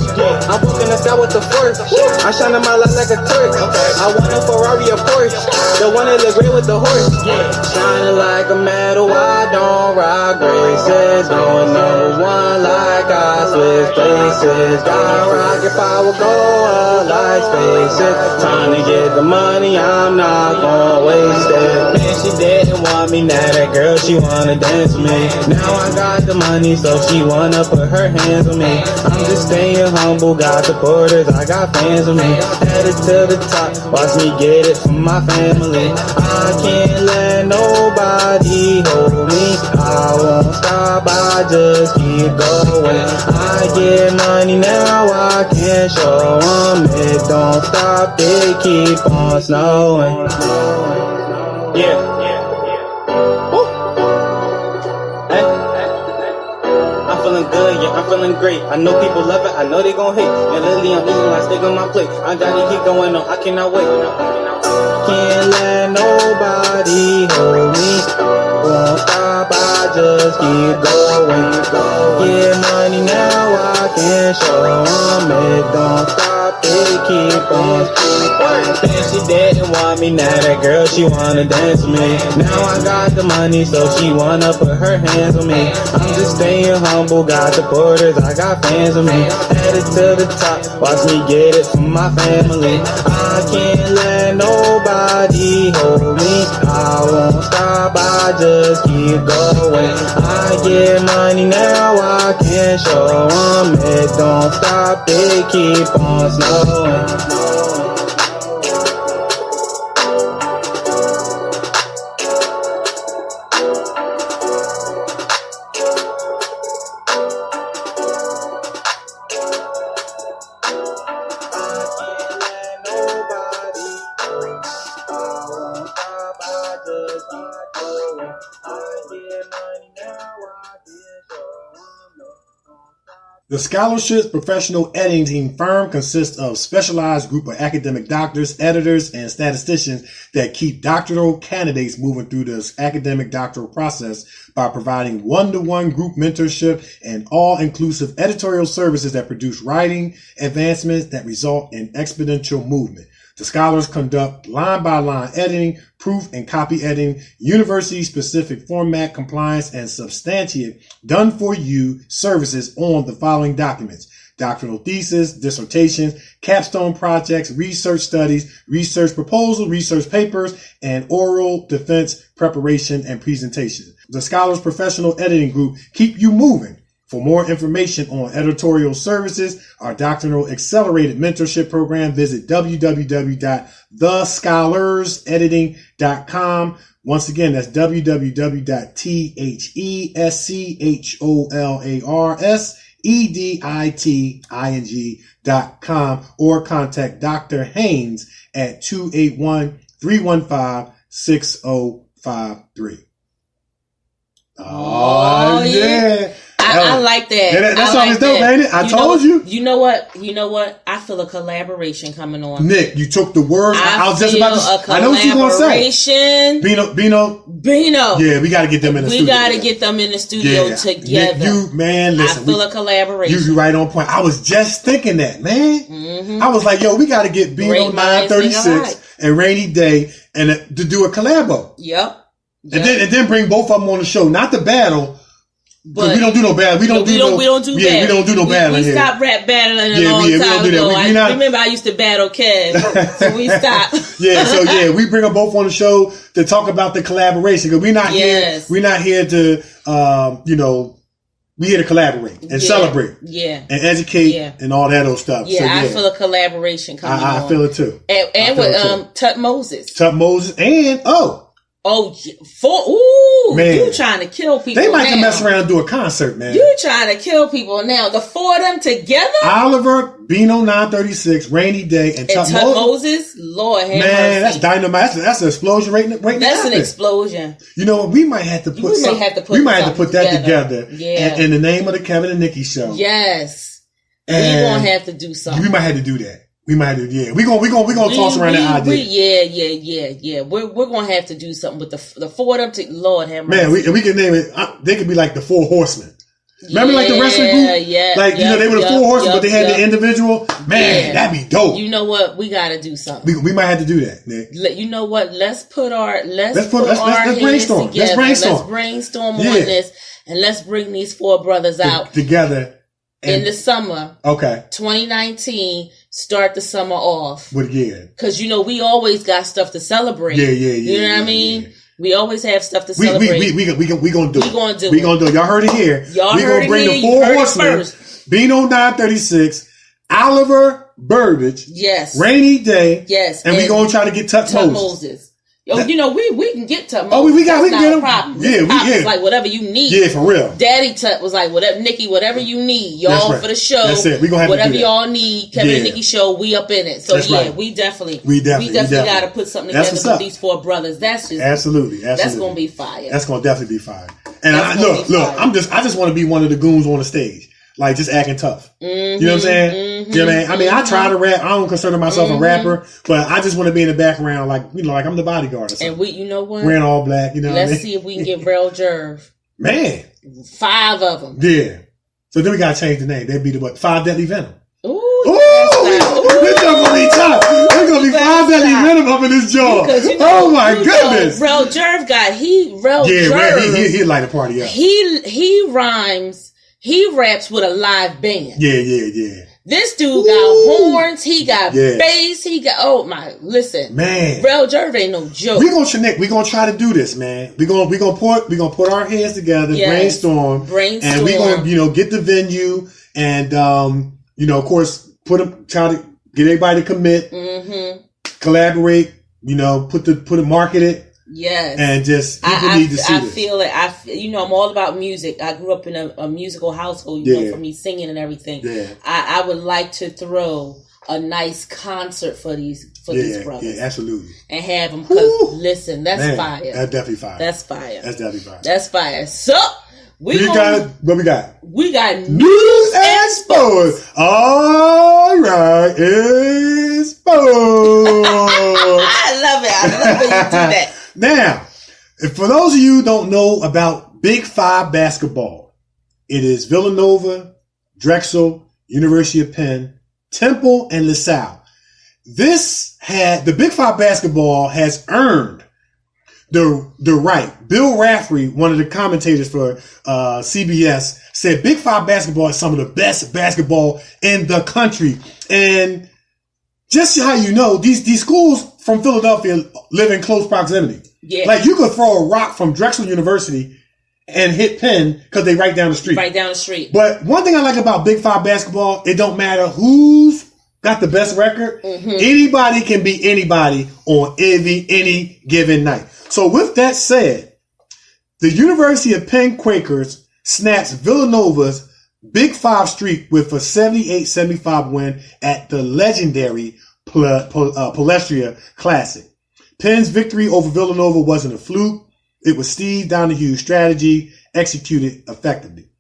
I'm walking the sky with the force. I'm shining my light like a torch. I want a Ferrari, a Porsche. The one that look great with the horse. Shining like a medal, I don't rock braces. Going number one like I switch places. Got rocket power, go up like spaces. Time to get the money, I'm not gonna waste it. Man, she didn't want me, now that girl, she wanna dance with me. Now I got the money, so she wanna put her hands on me. I'm just staying humble, got supporters, I got fans with me. Headed to the top, watch me get it from my family. I can't let nobody hold me. I won't stop, I just keep going. I get money now, I can't show them. It don't stop, they keep on snowing. Yeah. Woo. Hey. I'm feeling good, yeah, I'm feeling great. I know people love it, I know they gon' hate. And lately I'm eating like steak on my plate. I gotta keep going on, I cannot wait. Can't let nobody hold me. Won't stop, I just keep going. Get money now, I can show them it. Don't stop, they keep on. Then she didn't want me, now that girl, she wanna dance with me. Now I got the money, so she wanna put her hands on me. I'm just staying humble, got the borders, I got fans on me. Headed to the top, watch me get it from my family. I can't let nobody hold me. I won't stop, I just keep going. I get money now, I can show them it. Don't stop, they keep on snowing. The Scholarship's professional editing team firm consists of a specialized group of academic doctors, editors, and statisticians that keep doctoral candidates moving through this academic doctoral process by providing one-to-one group mentorship and all-inclusive editorial services that produce writing advancements that result in exponential movement. The scholars conduct line-by-line editing, proof and copy editing, university-specific format compliance, and substantiate done-for-you services on the following documents: doctoral thesis, dissertations, capstone projects, research studies, research proposals, research papers, and oral defense preparation and presentation. The scholars' professional editing group keep you moving. For more information on editorial services, our doctoral accelerated mentorship program, visit www.thescholarsedediting.com. Once again, that's www.thescholarsedediting.com, or contact Dr. Haynes at 281-315-6053. Oh, yeah. I like that. That song is dope, ain't it? I told you. You know what? I feel a collaboration coming on. Nick, you took the words. I was just about to. I know what you're going to say. Bino. Yeah, we got to get them in the studio. We got to get them in the studio together. Nick, listen. I feel a collaboration. You right on point. I was just thinking that, man. Mm-hmm. I was like, yo, we got to get Bino 936 and Rainy Dae and to do a collabo. Yep. And then bring both of them on the show. Not the battle. But we don't do no battle. We don't do no battle. We stopped rap battling a long time ago. I remember I used to battle Kev, so we stopped. We bring them both on the show to talk about the collaboration, because we're not here to, we're here to collaborate and celebrate, and educate and all that old stuff. Yeah, I feel a collaboration coming on. I feel it too. And with Tut Moses, and man, you trying to kill people. They might mess around and do a concert, man. You trying to kill people now. The four of them together? Oliver, Bino 936, Rainy Dae, and Tut Moses. Lord have mercy. Man, that's dynamite. That's an explosion right now. That's an explosion. You know, we might have to put that together. Yeah. In the name of the Kevin and Nikee show. Yes. We're going to have to do something. We might have to do that. We're gonna toss around that idea. We're gonna have to do something with the four of them. Lord have mercy. Man, we can name it. They could be like the Four Horsemen. Remember, like the wrestling group? They were the Four Horsemen, but they had the individual. Man, that'd be dope. You know what? We gotta do something. We might have to do that, Nick. You know what? Let's brainstorm. Let's brainstorm on this, and let's bring these four brothers out together. In the summer, 2019, start the summer off. Because we always got stuff to celebrate. You know what I mean? Yeah. We always have stuff to celebrate. We gonna do it. We gonna do it. Y'all heard it here. We gonna bring the Four Horsemen. Bino 936, Oliver Burbage, Rainy Dae, and we gonna try to get Tut Moses. We can get Tut Moses. We can get him. Problem. Yeah. Like whatever you need. Yeah, for real. Daddy Tut was like, whatever, Nikee, whatever you need, y'all for the show. That's it. We gonna have whatever to do y'all need, Kevin and Nikee show, we up in it. So we definitely got to put something together with these four brothers. That's just absolutely. That's gonna be fire. That's gonna definitely be fire. And I just want to be one of the goons on the stage. like just acting tough. You know what I'm saying? You know what I mean? I mean, I try to rap. I don't consider myself a rapper, but I just want to be in the background, like, you know, like I'm the bodyguard or something. And you know what? Wearing all black, you know what I mean? Let's see if we can get Real Jerv. Man. 5 of them. Yeah. So then we got to change the name. They'd be the what? 5 Deadly Venom. Ooh, we're gonna be tough. There's gonna be 5 Deadly Venom up in this jaw. Oh my goodness! Real Jerv he light a party up. He rhymes. He raps with a live band. Yeah. This dude got horns. He got bass. He got listen, man. Real Jerv ain't no joke. We gonna try to do this, man. We gonna put our heads together, brainstorm, and we gonna get the venue and of course try to get everybody to commit, collaborate. Put it, market it. Yes. And just people need to see this. I feel it. I'm all about music. I grew up in a musical household, for me singing and everything. Yeah. I would like to throw a nice concert for these brothers. Yeah, absolutely. And have them, because listen, that's fire. That's definitely fire. That's fire. That's definitely fire. That's fire. So what we got? We got news and sports. All right, it's sports. I love it when you do that. Now, for those of you who don't know about Big 5 basketball, it is Villanova, Drexel, University of Penn, Temple, and LaSalle. The Big 5 basketball has earned the right. Bill Raftery, one of the commentators for CBS, said Big 5 basketball is some of the best basketball in the country. And just so how you know, these schools from Philadelphia live in close proximity. Yeah. Like you could throw a rock from Drexel University and hit Penn because they right down the street. Right down the street. But one thing I like about Big 5 basketball, it don't matter who's got the best record. Anybody can beat anybody on any given night. So with that said, the University of Penn Quakers snaps Villanova's Big 5 streak with a 78-75 win at the legendary Palestria Classic. Penn's victory over Villanova wasn't a fluke. It was Steve Donahue's strategy executed effectively.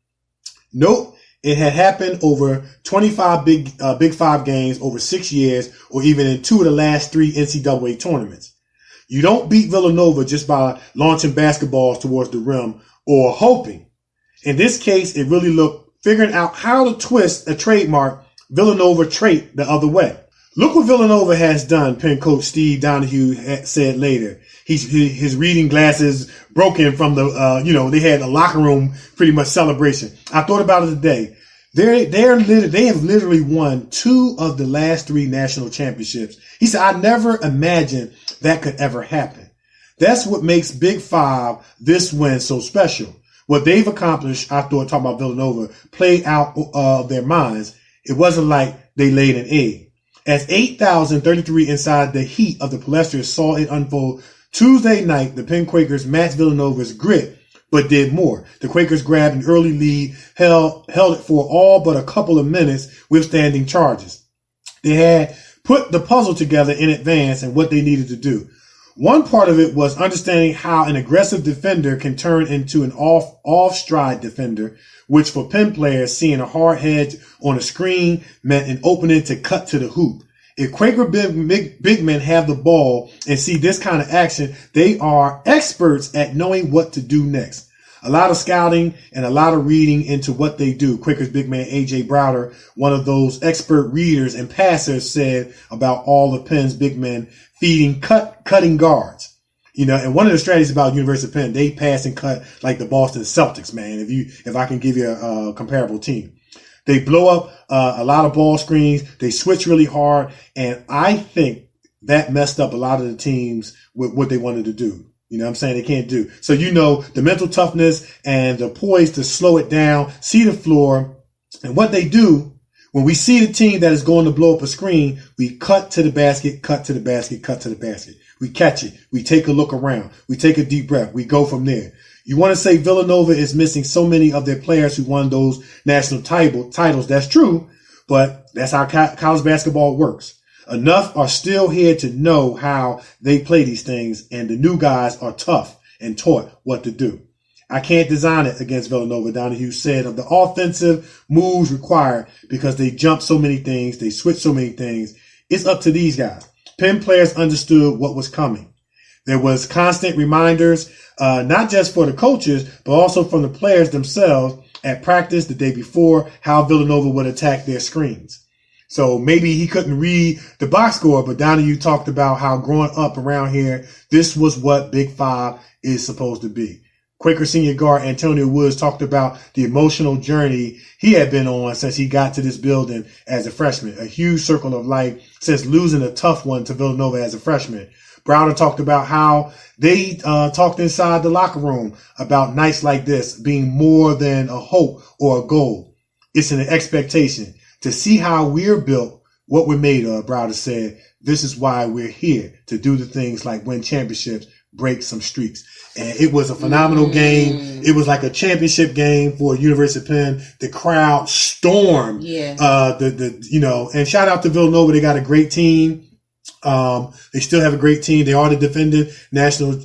Note, it had happened over 25 Big 5 games over 6 years, or even in 2 of the last 3 NCAA tournaments. You don't beat Villanova just by launching basketballs towards the rim or hoping. In this case, it really looked figuring out how to twist a trademark Villanova trait the other way. Look what Villanova has done, Penn coach Steve Donahue said later. His reading glasses broken from they had a locker room pretty much celebration. I thought about it today. They have literally won 2 of the last 3 national championships. He said, I never imagined that could ever happen. That's what makes Big 5 this win so special. What they've accomplished, I thought, talking about Villanova, played out of their minds. It wasn't like they laid an egg. As 8,033 inside the heat of the Palestria saw it unfold Tuesday night, the Penn Quakers matched Villanova's grit, but did more. The Quakers grabbed an early lead, held it for all but a couple of minutes, withstanding charges. They had put the puzzle together in advance and what they needed to do. One part of it was understanding how an aggressive defender can turn into an off-stride defender, which for Penn players, seeing a hard hedge on a screen meant an opening to cut to the hoop. If Quaker big men have the ball and see this kind of action, they are experts at knowing what to do next. A lot of scouting and a lot of reading into what they do. Quakers big man A.J. Browder, one of those expert readers and passers, said about all of Penn's big men feeding cutting guards. And one of the strategies about University of Penn, they pass and cut like the Boston Celtics, man. If I can give you a comparable team. They blow up a lot of ball screens. They switch really hard. And I think that messed up a lot of the teams with what they wanted to do. You know what I'm saying? They can't do. So, the mental toughness and the poise to slow it down, see the floor. And what they do, when we see the team that is going to blow up a screen, we cut to the basket, cut to the basket, cut to the basket. We catch it. We take a look around. We take a deep breath. We go from there. You want to say Villanova is missing so many of their players who won those national titles. That's true, but that's how college basketball works. Enough are still here to know how they play these things, and the new guys are tough and taught what to do. I can't design it against Villanova, Donahue said of the offensive moves required because they jump so many things, they switch so many things. It's up to these guys. Penn players understood what was coming. There was constant reminders, not just for the coaches, but also from the players themselves at practice the day before, how Villanova would attack their screens. So maybe he couldn't read the box score, but Donahue talked about how growing up around here, this was what Big Five is supposed to be. Quaker senior guard Antonio Woods talked about the emotional journey he had been on since he got to this building as a freshman. A huge circle of life since losing a tough one to Villanova as a freshman. Browder talked about how they talked inside the locker room about nights like this being more than a hope or a goal. It's an expectation. To see how we're built, what we're made of, Browder said, this is why we're here, to do the things like win championships, break some streaks. And it was a phenomenal game. It was like a championship game for University of Penn. The crowd stormed. And shout out to Villanova. They got a great team. They still have a great team. They are the defending national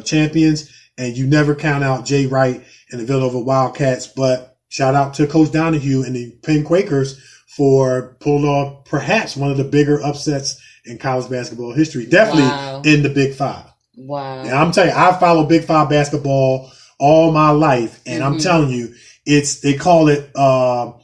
champions. And you never count out Jay Wright and the Villanova Wildcats. But shout out to Coach Donahue and the Penn Quakers for pulling off perhaps one of the bigger upsets in college basketball history. Definitely in the Big Five. Wow. And I'm telling you, I follow Big Five basketball all my life, and I'm telling you, they call it the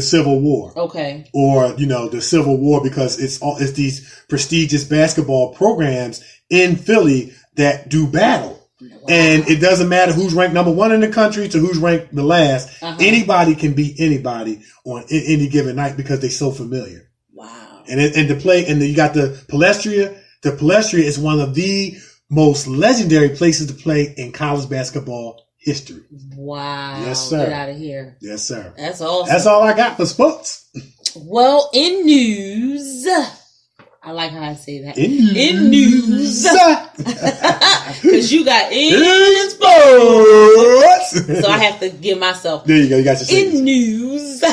Civil War. Okay. Or, the Civil War, because it's these prestigious basketball programs in Philly that do battle. Wow. And it doesn't matter who's ranked number one in the country to who's ranked the last. Anybody can beat anybody on any given night because they're so familiar. Wow. And you got the Palestria. The Palestria is one of the most legendary places to play in college basketball history. Wow. Yes, sir. Get out of here. Yes, sir. That's awesome. That's all I got for sports. Well, in news, I like how I say that. In news. Because you got in sports. So I have to give myself. There you go. You got your in news.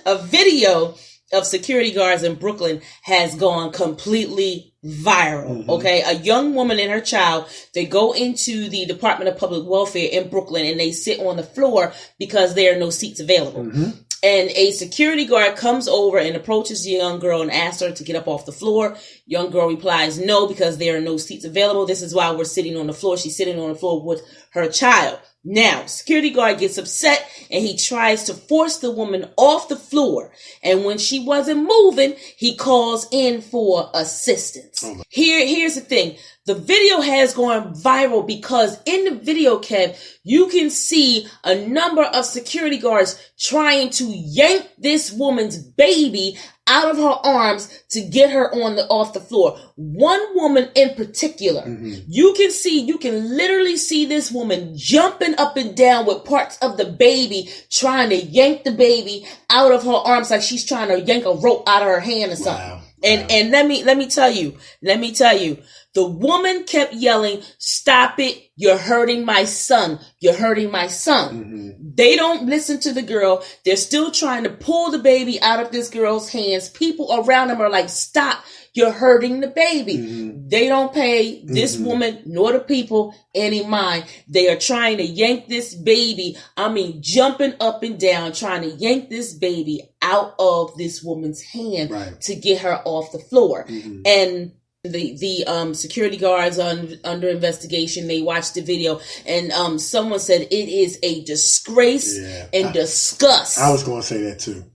A video of security guards in Brooklyn has gone completely viral. Okay. A young woman and her child, they go into the Department of Public Welfare in Brooklyn and they sit on the floor because there are no seats available. And a security guard comes over and approaches the young girl and asks her to get up off the floor. Young girl replies, no, because there are no seats available. This is why we're sitting on the floor. She's sitting on the floor with her child. Now, security guard gets upset and he tries to force the woman off the floor. And when she wasn't moving, he calls in for assistance. Here's the thing. The video has gone viral because in the video, Kev, you can see a number of security guards trying to yank this woman's baby out of her arms to get her off the floor. One woman in particular, you can literally see this woman jumping up and down with parts of the baby, trying to yank the baby out of her arms like she's trying to yank a rope out of her hand or something. Wow. And let me tell you, the woman kept yelling, stop it. You're hurting my son. You're hurting my son. They don't listen to the girl. They're still trying to pull the baby out of this girl's hands. People around them are like, stop. You're hurting the baby. They don't pay this woman nor the people any mind. They are trying to yank this baby. Jumping up and down, trying to yank this baby out of this woman's hand to get her off the floor. And the security guards under investigation, they watched the video and someone said it is a disgrace and disgust. I was going to say that too.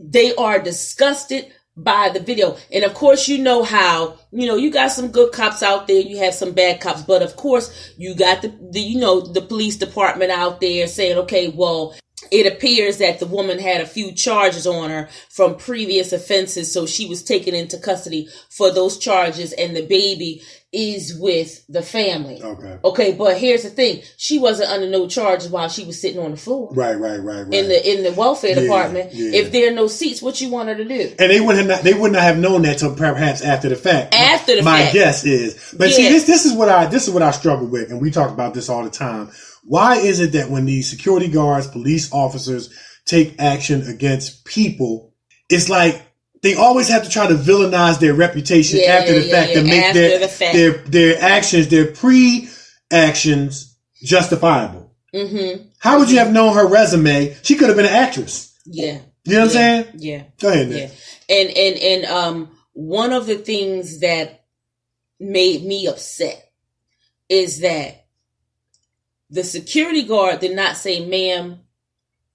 They are disgusted by the video. And of course, you know how, you got some good cops out there, you have some bad cops, but of course you got the police department out there saying, okay, well, it appears that the woman had a few charges on her from previous offenses, so she was taken into custody for those charges, and the baby is with the family. Okay, but here's the thing: she wasn't under no charges while she was sitting on the floor. Right. In the welfare department. If there are no seats, what you want her to do? And they wouldn't have known that till perhaps after the fact. My guess is, but see, this is what I struggle with, and we talk about this all the time. Why is it that when these security guards, police officers take action against people, it's like they always have to try to villainize their reputation after the fact to make their actions, their actions justifiable. Mm-hmm. How would you have known her resume? She could have been an actress. Yeah. You know what I'm saying? Yeah. Go ahead, Nick. Yeah. And one of the things that made me upset is that the security guard did not say, "Ma'am,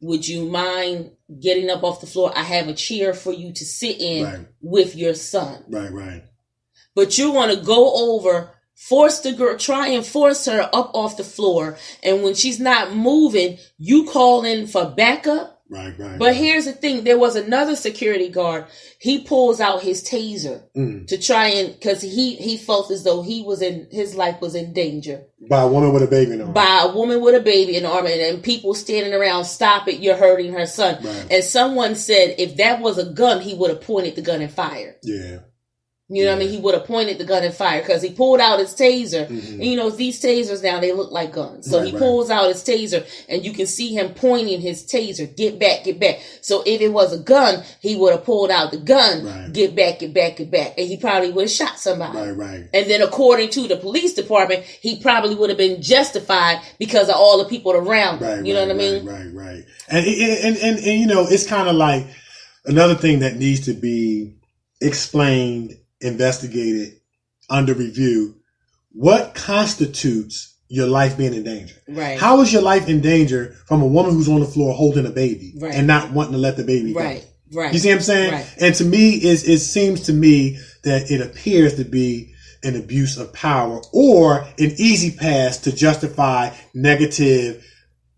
would you mind getting up off the floor? I have a chair for you to sit in with your son." Right. But you want to go over, force the girl, try and force her up off the floor. And when she's not moving, you call in for backup. Right. But here's the thing. There was another security guard. He pulls out his taser to try and, because he felt as though his life was in danger. By a woman with a baby in the arm. By a woman with a baby in the arm. And people standing around, "Stop it, you're hurting her son." Right. And someone said if that was a gun, he would have pointed the gun and fired. Yeah. You know what I mean? He would have pointed the gun and fired because he pulled out his taser. And you know, these tasers now, they look like guns. So he pulls out his taser and you can see him pointing his taser. Get back, get back. So if it was a gun, he would have pulled out the gun. Get back, get back, get back. And he probably would have shot somebody. Right. And then according to the police department, he probably would have been justified because of all the people around him. You know what I mean? Right. And you know, it's kind of like another thing that needs to be explained, investigated, under review. What constitutes your life being in danger? Right. How is your life in danger from a woman who's on the floor holding a baby and not wanting to let the baby go? Right. You see what I'm saying? Right. And to me, it seems to me that it appears to be an abuse of power or an easy pass to justify negative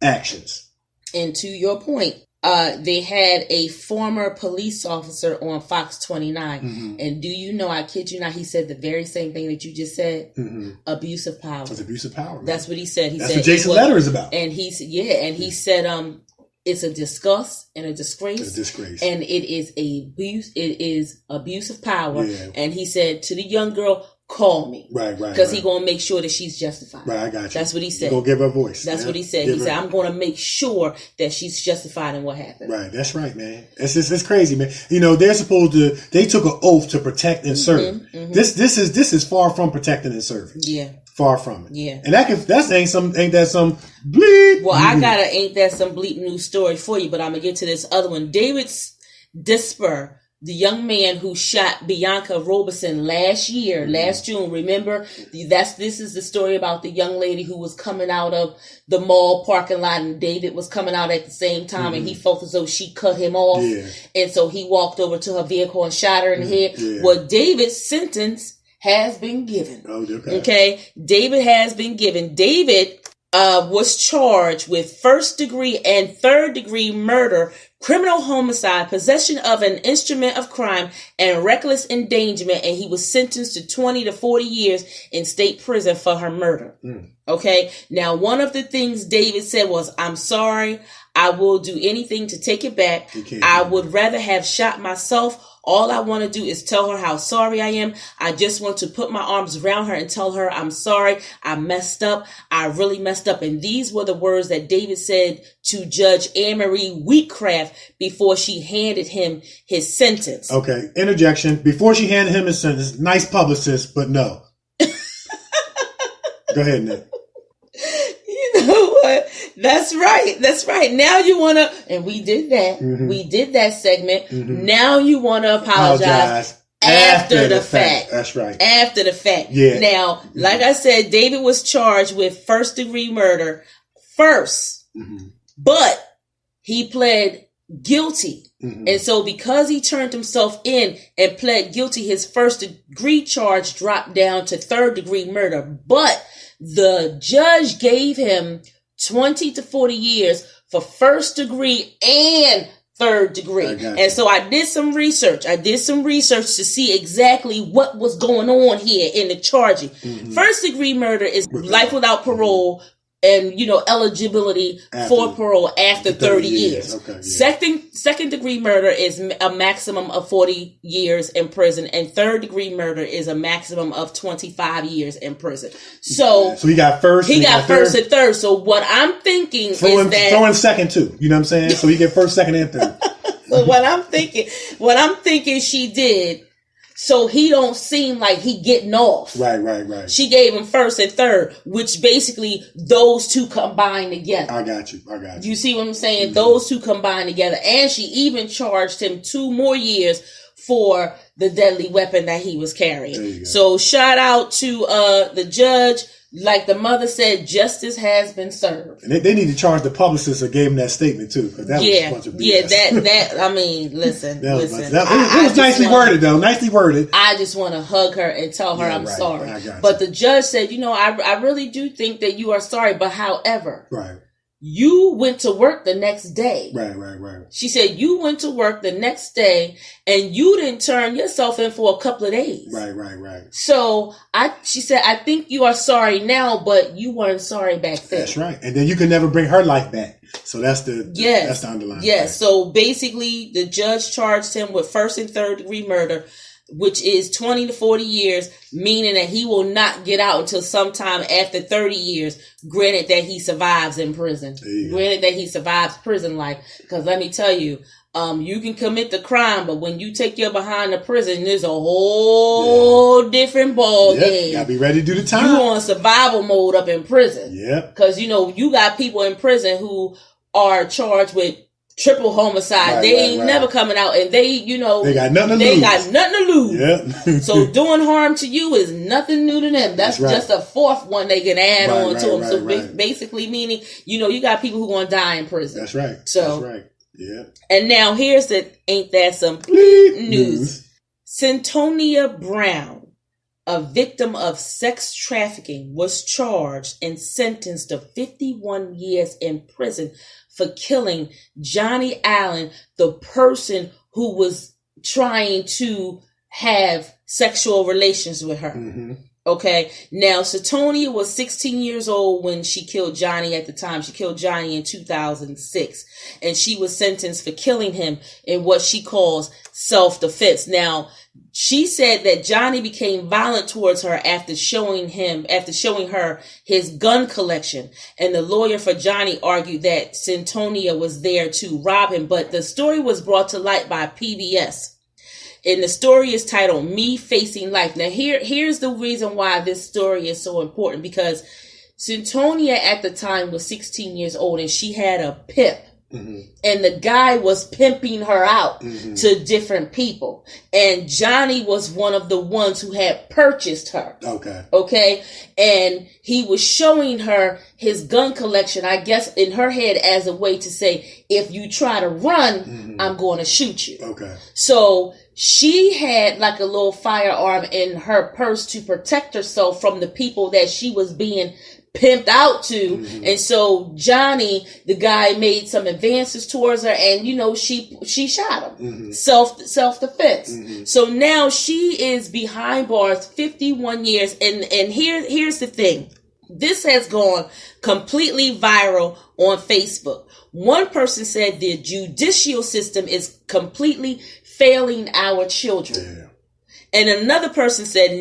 actions. And to your point, they had a former police officer on Fox 29. And do you know, I kid you not, he said the very same thing that you just said. Abuse of power. It's abuse of power. Man. That's what he said. That's what Jason Letter is about. And he said, it's a disgust and a disgrace. It's a disgrace. And it is abuse of power. Yeah. And he said to the young girl, "Call me." Right. Because he's going to make sure that she's justified. Right, I got you. That's what he said. You're going to give her a voice. That's what he said. He said, "I'm going to make sure that she's justified in what happened." Right, that's right, man. It's crazy, man. You know, they took an oath to protect and serve. This is far from protecting and serving. Yeah. Far from it. Yeah. And ain't that some bleep. Well, I got a ain't that some bleep news story for you, but I'm going to get to this other one. David Disper, the young man who shot Bianca Robeson last June, remember? This is the story about the young lady who was coming out of the mall parking lot and David was coming out at the same time and he felt as though she cut him off. Yeah. And so he walked over to her vehicle and shot her in the head. Yeah. Well, David's sentence has been given. Oh, okay. David has been given. David was charged with first degree and third degree murder, criminal homicide, possession of an instrument of crime, and reckless endangerment. And he was sentenced to 20 to 40 years in state prison for her murder. Okay. Now, one of the things David said was, "I'm sorry. I will do anything to take it back. I would rather have shot myself. All I want to do is tell her how sorry I am. I just want to put my arms around her and tell her I'm sorry. I messed up. I really messed up." And these were the words that David said to Judge Anne-Marie Wheatcraft before she handed him his sentence. Okay. Interjection. Before she handed him his sentence, nice publicist, but no. Go ahead, Nick. You know what? That's right. Now you want to, and we did that. We did that segment. Now you want to apologize after the fact. That's right. After the fact. Yeah. Now, like I said, David was charged with first degree murder first, but he pled guilty. And so because he turned himself in and pled guilty, his first degree charge dropped down to third degree murder. But the judge gave him 20 to 40 years for first degree and third degree. And so I did some research. To see exactly what was going on here in the charging. First degree murder is life without parole and, eligibility for parole after 30 years. Okay, yeah. Second degree murder is a maximum of 40 years in prison, and third degree murder is a maximum of 25 years in prison. So he got first. He got first and third. So what I'm thinking is that throw in second too. You know what I'm saying? So he get first, second, and third. So what I'm thinking she did So he don't seem like he getting off. Right. She gave him first and third, which basically those two combine together. I got you. You see what I'm saying? Mm-hmm. Those two combine together. And she even charged him 2 more years for the deadly weapon that he was carrying. So shout out to the judge. Like the mother said, justice has been served. And they need to charge the publicist that gave him that statement too, because that was a bunch of BS. Yeah, that I mean, listen. It was nicely worded though. Nicely worded. I just want to hug her and tell her I'm sorry. But the judge said, I really do think that you are sorry, but however, you went to work the next day. Right. She said you went to work the next day and you didn't turn yourself in for a couple of days. Right. So she said, I think you are sorry now, but you weren't sorry back then. That's right. And then you can never bring her life back. So that's the underlying. Yes. So basically the judge charged him with first and third degree murder, which is 20 to 40 years, meaning that he will not get out until sometime after 30 years, granted that he survives in prison. Granted that he survives prison life. Because let me tell you, you can commit the crime, but when you take your behind to prison, there's a whole different ball game. Gotta be ready to do the time. You on survival mode up in prison. Yep. Because, you got people in prison who are charged with triple homicide. They ain't never coming out, and they got nothing to lose. Yep. So doing harm to you is nothing new to them. That's just a fourth one they can add on to them. So basically meaning, you got people who gonna die in prison. That's right. So, that's right. Yeah. And now here's the ain't that some news. Centonia Brown, a victim of sex trafficking, was charged and sentenced to 51 years in prison for killing Johnny Allen, the person who was trying to have sexual relations with her. Mm-hmm. Okay. Now, Centonia was 16 years old when she killed Johnny at the time. She killed Johnny in 2006. And she was sentenced for killing him in what she calls self-defense. Now, she said that Johnny became violent towards her after showing her his gun collection. And the lawyer for Johnny argued that Centonia was there to rob him. But the story was brought to light by PBS. And the story is titled Me Facing Life. Now, here's the reason why this story is so important. Because Centonia at the time was 16 years old and she had a pimp. Mm-hmm. And the guy was pimping her out to different people. And Johnny was one of the ones who had purchased her. Okay. And he was showing her his gun collection, I guess, in her head as a way to say, if you try to run, I'm going to shoot you. Okay. So she had like a little firearm in her purse to protect herself from the people that she was being pimped out to. And so Johnny, the guy, made some advances towards her and she shot him. Self-defense. So now she is behind bars 51 years and here's the thing. This has gone completely viral on Facebook. One person said the judicial system is completely failing our children. And another person said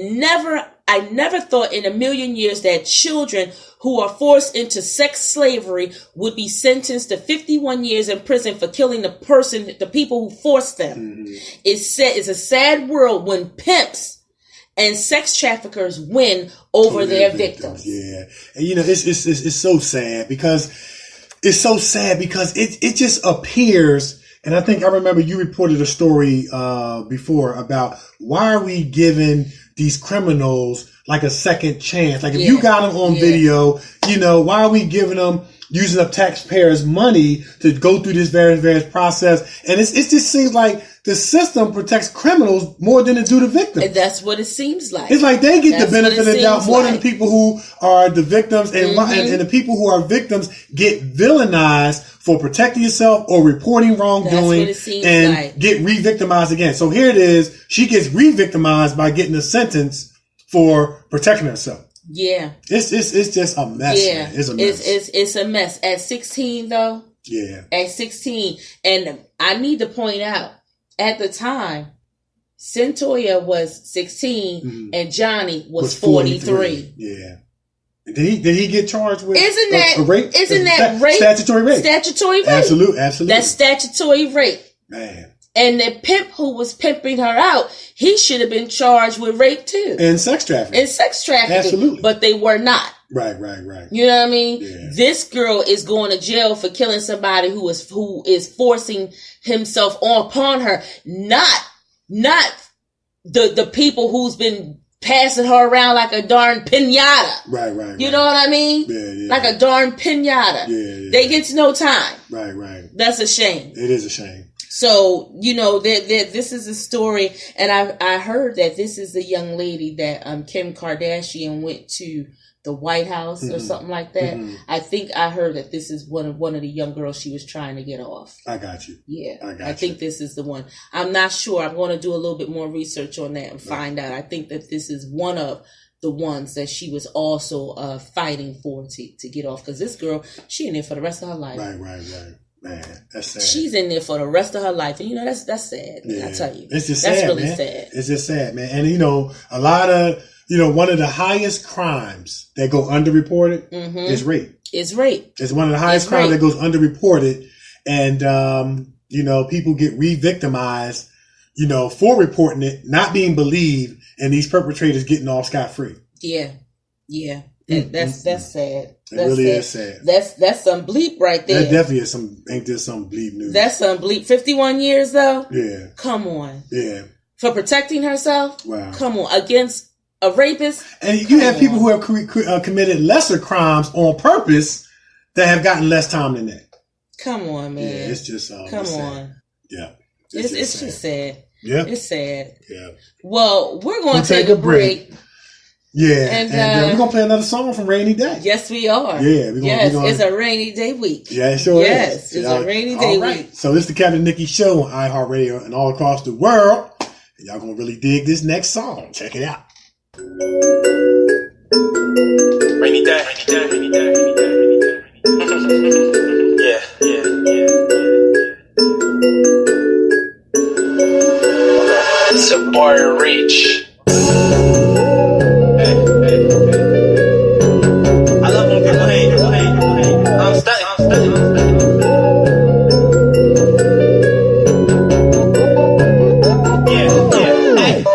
I never thought in a million years that children who are forced into sex slavery would be sentenced to 51 years in prison for killing the people who forced them. It's a sad world when pimps and sex traffickers win over their victims. Yeah. And it's so sad because it just appears. And I think I remember you reported a story before about why are we giving these criminals like a second chance? Like if you got them on video, why are we giving them using up taxpayers' money to go through this various process? And it just seems like the system protects criminals more than it do the victims. And that's what it seems like. It's like they get the benefit of the doubt more than the people who are the victims, and and the people who are victims get villainized for protecting yourself or reporting wrongdoing and get re-victimized again. So here it is. She gets re-victimized by getting a sentence for protecting herself. Yeah. It's just a mess. Yeah. Man. It's a mess. It's a mess. At 16 though. Yeah. At 16. And I need to point out, at the time, Centonia was 16 and Johnny was 43. Yeah. Did he get charged with a rape? Isn't that rape? Statutory rape. Statutory rape. Absolutely. That's statutory rape. Man. And the pimp who was pimping her out, he should have been charged with rape too. And sex trafficking. Absolutely. But they were not. Right. You know what I mean? Yeah. This girl is going to jail for killing somebody who is forcing himself upon her. Not the people who's been passing her around like a darn pinata. Right. You know what I mean? Yeah. Like a darn pinata. Yeah. They get no time. Right. That's a shame. It is a shame. So, you know, this is a story, and I heard that this is the young lady that Kim Kardashian went to the White House or something like that. Mm-hmm. I think I heard that this is one of the young girls she was trying to get off. I got you. Yeah, I think this is the one. I'm not sure. I'm going to do a little bit more research on that and find out. I think that this is one of the ones that she was also fighting for to get off, because this girl, she in there for the rest of her life. Right. Man, that's sad. She's in there for the rest of her life, and you know that's sad. Yeah. I tell you, it's just that's sad, really man. sad. It's just sad, man. And you know, a lot of one of the highest crimes that go underreported is rape. It's rape. It's one of the highest crimes that goes underreported, and people get re-victimized, for reporting it, not being believed, and these perpetrators getting off scot-free. Yeah. That's sad. It really is sad. That's some bleep right there. That definitely is ain't this some bleep news? That's some bleep. 51 years though? Yeah. Come on. Yeah. For protecting herself? Wow. Come on. Against a rapist? And you have people who have committed lesser crimes on purpose that have gotten less time than that. Come on, man. Yeah, it's just come on. Yeah. It's just sad. Yeah. It's sad. Yeah. Well, we're going to take a break. Yeah, and we're going to play another song from Rainy Dae. Yes, we are. Yeah. It's a rainy day week. Yeah, it sure is. Yes, it's a rainy day week. So this is the Captain Nikee Show on iHeartRadio and all across the world. And y'all going to really dig this next song. Check it out. Rainy Dae. Yeah. It's a bar reach. I love when people hate. I'm stuck.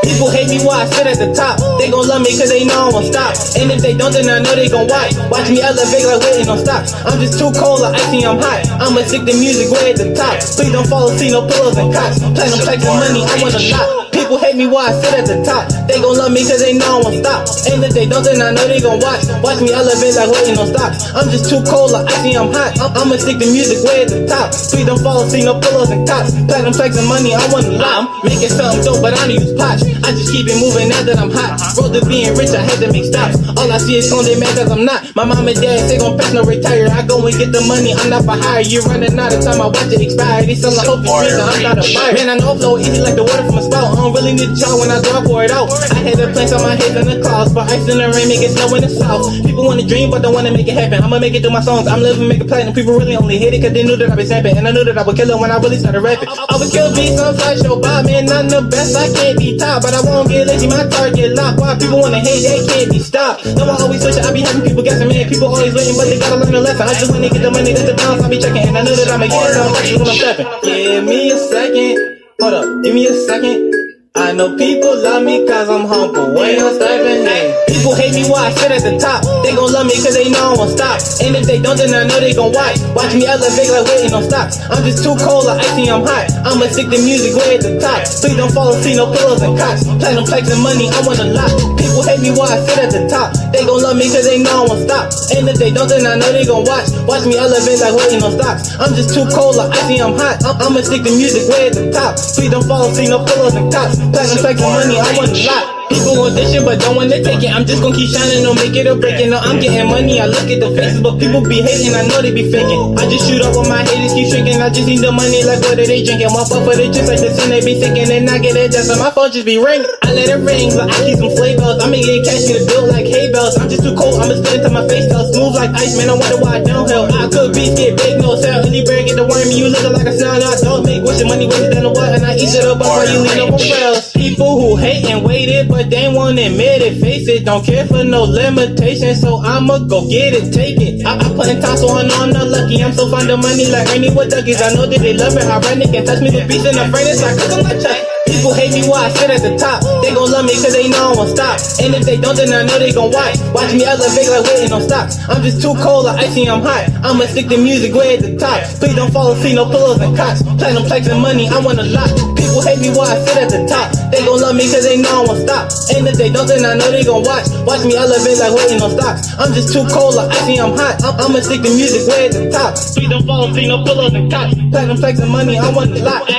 People hate me while I sit at the top. They gon' love me cause they know I won't stop. And if they don't, then I know they gon' watch. Watch me elevate like waiting on stocks. I'm just too cold like icy, I'm hot. I'ma stick the music way at the top. Please don't fall asleep, no pillows and cots. Platinum plaques and money, I want a lot. People hate me while I sit at the top. They gon' love me cause they know I won't stop. And if they don't, then I know they gon' watch. Watch me elevate like waiting on stocks. I'm just too cold like icy, I'm hot. I'ma stick the music way at the top. Please don't fall asleep, no pillows and cots. Platinum plaques and money, I want a lot. I'm making something dope, but I don't use pots. I just keep it moving now that I'm hot. Road to being rich, I had to make stops. All I see is on they mad cause I'm not. My mom and dad say gon' pass no retire. I go and get the money, I'm not for hire. You're running out of time, I watch it expire. They sell a hope it's I'm not a buyer. Man, I know flow easy like the water from a spout. I don't really need a child when I go, I pour it out. I had the plants on my head in the clouds, but ice in the rain, make it snow in the south. People wanna dream, but don't wanna make it happen. I'ma make it through my songs, I'm living, make it platinum. People really only hate it cause they knew that I been snapping. And I knew that I would kill it when I really started rapping. I would kill beats on sideshow Bob, man, I'm the best, I can't be top. But I won't get lazy, my target locked. Why people wanna hate, they can't be stopped. No, I always switch, I be having people guessing, man. People always waiting, but they gotta learn a lesson. I just wanna get the money, that's the balance I be checking. And I know that I'ma get it, so I'm watching when I'm stepping. Give me a second, hold up, give me a second. I know people love me cause I'm humble, when I'm stepping, hey. People hate me while I sit at the top. They gon' love me cause they know I won't stop. And if they don't, then I know they gon' watch. Watch me elevate like waiting on stocks. I'm just too cold like icy, I'm hot. I'ma stick the music way at the top. Please don't fall asleep, no pillows and cots. Platinum plaques and money, I want a lot. People hate me while I sit at the top. They gon' love me cause they know I won't stop. And if they don't, then I know they gon' watch. Watch me elevate like waiting on stocks. I'm just too cold like icy, I'm hot. I'ma stick the music way at the top. Please don't fall asleep, no pillows and cots. Platinum plaques and money, I want a lot. People want this shit but don't wanna take it. I'm just gon' keep shining, don't make it or break it. No, I'm getting money, I look at the faces, but people be hating, I know they be faking. I just shoot up when my haters keep shrinking. I just need the money like what are they drinking? One puff for the chips like the sin they be thinking. And I get it just so my phone just be ringing. I let it ring, but I keep some flavors. I'ma get cash, get a bill like hay bells. I'm just too cold, I'ma spit it till my face tells. Smooth like ice, man, I wonder why I don't help. I could beats get big, no sell. Any bird get the worm, you looking like a snail. No, I don't make wishes, money wasted than a what. And I eat it up while you lean up on rails. People people who hate and waited, but they won't admit it. Face it, don't care for no limitations, so I'ma go get it, take it. I put in time, so I know I'm not lucky. I'm so fond of money like Rainy with Duckies. I know that they love it, how Ra1ny can touch me with beats and I'm afraid it's like cause I'm not tight. People hate me while I sit at the top. They gon' love me cause they know I won't stop. And if they don't, then I know they gon' watch. Watch me elevate like waiting on stocks. I'm just too cold, like icy, I'm hot. I'ma stick the music way at the top. Please don't fall asleep, no pillows and cots. Platinum plaques and money, I want a lot. People hate me while I sit at the top. They gon' love me cause they know I won't stop. And if they don't, then I know they gon' watch. Watch me elevate like waiting on stocks. I'm just too cold, like icy, I'm hot. I'ma stick the music way at the top. Please don't fall asleep, no pillows and cots. Platinum plaques and money, I want a lot.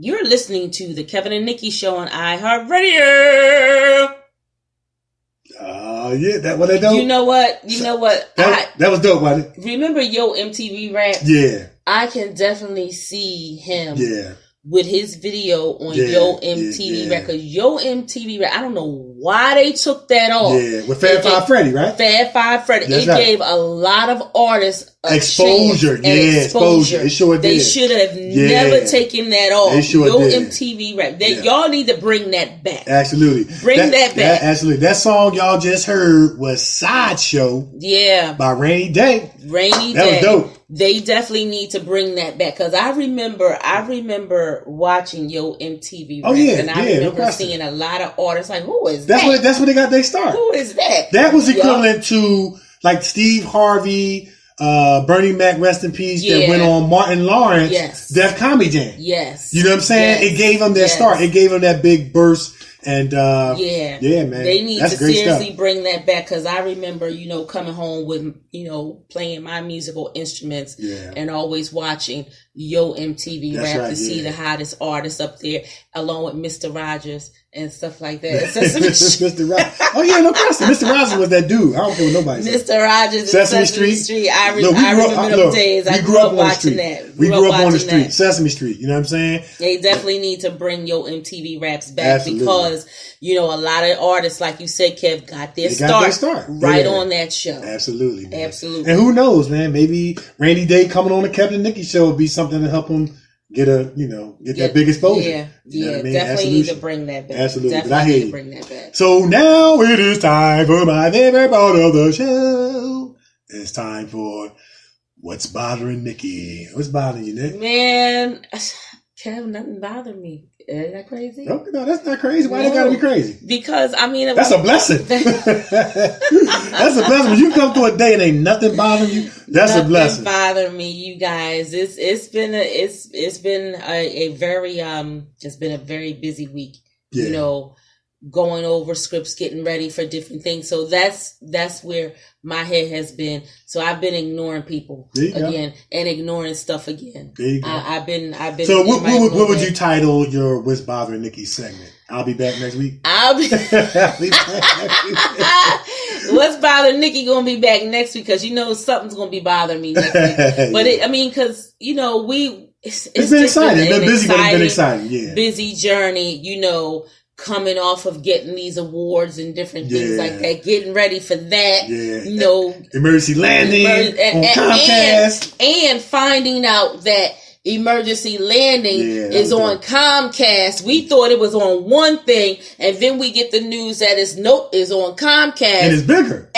You're listening to the Kevin and Nikee Show on iHeartRadio. Yeah, that what they do. You know what? That was dope, wasn't it? Remember Yo MTV Rap? Yeah. I can definitely see him. Yeah. With his video on Yo MTV Rap, because Yo MTV Rap, I don't know why they took that off. Yeah, with Fab Five Freddy, right? Fab Five Freddy. That's it right. gave a lot of artists exposure. Exposure. It sure did. They should have never taken that off. They sure Yo did. MTV Rap. Y'all need to bring that back. Absolutely. Bring that back. Absolutely. That song y'all just heard was Sideshow. Yeah. By Rainy Dae. Rainy Dae. That was dope. They definitely need to bring that back, because I remember watching Yo MTV Rap, and I remember seeing a lot of artists like, who is that? That's where they got their start. Who is that? That was equivalent to like Steve Harvey, Bernie Mac, rest in peace, that went on Martin Lawrence, Def Comedy Jam. Yes. You know what I'm saying? It gave them their start. It gave them that big burst. And man, they need that's to great seriously stuff. bring that back, because I remember, coming home with, playing my musical instruments and always watching Yo MTV Rap to see the hottest artists up there, along with Mr. Rogers and stuff like that. Mr. Rogers. Oh yeah, no question. Mr. Rogers was that dude. I don't care what nobody says. Mr. Rogers and Sesame Street. I remember those days. I grew up watching that. We grew up on the street. Sesame Street. You know what I'm saying? They definitely need to bring Yo MTV Raps back, because a lot of artists, like you said, Kev, got their start right on that show. Absolutely, man. Absolutely. And who knows, man? Maybe Rainy Dae coming on the Kevin and Nikee Show would be something to help them get that big exposure. Yeah, you know what I mean? Definitely need to bring that back. Absolutely, definitely but I hear need to you. bring that back. So now it is time for my favorite part of the show. It's time for What's Bothering Nikee. What's bothering you, Nick? Man, Kev, nothing bothered me. Isn't that crazy? No, that's not crazy. Why they gotta be crazy? Because that's a blessing. That's a blessing. When you come through a day and ain't nothing bothering you, that's a blessing. Nothing bothering me, you guys. It's been a very busy week. Yeah. Going over scripts, getting ready for different things. So that's where my head has been. So I've been ignoring people again and ignoring stuff again. There you go. I've been. So what would you title your What's Bothering Nikee segment? I'll be back next week. I'll be back next week. What's Bothering Nikee gonna be back next week, because something's gonna be bothering me next week. But because it's been exciting. It's been busy, but it's been exciting. Yeah, busy journey. Coming off of getting these awards and different things like that, getting ready for that, emergency landing on Comcast, and finding out that emergency landing is on Comcast. We thought it was on one thing, and then we get the news that it's on Comcast, and it's bigger,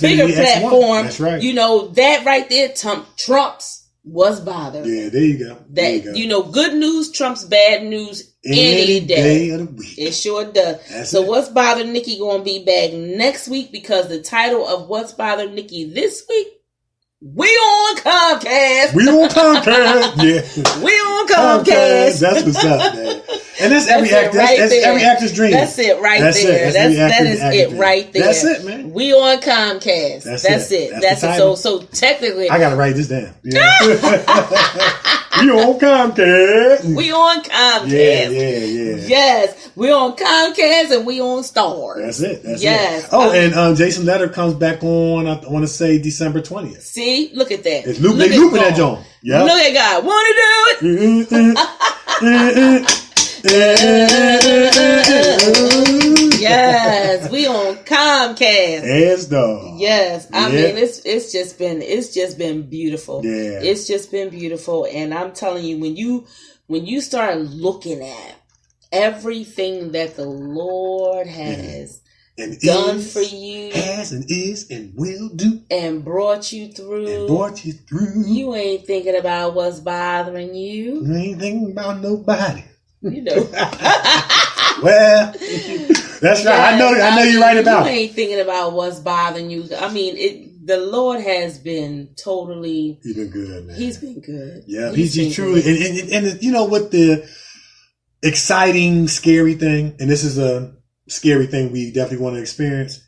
bigger platform. That's right. That right there trumps what's bothering. Yeah, there you go. Good news trumps bad news any day of the week. It sure does. What's Bothering Nikee gonna be back next week, because the title of What's Bothering Nikee this week, we on Comcast. We on Comcast. Yeah. We on Comcast. That's what's up, man. And that's every actor's dream. That's it right there. That is it right there. That's it, man. We on Comcast. That's it. That's it. So technically, I gotta write this down. Yeah. We on Comcast. We on Comcast. Yeah. Yes, we on Comcast and we on Stars. That's it. Yes. Oh, and Jason Letter comes back on, I want to say December 20th. See, look at that. They looping that joint. Yeah. Look at God. Want to do it? Yes, we on Comcast. As though. Yes, I mean it's just been beautiful. Yeah, it's just been beautiful, and I'm telling you, when you start looking at everything that the Lord has and done for you, has and is and will do, and brought you through, you ain't thinking about what's bothering you. You ain't thinking about nobody. You know. Well, that's right. I know you're right about it. You ain't thinking about what's bothering you. I mean, the Lord has been totally. He's been good, man. He's been good. Yeah, he's truly. And you know what the exciting, scary thing, and this is a scary thing we definitely want to experience.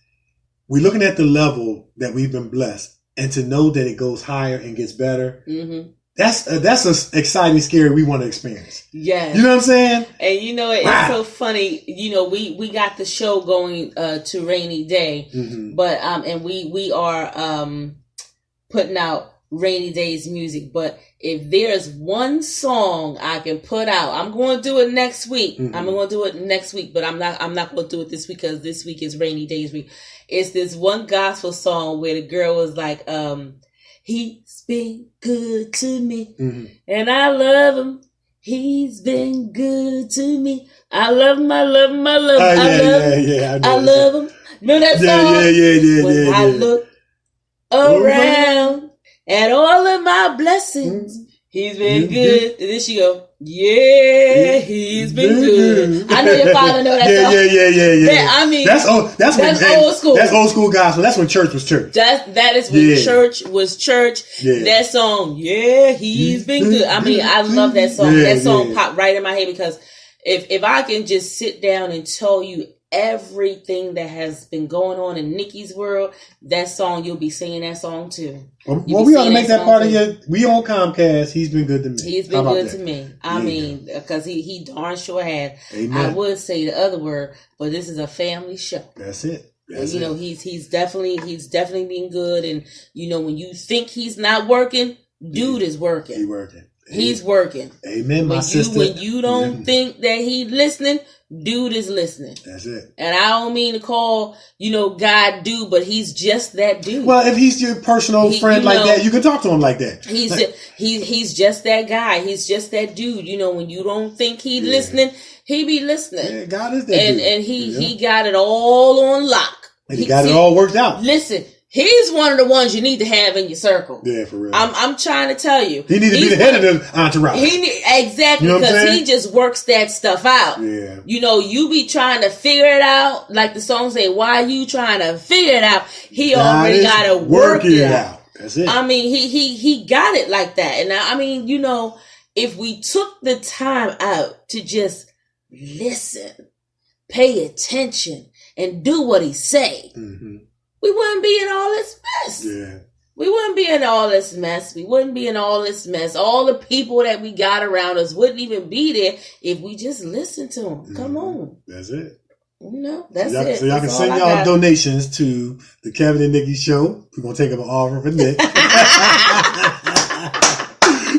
We're looking at the level that we've been blessed, and to know that it goes higher and gets better. Mm-hmm. That's an exciting, scary we want to experience. Yes. You know what I'm saying? And you know, it's so funny. You know, we got the show going to Rainy Dae, but and we are putting out Rainy Dae's music. But if there's one song I can put out, I'm going to do it next week. I'm going to do it next week, but I'm not going to do it this week because this week is Rainy Dae's week. It's this one gospel song where the girl was like, he's been good to me, and I love him. He's been good to me. I love him. I love him. I love him. I love him. Remember that song? When I look around at all of my blessings, he's been good. And then she go, yeah, he's been good. I know your father know that song. Yeah. I mean, that's old school. That's old school gospel. That's when church was church. That is when church was church. Yeah. That song, yeah, he's been good. I mean, I love that song. That song popped right in my head because if I can just sit down and tell you everything that has been going on in Nikee's world, that song, you'll be singing that song too. Well, we ought to make that part of your. We on Comcast. He's been good to me. He's been good to me. I mean, because he darn sure has. Amen. I would say the other word, but this is a family show. That's it. That's you know, he's definitely been good. And you know, when you think he's not working, dude is working. He's working. He's working. Amen, my sister. When you don't think that he's listening, dude is listening. That's it. And I don't mean to call, God dude, but he's just that dude. Well, if he's your personal friend like that, you can talk to him like that. He's just that guy. He's just that dude. When you don't think he's listening, he be listening. Yeah, God is that dude. And he got it all on lock. And he got it all worked out. Listen. He's one of the ones you need to have in your circle. Yeah, for real. I'm trying to tell you. He needs to be the head of the entourage. Exactly, because he just works that stuff out. Yeah. You be trying to figure it out. Like the song say, why you trying to figure it out? He already got to work it out. That's it. I mean, he got it like that. And I mean, if we took the time out to just listen, pay attention, and do what he say, we wouldn't be in all this mess. Yeah. We wouldn't be in all this mess. We wouldn't be in all this mess. All the people that we got around us wouldn't even be there if we just listened to them. Come on. That's it. That's it. So y'all can send y'all donations to the Kevin and Nikee show. We're going to take up an offer for Nick.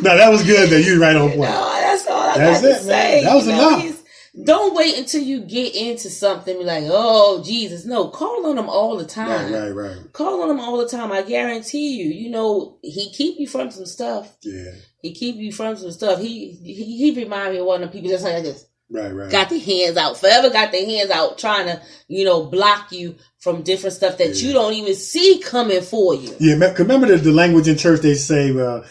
No, that was good though. You right on point. That's all I got to say. That was enough. Don't wait until you get into something and be like, oh, Jesus. No, call on him all the time. Right. Call on him all the time. I guarantee you, he keep you from some stuff. Yeah. He keep you from some stuff. He remind me of one of the people that's like this. Right. Got their hands out. Forever got their hands out trying to, block you from different stuff that you don't even see coming for you. Yeah, remember the language in church they say, when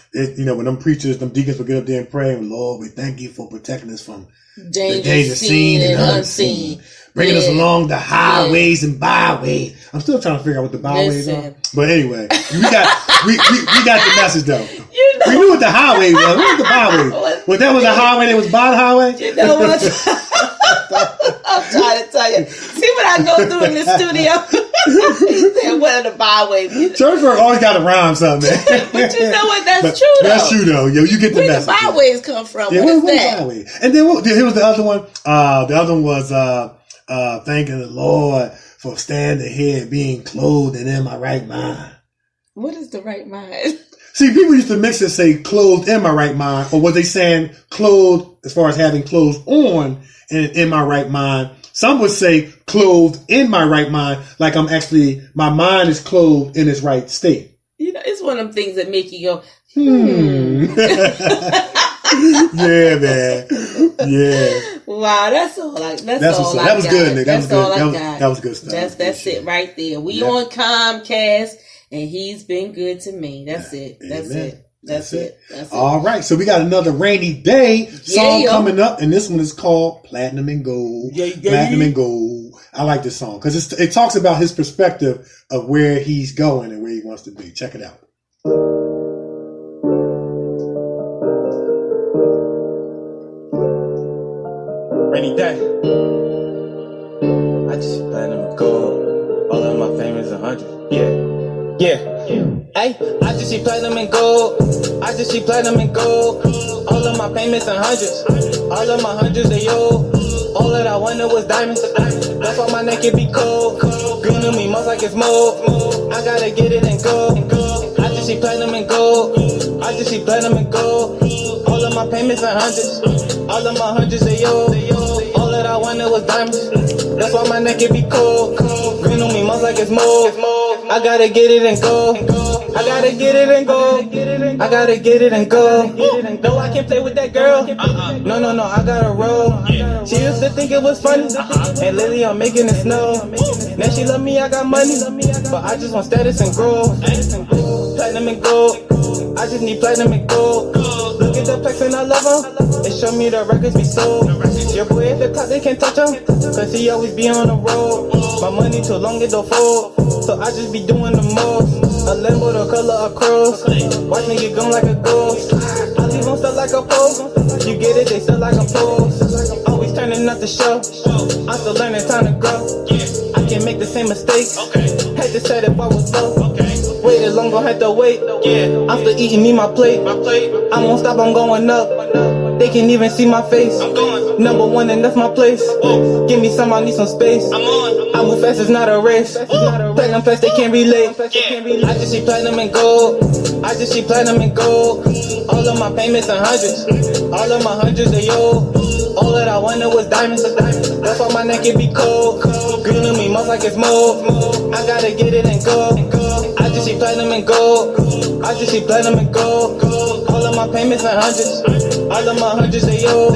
them preachers, them deacons would get up there and pray, Lord, we thank you for protecting us from danger seen and unseen. Bringing us along the highways and byways. I'm still trying to figure out what the byways are. But anyway, we got the message though. We knew what the highway was. What was the byway? Well, that was a highway that was by the highway? You know what? I'm trying to tell you. See what I go through in the studio? He said, what are the byways? Church work always got to rhyme something, man. But you know what? That's true, though. That's true, though. Yo, you get the message. Where the byways come from? Yeah, what is that? Byways? And then here was the other one. The other one was thanking the Lord for standing here being clothed and in my right mind. What is the right mind? See, people used to mix and say clothed in my right mind, or was they saying clothed as far as having clothes on and in my right mind? Some would say clothed in my right mind, like my mind is clothed in its right state. You know, it's one of them things that make you go, Yeah, man. Yeah. Wow, that's all. That's all. That was good, Nick. That was good. All I got. That was good stuff. That's it right there. We on Comcast, and he's been good to me. That's it. That's it. All right, so we got another Rainy Dae song coming up, and this one is called Platinum and Gold. Platinum and Gold. I like this song because it talks about his perspective of where he's going and where he wants to be. Check it out. Rainy Dae. I just see platinum and gold. All of my fame is 100. Yeah. Hey, I just see platinum and gold. I just see platinum and gold. All of my payments in hundreds. All of my hundreds they owe. All that I wanted was diamonds. That's why my neck can be cold. Green to me most like it's mold. I gotta get it and go. I just see platinum and gold. I just see platinum and gold. All of my payments in hundreds. All of my hundreds they owe. All that I wanted was diamonds. That's why my neck can be cold. Green on me most like it's mold. I gotta get it and go. I gotta get it and go. I gotta get it and go. No, I can't play with that girl. No, I gotta roll. She used to think it was funny. And lately I'm making it snow. Now she love me, I got money. But I just want status and growth. Platinum and gold. I just need platinum and gold. Look at the plex and I love him. They show me the records be sold. Your boy at the top, they can't touch him. Cause he always be on the road. My money too long, it don't fold. So I just be doing the most. A Lambo the color of crows. Watch me get gone like a ghost. I leave them stuck like a pole. You get it, they stuck like a pole. Always turning up the show. I'm still learning, time to grow. I can't make the same mistakes. Had to set it while I was low. Waited long, gon' have to wait. I'm still eating me my plate. I won't stop, I'm going up. They can't even see my face. Number one and that's my place. Give me some, I need some space. I move fast, it's not a race. Platinum plus they can't relate. I just see platinum and gold. I just see platinum and gold. All of my payments in hundreds. All of my hundreds they owe. All that I wanted was diamonds. That's why my neck can be cold. Green to me most like it's mold. I gotta get it and go. I just see platinum and gold. I just see platinum and gold. All of my payments in hundreds. All of my hundreds they owe.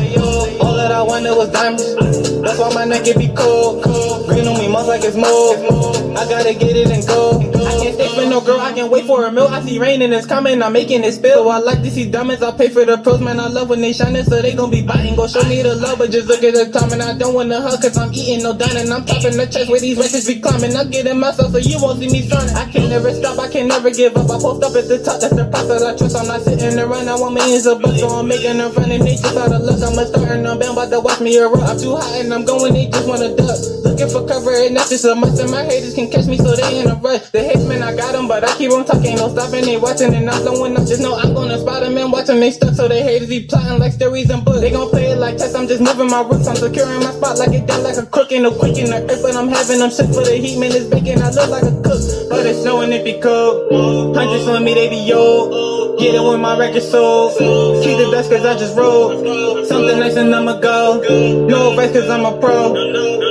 All that I wanted was diamonds. That's why my neck can be cold. Green on me most like it's mold. I gotta get it and go. I can't stay for no girl, I can wait for a meal. I see rain and it's coming, I'm making it spill. I like to see diamonds, I pay for the pros, man. I love when they shining, so they gon' be biting. Go show me the love, but just look at the time. And I don't wanna hug, cause I'm eating no dining. I'm topping the chest where these records be climbing. I'm getting myself, so you won't see me stunning. I can never stop, I can never give up. I post up at the top, that's the process I trust. I'm not sitting around, I want millions of bucks, so I'm making them run. And they just out of luck, I'm a star and I'm bound about to watch me erupt. I'm too hot and I'm going, they just wanna duck. Looking for cover and that's just a must. And my haters can catch me, so they in a rush. The hate man, I got them, but I keep on talking, no stopping, they watching, and I'm blowing up. Just know I'm gonna spot them and watch them, they stuck, so they haters be plotting like stories and books. They gon' play it like chess, I'm just moving my roots, I'm securing my spot like it down like a crook in a quick in the earth, but I'm having them shit for the heat, man, it's baking, I look like a cook, but it's snowing, it be cold. Hundreds on me, they be yo. Get it when my record sold. Keep the best cause I just rolled. Something nice and I'ma go. No rest cause I'm a pro.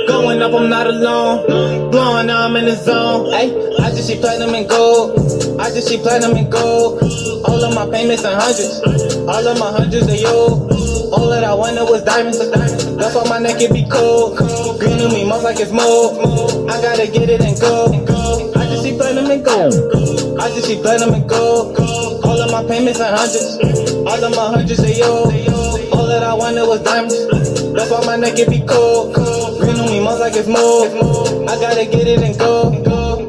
Going up, I'm not alone. Blowing, now I'm in the zone. Ay, I just see platinum and gold. I just see platinum and gold. All of my payments in hundreds. All of my hundreds they owe. All that I wanted was diamonds. That's why my neck can be cold. Green to me most like it's mold. I gotta get it and go. I just see platinum and gold. I just see platinum and gold. All of my payments in hundreds. All of my hundreds they owe. All that I wanted was diamonds. That's why my neck can be cold. Green on me most like it's mold. I gotta get it and go.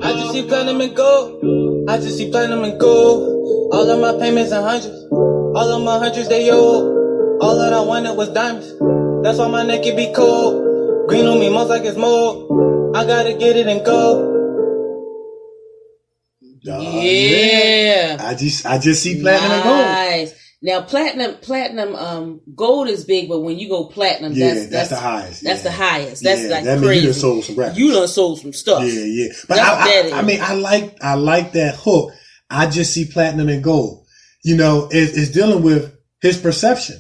I just see platinum and gold. I just see platinum and gold. All of my payments in hundreds. All of my hundreds they owe. All that I wanted was diamonds. That's why my neck can be cold. Green on me most like it's mold. I gotta get it and go. Yeah. I just see platinum and gold. Nice. Now platinum, gold is big, but when you go platinum, that's the highest. That's the highest. That's like that crazy. Means you done sold some records. You done sold some stuff. Yeah. But I mean, I like that hook. I just see platinum and gold. You know, it's dealing with his perception.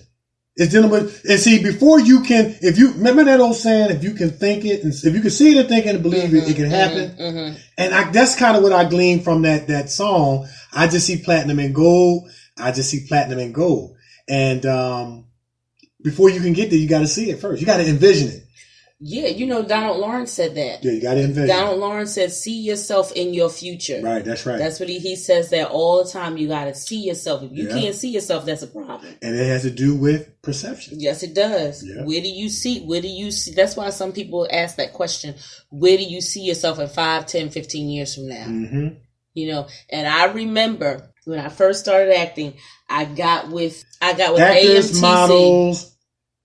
It's dealing with, and see, before you can, if you remember that old saying, if you can think it, and if you can see it and think it and believe it, it can happen. And that's kind of what I gleaned from that song. I just see platinum and gold. I just see platinum and gold. And before you can get there, you got to see it first. You got to envision it. Yeah, Donald Lawrence said that. Yeah, you got to envision. Donald Lawrence said, see yourself in your future. Right, that's right. That's what he says that all the time. You got to see yourself. If you can't see yourself, that's a problem. And it has to do with perception. Yes, it does. Yeah. Where do you see? That's why some people ask that question. Where do you see yourself in 5, 10, 15 years from now? Mm-hmm. And I remember when I first started acting, I got with Actors, AMTC. Models,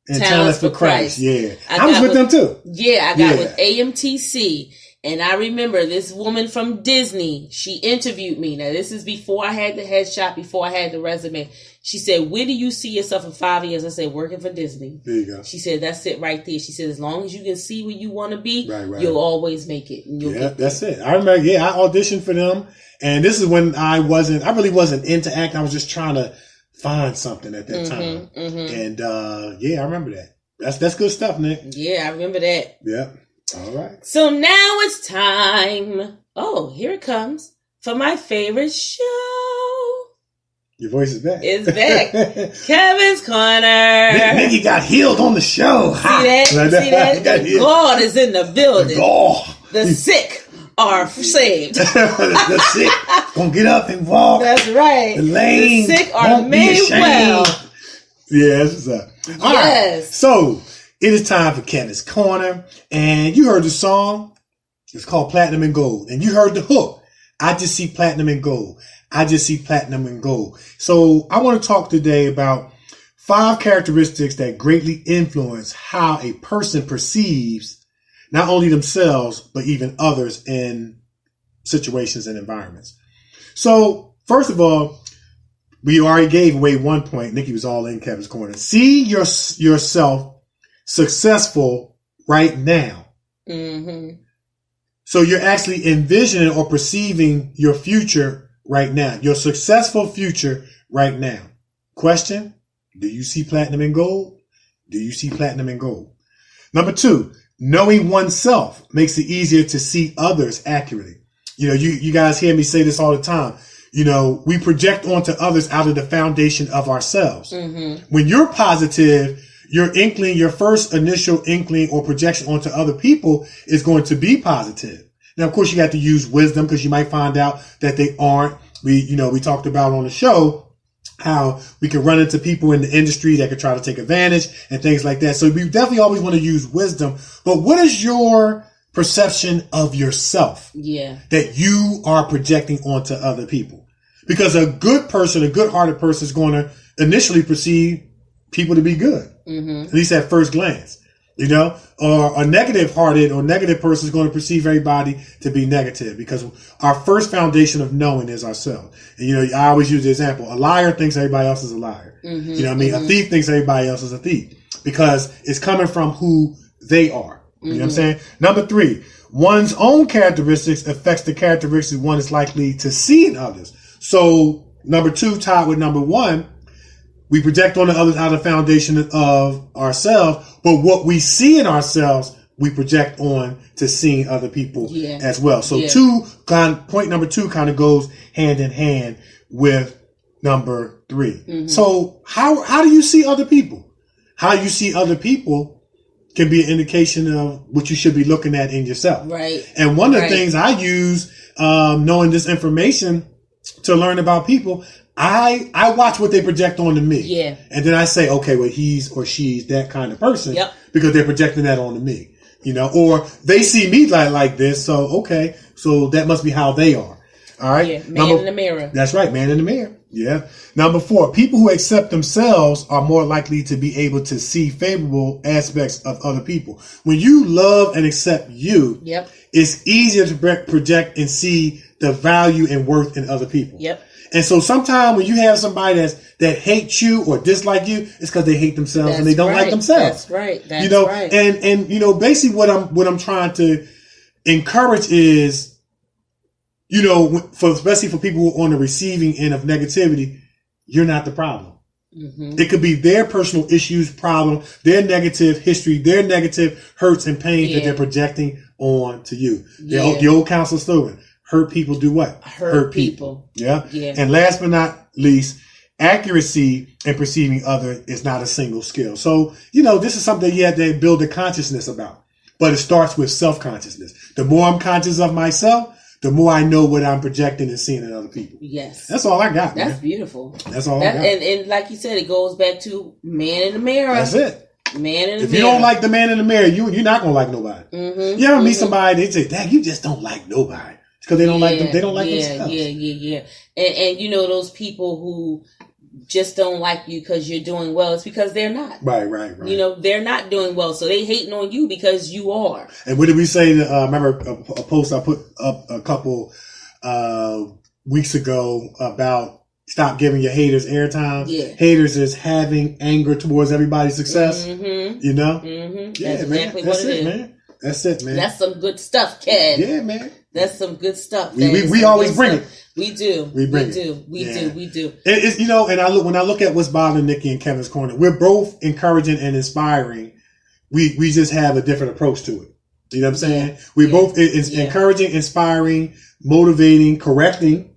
and Talent for Christ. Yeah. I was with them too. Yeah, I got with AMTC. And I remember this woman from Disney, she interviewed me. Now, this is before I had the headshot, before I had the resume. She said, where do you see yourself in 5 years? I said, working for Disney. There you go. She said, that's it right there. She said, as long as you can see where you want to be, you'll always make it. And you'll get that's it. I remember, I auditioned for them. And this is when I really wasn't into acting. I was just trying to find something at that time. And I remember that. That's good stuff, Nick. Yeah, I remember that. Yeah. All right. So now it's time. Oh, here it comes for my favorite show. Your voice is back. It's back. Kevin's Corner. Nikee got healed on the show. See that? See that? The God is in the building. The sick are saved. The sick gonna get up and walk. That's right. The lame the sick are made well. Yeah, that's what's up. All right. So it is time for Kevin's Corner, and you heard the song. It's called Platinum and Gold, and you heard the hook. I just see platinum and gold. I just see platinum and gold. So I want to talk today about 5 characteristics that greatly influence how a person perceives not only themselves, but even others in situations and environments. So first of all, we already gave away 1 point. Nikee was all in Kevin's Corner. See yourself successful right now. So you're actually envisioning or perceiving your future right now, your successful future right now. Question: do you see platinum and gold? Do you see platinum and gold? Number 2, knowing oneself makes it easier to see others accurately. You guys hear me say this all the time. We project onto others out of the foundation of ourselves. When you're positive, your first initial inkling or projection onto other people is going to be positive. Now, of course, you got to use wisdom because you might find out that they aren't. We talked about on the show how we can run into people in the industry that could try to take advantage and things like that. So we definitely always want to use wisdom. But what is your perception of yourself that you are projecting onto other people? Because a good person, a good-hearted person is going to initially perceive people to be good, at least at first glance, or a negative-hearted or negative person is going to perceive everybody to be negative because our first foundation of knowing is ourselves. And, I always use the example. A liar thinks everybody else is a liar. A thief thinks everybody else is a thief because it's coming from who they are. You know what I'm saying? Number 3, one's own characteristics affects the characteristics one is likely to see in others. So number 2 tied with number 1, we project on the others out of the foundation of ourselves, but what we see in ourselves, we project on to seeing other people as well. So point number 2 kind of goes hand in hand with number 3. So how do you see other people? How you see other people can be an indication of what you should be looking at in yourself. Right. And one of the things I use, knowing this information to learn about people, I watch what they project onto me. Yeah. And then I say, okay, well, he's or she's that kind of person because they're projecting that onto me, or they see me like this. So, okay. So that must be how they are. All right. Yeah. Man in the mirror. That's right. Man in the mirror. Yeah. Number 4, people who accept themselves are more likely to be able to see favorable aspects of other people. When you love and accept you, it's easier to project and see the value and worth in other people. And so sometimes when you have somebody that hates you or dislike you, it's because they hate themselves and they don't like themselves. That's right. That's right. And basically what I'm trying to encourage is, especially for people who are on the receiving end of negativity, you're not the problem. It could be their personal issues, problem, their negative history, their negative hurts and pains that they're projecting on to you. The old council slogan, hurt people do what? Hurt people. Yeah. And last but not least, accuracy in perceiving other is not a single skill. So, this is something you have to build a consciousness about. But it starts with self-consciousness. The more I'm conscious of myself, the more I know what I'm projecting and seeing in other people. Yes. That's all I got, That's man. beautiful. That's all I got. And like you said, it goes back to man in the mirror. That's it. Man in the mirror. If you don't like the man in the mirror, you're not going to like nobody. You ever meet somebody, they say, dang, you just don't like nobody. Because they don't like them. They don't like themselves. Yeah. And those people who just don't like you because you're doing well, it's because they're not. Right. They're not doing well. So they hating on you because you are. And what did we say? Remember a post I put up a couple weeks ago about stop giving your haters airtime. Yeah. Haters is having anger towards everybody's success. You know? Yeah, That's man. exactly That's what it, man. That's it, man. That's some good stuff, Kev. Yeah, man. That's some good stuff. We always bring it. We do. We do. It's and when I look at what's bothering Nikee and Kevin's corner, we're both encouraging and inspiring. We just have a different approach to it. You know what I'm saying? We're both encouraging, inspiring, motivating, correcting,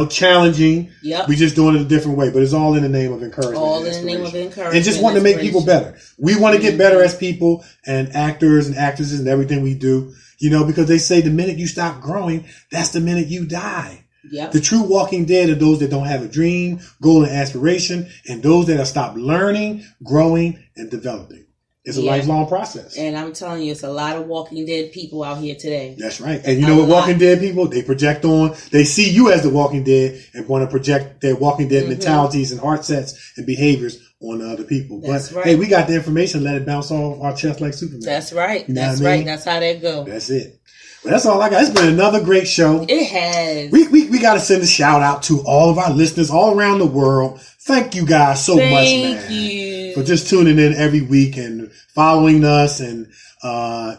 challenging. Yep. We're just doing it a different way, but it's all in the name of encouragement. All in the name of encouragement. And just wanting to make people better. We want to get better as people and actors and actresses and everything we do, because they say the minute you stop growing, that's the minute you die. Yep. The true walking dead are those that don't have a dream, goal, and aspiration, and those that have stopped learning, growing, and developing. It's a lifelong process. And I'm telling you, it's a lot of walking dead people out here today. That's right. And you know what walking dead people, they project on, they see you as the walking dead and want to project their walking dead mentalities and heart sets and behaviors on the other people. That's right. Hey, we got the information, let it bounce off our chest like Superman. That's right. That's right. That's how that go. That's it. Well, that's all I got. It's been another great show. It has. We got to send a shout out to all of our listeners all around the world. Thank you guys so much, man. Thank you. For just tuning in every week and following us. And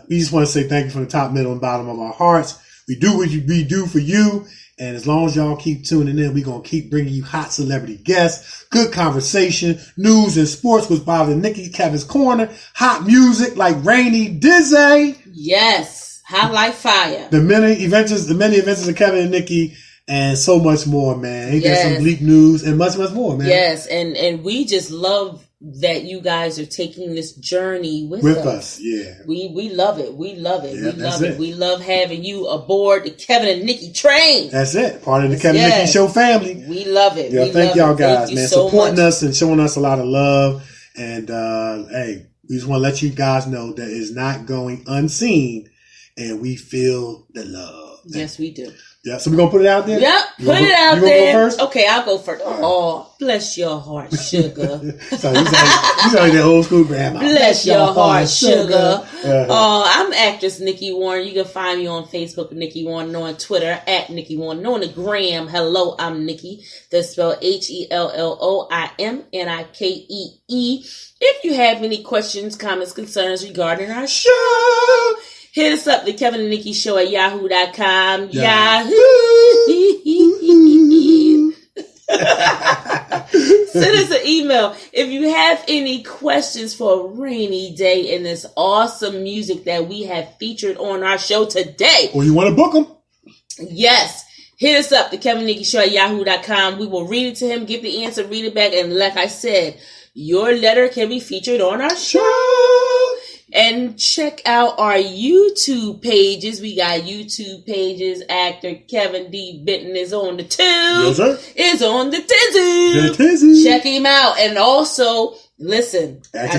we just want to say thank you from the top, middle, and bottom of our hearts. We do what we do for you. And as long as y'all keep tuning in, we're going to keep bringing you hot celebrity guests, good conversation, news and sports with bothering Nikee, Kevin's Corner, hot music like Rainy Dae. Yes. Hot like fire. The many adventures of Kevin and Nikee, and so much more, man. Ain't there some bleak news and much, much more, man. Yes, and we just love that you guys are taking this journey with us. Yeah. We love it. We love it. Yeah, we love it. We love having you aboard the Kevin and Nikee train. That's it. Part of the Kevin and Nikee Show family. We love it. Yeah, thank y'all guys, man. Supporting us and showing us a lot of love. And hey, we just want to let you guys know that it's not going unseen. And we feel the love. Yes, we do. Yeah, so we're going to put it out there? Yep, put it out there. You go first? Okay, I'll go first. Oh, bless your heart, sugar. So you sound like that old school grandma. Bless your heart, sugar. I'm actress Nikee Warren. You can find me on Facebook, Nikee Warren, on Twitter, at Nikee Warren, on the gram. Hello, I'm Nikee. That's spelled HELLOIMNIKEE. If you have any questions, comments, concerns regarding our show, hit us up, the Kevin and Nikee Show at yahoo.com. Yahoo! Send us an email if you have any questions for Rainy Dae and this awesome music that we have featured on our show today. Or you want to book them? Yes. Hit us up, the Kevin and Nikee Show at yahoo.com. We will read it to him, get the answer, read it back, and like I said, your letter can be featured on our show. And check out our YouTube pages. We got YouTube pages. Actor Kevin D. Benton is on the tube. Yes, sir. Is on the tizzy. Check him out. And also, listen, I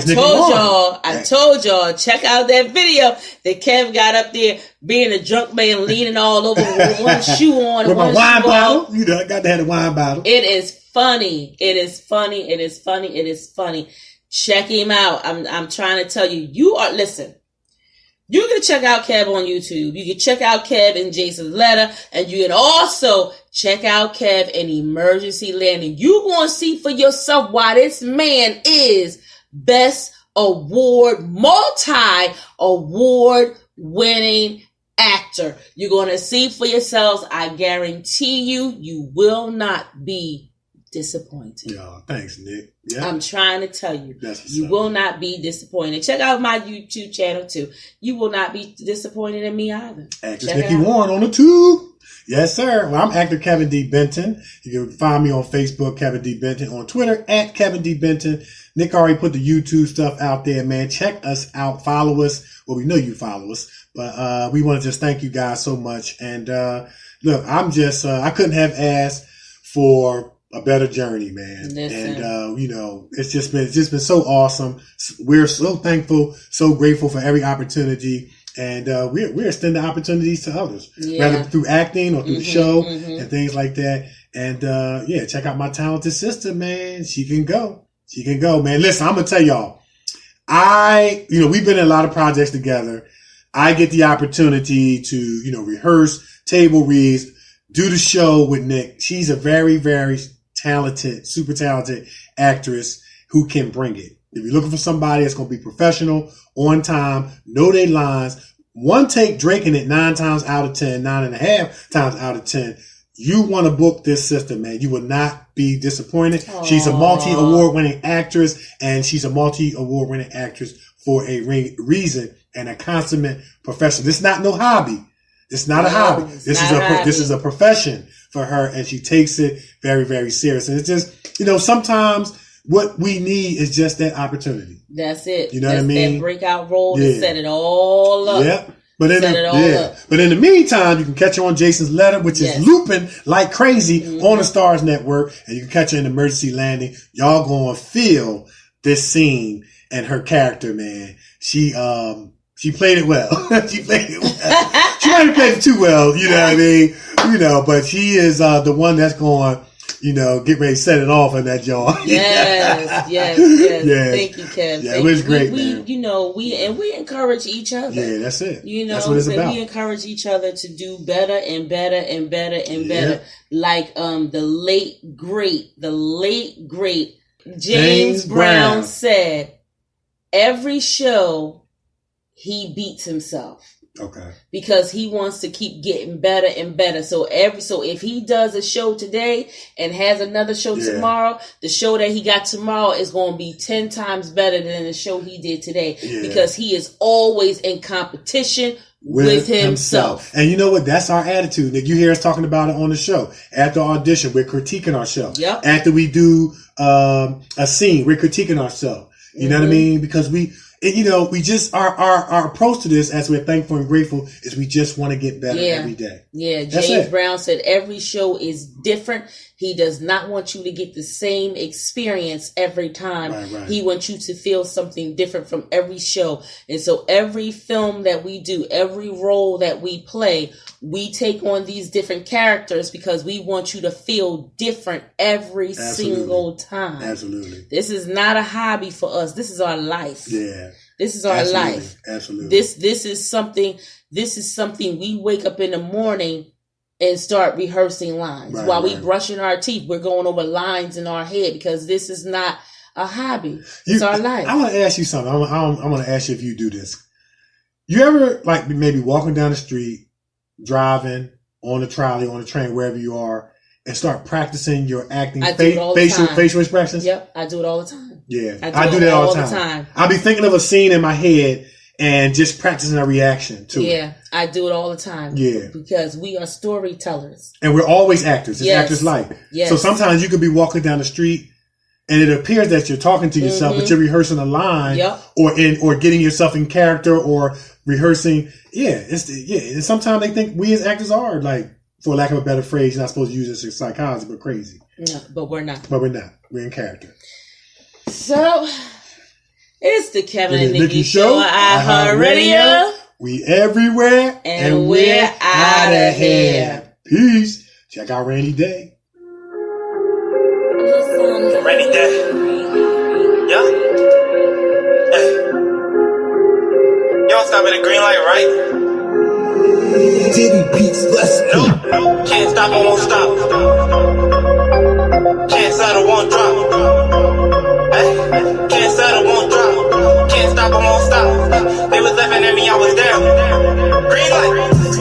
told y'all, check out that video that Kev got up there being a drunk man leaning all over with one shoe on. With my wine bottle. You know, I got to have a wine bottle. It is funny. It is funny. It is funny. It is funny. Check him out. I'm trying to tell you, listen, you can check out Kev on YouTube. You can check out Kev in Jason's Letter, and you can also check out Kev in Emergency Landing. You're going to see for yourself why this man is best award, multi-award winning actor. You're going to see for yourselves. I guarantee you will not be disappointed. Yeah, thanks, Nick. Yeah, I'm trying to tell you, you up. will not be disappointed. Check out my YouTube channel too. You will not be disappointed in me either. Actress Nikee Warren on the tube. Yes, sir. Well, I'm actor Kevin D. Benton. You can find me on Facebook, Kevin D. Benton, on Twitter at Kevin D. Benton. Nick already put the YouTube stuff out there, man. Check us out. Follow us. Well, we know you follow us, but we want to just thank you guys so much. And look, I'm just I couldn't have asked for a better journey, man. Listen. And you know, it's just been so awesome. We're so thankful, so grateful for every opportunity. And we're extending opportunities to others, whether through acting or through the show and things like that. And yeah, check out my talented sister, man. She can go, man. Listen, I'm gonna tell y'all, we've been in a lot of projects together. I get the opportunity to, rehearse, table reads, do the show with Nick. She's a very, very talented, super talented actress who can bring it. If you're looking for somebody that's going to be professional, on time, know their lines, one take Draking it 9 times out of 10, 9.5 times out of 10, you want to book this sister, man. You will not be disappointed. Aww. She's a multi-award winning actress, and she's a multi-award winning actress for a reason and a consummate professional. This is not no hobby. It's not a hobby. This is a profession for her, and she takes it very, very serious. And it's just, sometimes what we need is just that opportunity. That's it. You know what I mean? That breakout role to set it all up. Yeah. But in the meantime, you can catch her on Jason's Letter, which is looping like crazy on the Stars Network, and you can catch her in Emergency Landing. Y'all gonna feel this scene and her character, man. She played it well. She played it well. She might have played it too well, you know what I mean? But she is the one that's going, get ready to set it off in that joint. Yes. Thank you, Kev. Yeah, it was great, man. We encourage each other. Yeah, that's it. That's what it's about. We encourage each other to do better and better and better and better. Like the late great James Brown said, every show he beats himself. Okay. Because he wants to keep getting better and better. So if he does a show today and has another show tomorrow, the show that he got tomorrow is going to be 10 times better than the show he did today. Yeah. Because he is always in competition with himself. And you know what? That's our attitude. Nick, you hear us talking about it on the show. After audition, we're critiquing our show. Yep. After we do a scene, we're critiquing ourselves. You know what I mean? Because we just, our approach to this, as we're thankful and grateful, is we just want to get better every day. Yeah. James Brown said every show is different. He does not want you to get the same experience every time. Right. He wants you to feel something different from every show. And so every film that we do, every role that we play, we take on these different characters because we want you to feel different every single time. Absolutely. This is not a hobby for us. This is our life. Yeah. This is our life. Absolutely. This is something we wake up in the morning and start rehearsing lines. While we brushing our teeth, we're going over lines in our head because this is not a hobby. It's our life. I want to ask you something. I want to ask you if you do this. You ever maybe walking down the street, driving on the trolley, on the train, wherever you are, and start practicing your acting facial expressions? Yep, I do it all the time. Yeah, I do that all the time. I'll be thinking of a scene in my head and just practicing a reaction to it. Yeah, I do it all the time. Yeah. Because we are storytellers. And we're always actors. It's actors' life. Yes. So sometimes you could be walking down the street and it appears that you're talking to yourself, but you're rehearsing a line or getting yourself in character or rehearsing. And sometimes they think we as actors are, for lack of a better phrase, you're not supposed to use this in psychology, but crazy. No, but we're not. We're in character. So, it's the Kevin and Nikee Show. iHeartRadio. We everywhere. And we're out of here. Peace. Check out Rainy Dae. Rainy Dae. Yeah? Hey. You don't stop at a green light, right? Diddy beats, let's go. No. Can't stop, I won't stop. Can't settle, won't drop. Hey. Can't settle, won't drop. Can't stop, I won't stop. They was laughing at me, I was down. Green light.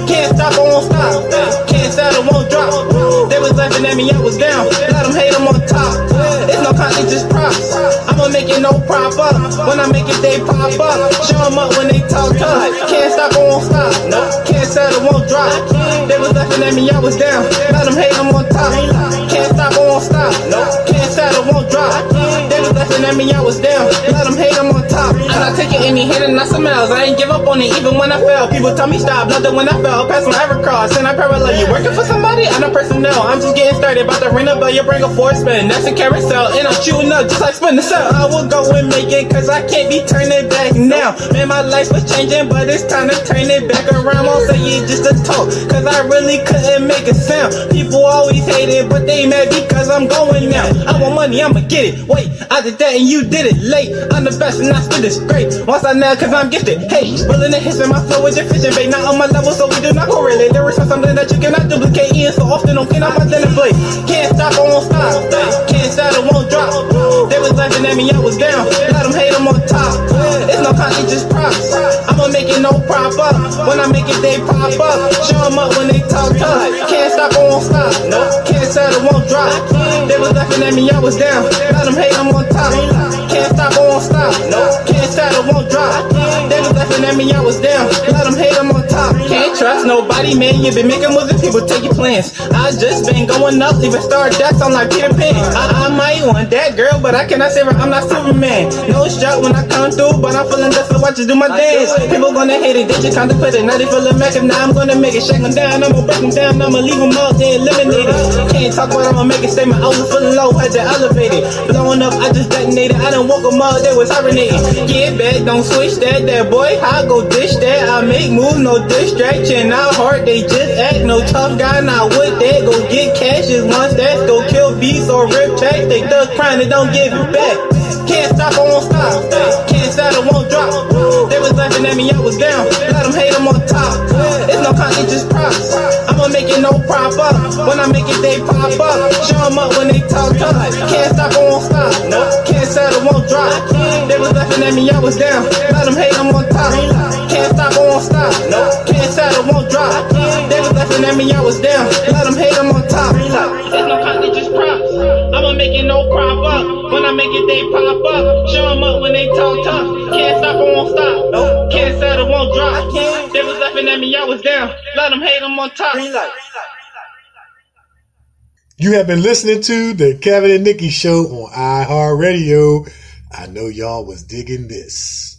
Can't stop, I won't stop. Can't settle, won't drop. They was laughing at me, I was down. them hate them on top. It's no content, just props. I'ma make it no prop up. When I make it, they pop up. Show them up when they talk tough. Can't stop, I won't stop. No, can't settle, won't drop. They was laughing at me, I was down. Let them hate them on top. Can't stop, I won't stop. No, can't settle, won't drop. They was laughing at me, I was down. Let them hate them on top. And I take it in the hand and I smells. I ain't give up on it even when I fell. People tell me stop, nothing when I fell. Pass my ever cross, and I parallel. You working for somebody? I'm not personnel. I'm just getting started. About to ring a bell, you bring a force spin. That's a carousel, and I'm shooting up just like spin the cell. I will go and make it, cause I can't be turning back now. Man, my life was changing, but it's time to turn it back around. Won't say it just a talk, cause I really couldn't make a sound. People always hate it, but they mad because I'm going now. I want money, I'ma get it. Wait, I did that and you did it late. I'm the best and I still this great. Once I nail, cause I'm gifted. Hey, rolling the hits in my flow is efficient, babe. Not on my level, so we do not correlate. Lyrics are something that you cannot duplicate. In so often, don't cannot identify. Can't stop, I won't stop. Can't settle, won't drop. They was laughing at me, I was down. Let them hate them on top. It's no content, just props. I'ma make it no prop up. When I make it, they pop up. Show them up when they talk tough. Can't stop, I won't stop. No, can't settle, won't drop. They was laughing at me, I was down. Let them hate them on top. Can't stop, I won't stop. No, can't settle, won't drop. They was laughing at me, I was down. Let them hate them on top. Can't trust nobody, man. You been making moves and people take your plans. I just been going up, even start that sound like Peter Pan. I might want that girl, but I cannot say I'm not Superman. No strap when I come through, but I'm feeling just to watch you do my dance. People gonna hate it, they just contemplate it. Now they feeling mad, now I'm gonna make it. Shake them down, I'ma break them down, I'ma leave them all there eliminated. Can't talk about I'ma make a statement. I was feeling low, had to elevate it. Blowing up, I just detonated. I done woke them up, they was hibernating. Get back, don't switch that boy. I go dish that. I make moves, no distraction. Not hard, they just act. No tough guy, not with that. Go get cash, just one stats. Go kill beats or rip tracks. They thug crying, they don't give it back. Can't stop, I won't stop. Can't settle, won't drop. They was laughing at me, I was down. Let them hate them on top. It's no content, just props. I'ma make it no prop up. When I make it, they pop up. Show them up when they talk tough. Can't stop, I won't stop. No, can't settle, won't drop. They was laughing at me, I was down. Let them hate them on top. Can't stop, I won't stop. No, can't settle, won't drop. They was laughing at me, I was down. Let them hate them on top. It's no content, just props. I'ma make it no prop up. When I make it, they pop up. Show them up when they talk tough. Can't stop, I won't stop. No, can't settle, won't drop. They was laughing at me, I was down. Let them hate them on top. You have been listening to the Kevin and Nikee Show on iHeartRadio. I know y'all was digging this.